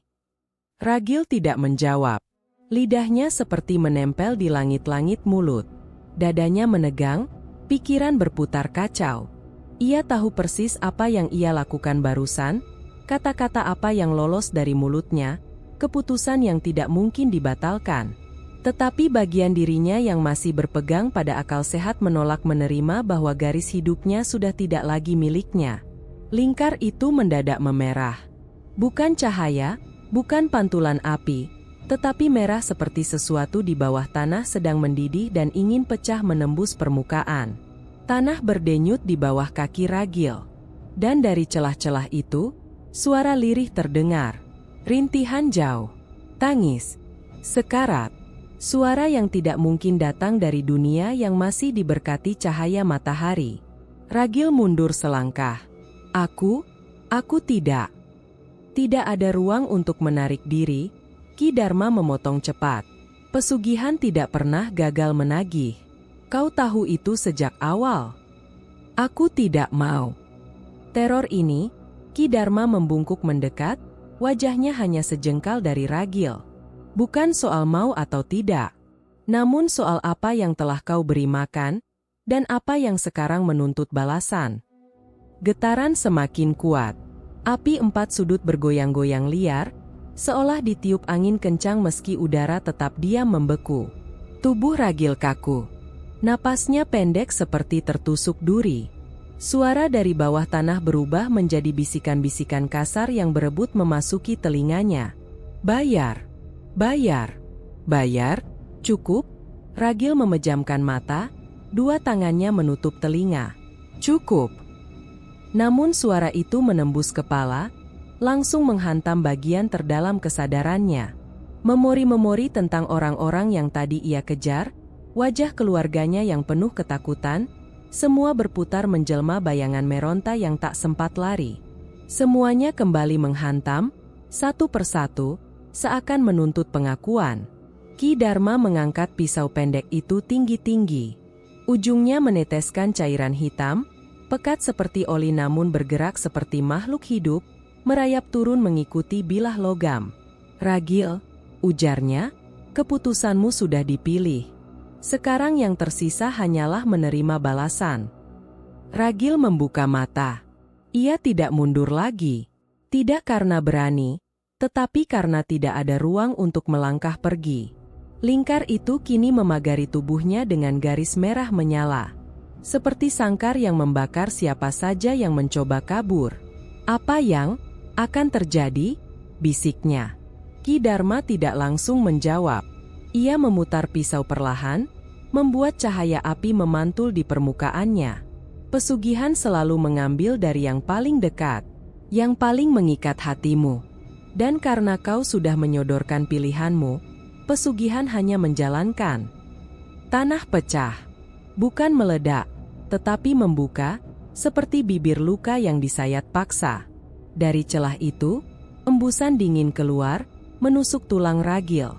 Ragil tidak menjawab. Lidahnya seperti menempel di langit-langit mulut. Dadanya menegang, pikiran berputar kacau. Ia tahu persis apa yang ia lakukan barusan, kata-kata apa yang lolos dari mulutnya, keputusan yang tidak mungkin dibatalkan. Tetapi bagian dirinya yang masih berpegang pada akal sehat menolak menerima bahwa garis hidupnya sudah tidak lagi miliknya. Lingkar itu mendadak memerah. Bukan cahaya, bukan pantulan api, tetapi merah seperti sesuatu di bawah tanah sedang mendidih dan ingin pecah menembus permukaan. Tanah berdenyut di bawah kaki Ragil. Dan dari celah-celah itu, suara lirih terdengar. Rintihan jauh. Tangis. Sekarat. Suara yang tidak mungkin datang dari dunia yang masih diberkati cahaya matahari. Ragil mundur selangkah. Aku tidak. Tidak ada ruang untuk menarik diri. Ki Dharma memotong cepat. Pesugihan tidak pernah gagal menagih. Kau tahu itu sejak awal. Aku tidak mau. Teror ini, Ki Dharma membungkuk mendekat, wajahnya hanya sejengkal dari Ragil. Bukan soal mau atau tidak, namun soal apa yang telah kau beri makan, dan apa yang sekarang menuntut balasan. Getaran semakin kuat. Api empat sudut bergoyang-goyang liar, seolah ditiup angin kencang meski udara tetap diam membeku. Tubuh Ragil kaku. Napasnya pendek seperti tertusuk duri. Suara dari bawah tanah berubah menjadi bisikan-bisikan kasar yang berebut memasuki telinganya. Bayar. Bayar. Bayar? Cukup? Ragil memejamkan mata, dua tangannya menutup telinga. Cukup. Namun suara itu menembus kepala, langsung menghantam bagian terdalam kesadarannya. Memori-memori tentang orang-orang yang tadi ia kejar, wajah keluarganya yang penuh ketakutan, semua berputar menjelma bayangan meronta yang tak sempat lari. Semuanya kembali menghantam, satu persatu, seakan menuntut pengakuan. Ki Dharma mengangkat pisau pendek itu tinggi-tinggi. Ujungnya meneteskan cairan hitam, pekat seperti oli namun bergerak seperti makhluk hidup, merayap turun mengikuti bilah logam. Ragil, ujarnya, keputusanmu sudah dipilih. Sekarang yang tersisa hanyalah menerima balasan. Ragil membuka mata. Ia tidak mundur lagi. Tidak karena berani, tetapi karena tidak ada ruang untuk melangkah pergi. Lingkar itu kini memagari tubuhnya dengan garis merah menyala. Seperti sangkar yang membakar siapa saja yang mencoba kabur. Apa yang akan terjadi? Bisiknya. Ki Dharma tidak langsung menjawab. Ia memutar pisau perlahan, membuat cahaya api memantul di permukaannya. Pesugihan selalu mengambil dari yang paling dekat, yang paling mengikat hatimu. Dan karena kau sudah menyodorkan pilihanmu, pesugihan hanya menjalankan. Tanah pecah. Bukan meledak, tetapi membuka, seperti bibir luka yang disayat paksa. Dari celah itu, embusan dingin keluar, menusuk tulang Ragil.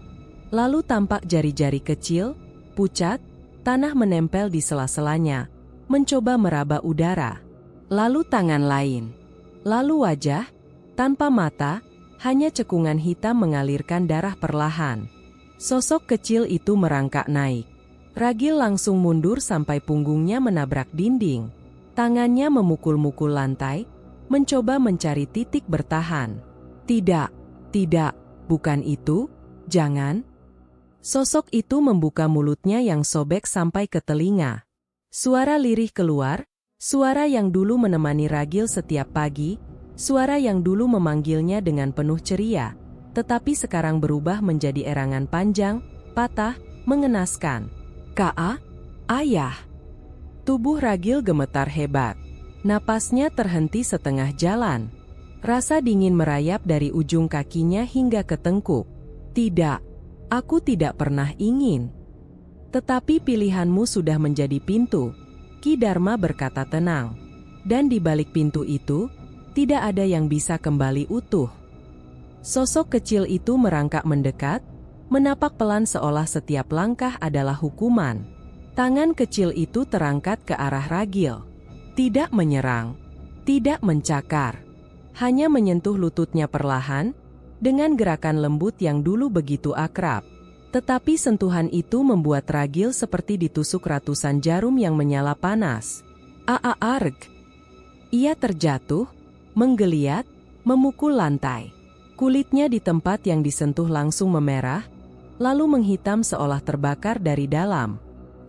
Lalu tampak jari-jari kecil, pucat, tanah menempel di sela-selanya, mencoba meraba udara. Lalu tangan lain. Lalu wajah, tanpa mata, hanya cekungan hitam mengalirkan darah perlahan. Sosok kecil itu merangkak naik. Ragil langsung mundur sampai punggungnya menabrak dinding. Tangannya memukul-mukul lantai, mencoba mencari titik bertahan. Tidak, bukan itu, jangan. Sosok itu membuka mulutnya yang sobek sampai ke telinga. Suara lirih keluar, suara yang dulu menemani Ragil setiap pagi, suara yang dulu memanggilnya dengan penuh ceria, tetapi sekarang berubah menjadi erangan panjang, patah, mengenaskan. "Ka-a? Ayah." Tubuh Ragil gemetar hebat. Napasnya terhenti setengah jalan. Rasa dingin merayap dari ujung kakinya hingga ke tengkuk. "Tidak, aku tidak pernah ingin." "Tetapi pilihanmu sudah menjadi pintu," Ki Dharma berkata tenang. "Dan di balik pintu itu, tidak ada yang bisa kembali utuh." Sosok kecil itu merangkak mendekat, menapak pelan seolah setiap langkah adalah hukuman. Tangan kecil itu terangkat ke arah Ragil. Tidak menyerang, tidak mencakar, hanya menyentuh lututnya perlahan, dengan gerakan lembut yang dulu begitu akrab. Tetapi sentuhan itu membuat Ragil seperti ditusuk ratusan jarum yang menyala panas. Arg! Ia terjatuh, menggeliat, memukul lantai. Kulitnya di tempat yang disentuh langsung memerah, lalu menghitam seolah terbakar dari dalam.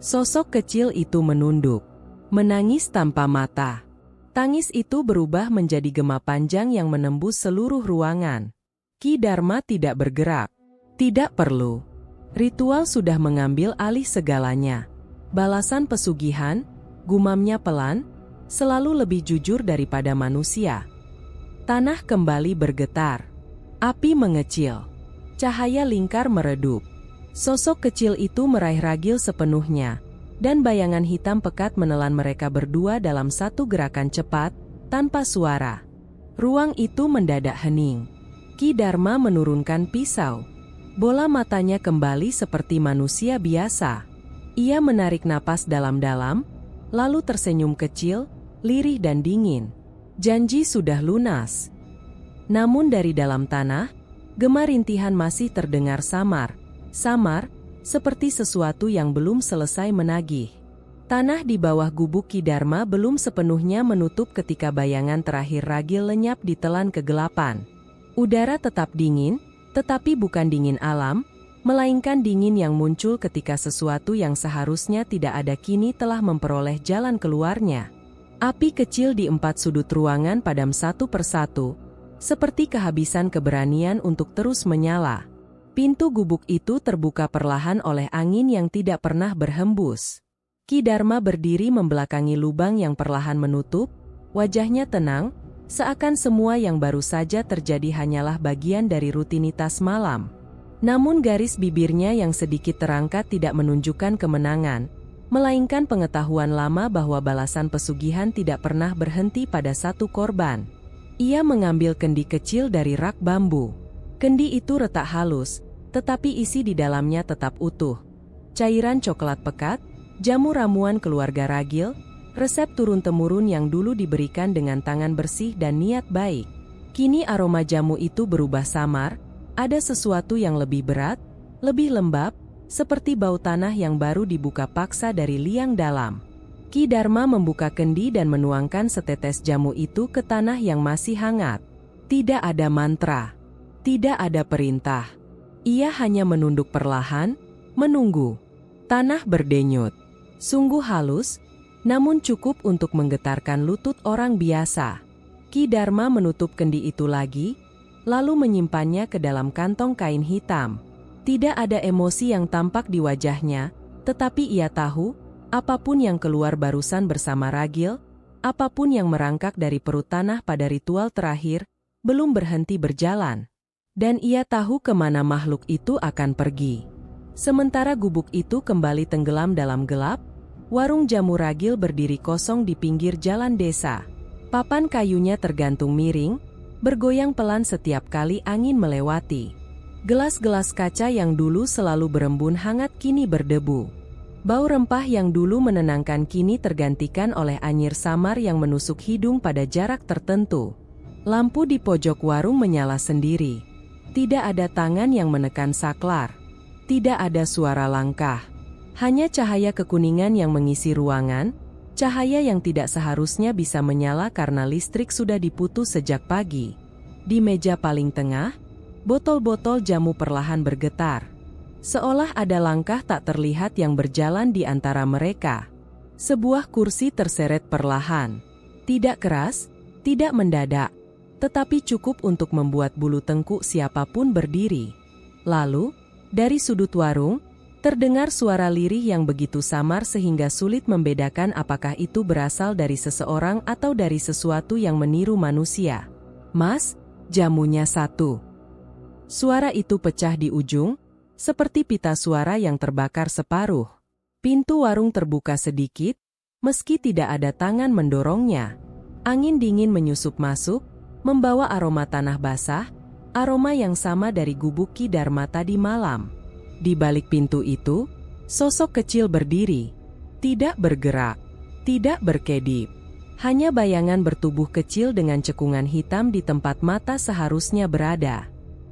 Sosok kecil itu menunduk, menangis tanpa mata. Tangis itu berubah menjadi gema panjang yang menembus seluruh ruangan. Ki Dharma tidak bergerak. Tidak perlu. Ritual sudah mengambil alih segalanya. Balasan pesugihan, gumamnya pelan, selalu lebih jujur daripada manusia. Tanah kembali bergetar. Api mengecil. Cahaya lingkar meredup. Sosok kecil itu meraih Ragil sepenuhnya, dan bayangan hitam pekat menelan mereka berdua dalam satu gerakan cepat, tanpa suara. Ruang itu mendadak hening. Ki Dharma menurunkan pisau. Bola matanya kembali seperti manusia biasa. Ia menarik napas dalam-dalam, lalu tersenyum kecil, lirih dan dingin. Janji sudah lunas. Namun dari dalam tanah, gema rintihan masih terdengar samar, seperti sesuatu yang belum selesai menagih. Tanah di bawah gubuk Ki Dharma belum sepenuhnya menutup ketika bayangan terakhir Ragil lenyap ditelan kegelapan. Udara tetap dingin, tetapi bukan dingin alam, melainkan dingin yang muncul ketika sesuatu yang seharusnya tidak ada kini telah memperoleh jalan keluarnya. Api kecil di 4 sudut ruangan padam satu persatu, seperti kehabisan keberanian untuk terus menyala. Pintu gubuk itu terbuka perlahan oleh angin yang tidak pernah berhembus. Ki Dharma berdiri membelakangi lubang yang perlahan menutup, wajahnya tenang, seakan semua yang baru saja terjadi hanyalah bagian dari rutinitas malam. Namun garis bibirnya yang sedikit terangkat tidak menunjukkan kemenangan, melainkan pengetahuan lama bahwa balasan pesugihan tidak pernah berhenti pada satu korban. Ia mengambil kendi kecil dari rak bambu. Kendi itu retak halus, tetapi isi di dalamnya tetap utuh. Cairan coklat pekat, jamu ramuan keluarga Ragil, resep turun-temurun yang dulu diberikan dengan tangan bersih dan niat baik. Kini aroma jamu itu berubah samar, ada sesuatu yang lebih berat, lebih lembab, seperti bau tanah yang baru dibuka paksa dari liang dalam. Ki Dharma membuka kendi dan menuangkan setetes jamu itu ke tanah yang masih hangat. Tidak ada mantra, tidak ada perintah. Ia hanya menunduk perlahan, menunggu. Tanah berdenyut. Sungguh halus, namun cukup untuk menggetarkan lutut orang biasa. Ki Dharma menutup kendi itu lagi, lalu menyimpannya ke dalam kantong kain hitam. Tidak ada emosi yang tampak di wajahnya, tetapi ia tahu, apapun yang keluar barusan bersama Ragil, apapun yang merangkak dari perut tanah pada ritual terakhir, belum berhenti berjalan. Dan ia tahu kemana makhluk itu akan pergi. Sementara gubuk itu kembali tenggelam dalam gelap, warung jamu Ragil berdiri kosong di pinggir jalan desa. Papan kayunya tergantung miring, bergoyang pelan setiap kali angin melewati. Gelas-gelas kaca yang dulu selalu berembun hangat kini berdebu. Bau rempah yang dulu menenangkan kini tergantikan oleh anyir samar yang menusuk hidung pada jarak tertentu. Lampu di pojok warung menyala sendiri. Tidak ada tangan yang menekan saklar. Tidak ada suara langkah. Hanya cahaya kekuningan yang mengisi ruangan, cahaya yang tidak seharusnya bisa menyala karena listrik sudah diputus sejak pagi. Di meja paling tengah, botol-botol jamu perlahan bergetar. Seolah ada langkah tak terlihat yang berjalan di antara mereka. Sebuah kursi terseret perlahan. Tidak keras, tidak mendadak, tetapi cukup untuk membuat bulu tengkuk siapapun berdiri. Lalu, dari sudut warung, terdengar suara lirih yang begitu samar sehingga sulit membedakan apakah itu berasal dari seseorang atau dari sesuatu yang meniru manusia. "Mas, jamunya satu." Suara itu pecah di ujung, seperti pita suara yang terbakar separuh. Pintu warung terbuka sedikit, meski tidak ada tangan mendorongnya. Angin dingin menyusup masuk, membawa aroma tanah basah, aroma yang sama dari gubuk Ki Dharma tadi malam. Di balik pintu itu, sosok kecil berdiri, tidak bergerak, tidak berkedip. Hanya bayangan bertubuh kecil dengan cekungan hitam di tempat mata seharusnya berada.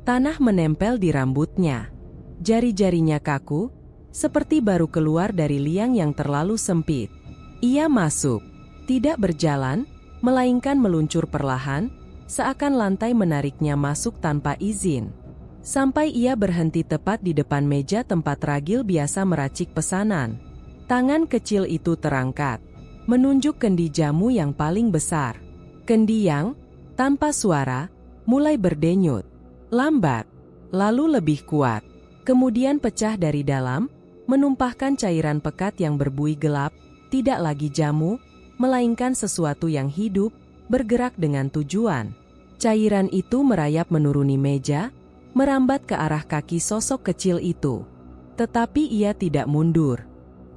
Tanah menempel di rambutnya. Jari-jarinya kaku, seperti baru keluar dari liang yang terlalu sempit. Ia masuk, tidak berjalan, melainkan meluncur perlahan, seakan lantai menariknya masuk tanpa izin. Sampai ia berhenti tepat di depan meja tempat Ragil biasa meracik pesanan. Tangan kecil itu terangkat, menunjuk kendi jamu yang paling besar. Kendi yang, tanpa suara, mulai berdenyut. Lambat, lalu lebih kuat. Kemudian pecah dari dalam, menumpahkan cairan pekat yang berbuih gelap, tidak lagi jamu, melainkan sesuatu yang hidup, bergerak dengan tujuan. Cairan itu merayap menuruni meja, merambat ke arah kaki sosok kecil itu. Tetapi ia tidak mundur.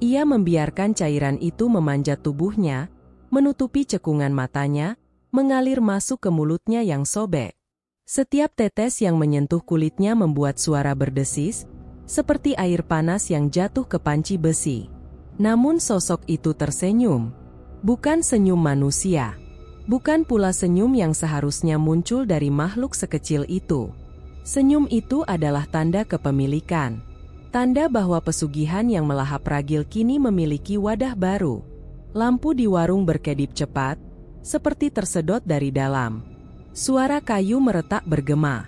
Ia membiarkan cairan itu memanjat tubuhnya, menutupi cekungan matanya, mengalir masuk ke mulutnya yang sobek. Setiap tetes yang menyentuh kulitnya membuat suara berdesis, seperti air panas yang jatuh ke panci besi. Namun sosok itu tersenyum. Bukan senyum manusia. Bukan pula senyum yang seharusnya muncul dari makhluk sekecil itu. Senyum itu adalah tanda kepemilikan. Tanda bahwa pesugihan yang melahap Ragil kini memiliki wadah baru. Lampu di warung berkedip cepat, seperti tersedot dari dalam. Suara kayu meretak bergema.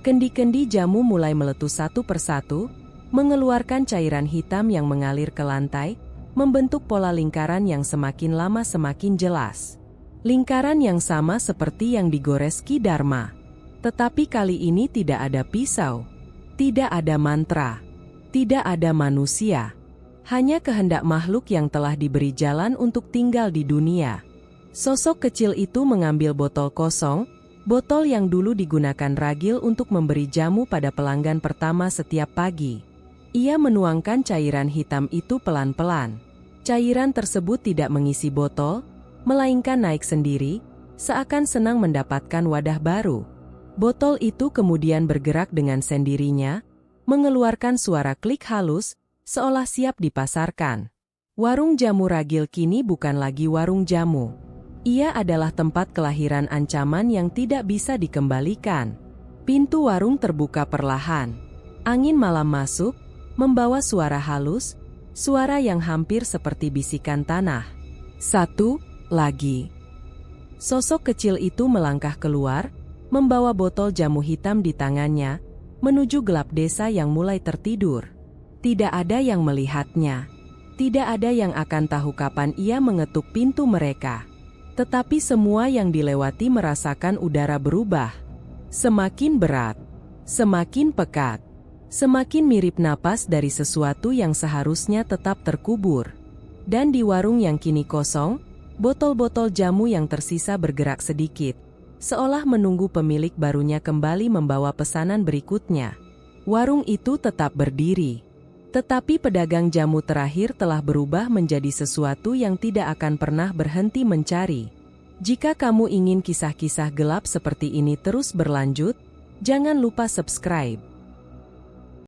Kendi-kendi jamu mulai meletus satu persatu, mengeluarkan cairan hitam yang mengalir ke lantai, membentuk pola lingkaran yang semakin lama semakin jelas. Lingkaran yang sama seperti yang digores Ki Dharma. Tetapi kali ini tidak ada pisau, tidak ada mantra, tidak ada manusia. Hanya kehendak makhluk yang telah diberi jalan untuk tinggal di dunia. Sosok kecil itu mengambil botol kosong, botol yang dulu digunakan Ragil untuk memberi jamu pada pelanggan pertama setiap pagi. Ia menuangkan cairan hitam itu pelan-pelan. Cairan tersebut tidak mengisi botol, melainkan naik sendiri, seakan senang mendapatkan wadah baru. Botol itu kemudian bergerak dengan sendirinya, mengeluarkan suara klik halus, seolah siap dipasarkan. Warung jamu Ragil kini bukan lagi warung jamu. Ia adalah tempat kelahiran ancaman yang tidak bisa dikembalikan. Pintu warung terbuka perlahan. Angin malam masuk, membawa suara halus, suara yang hampir seperti bisikan tanah. Satu lagi. Sosok kecil itu melangkah keluar, membawa botol jamu hitam di tangannya, menuju gelap desa yang mulai tertidur. Tidak ada yang melihatnya. Tidak ada yang akan tahu kapan ia mengetuk pintu mereka. Tetapi semua yang dilewati merasakan udara berubah. Semakin berat, semakin pekat, semakin mirip napas dari sesuatu yang seharusnya tetap terkubur. Dan di warung yang kini kosong, botol-botol jamu yang tersisa bergerak sedikit, seolah menunggu pemilik barunya kembali membawa pesanan berikutnya. Warung itu tetap berdiri. Tetapi pedagang jamu terakhir telah berubah menjadi sesuatu yang tidak akan pernah berhenti mencari. Jika kamu ingin kisah-kisah gelap seperti ini terus berlanjut, jangan lupa subscribe.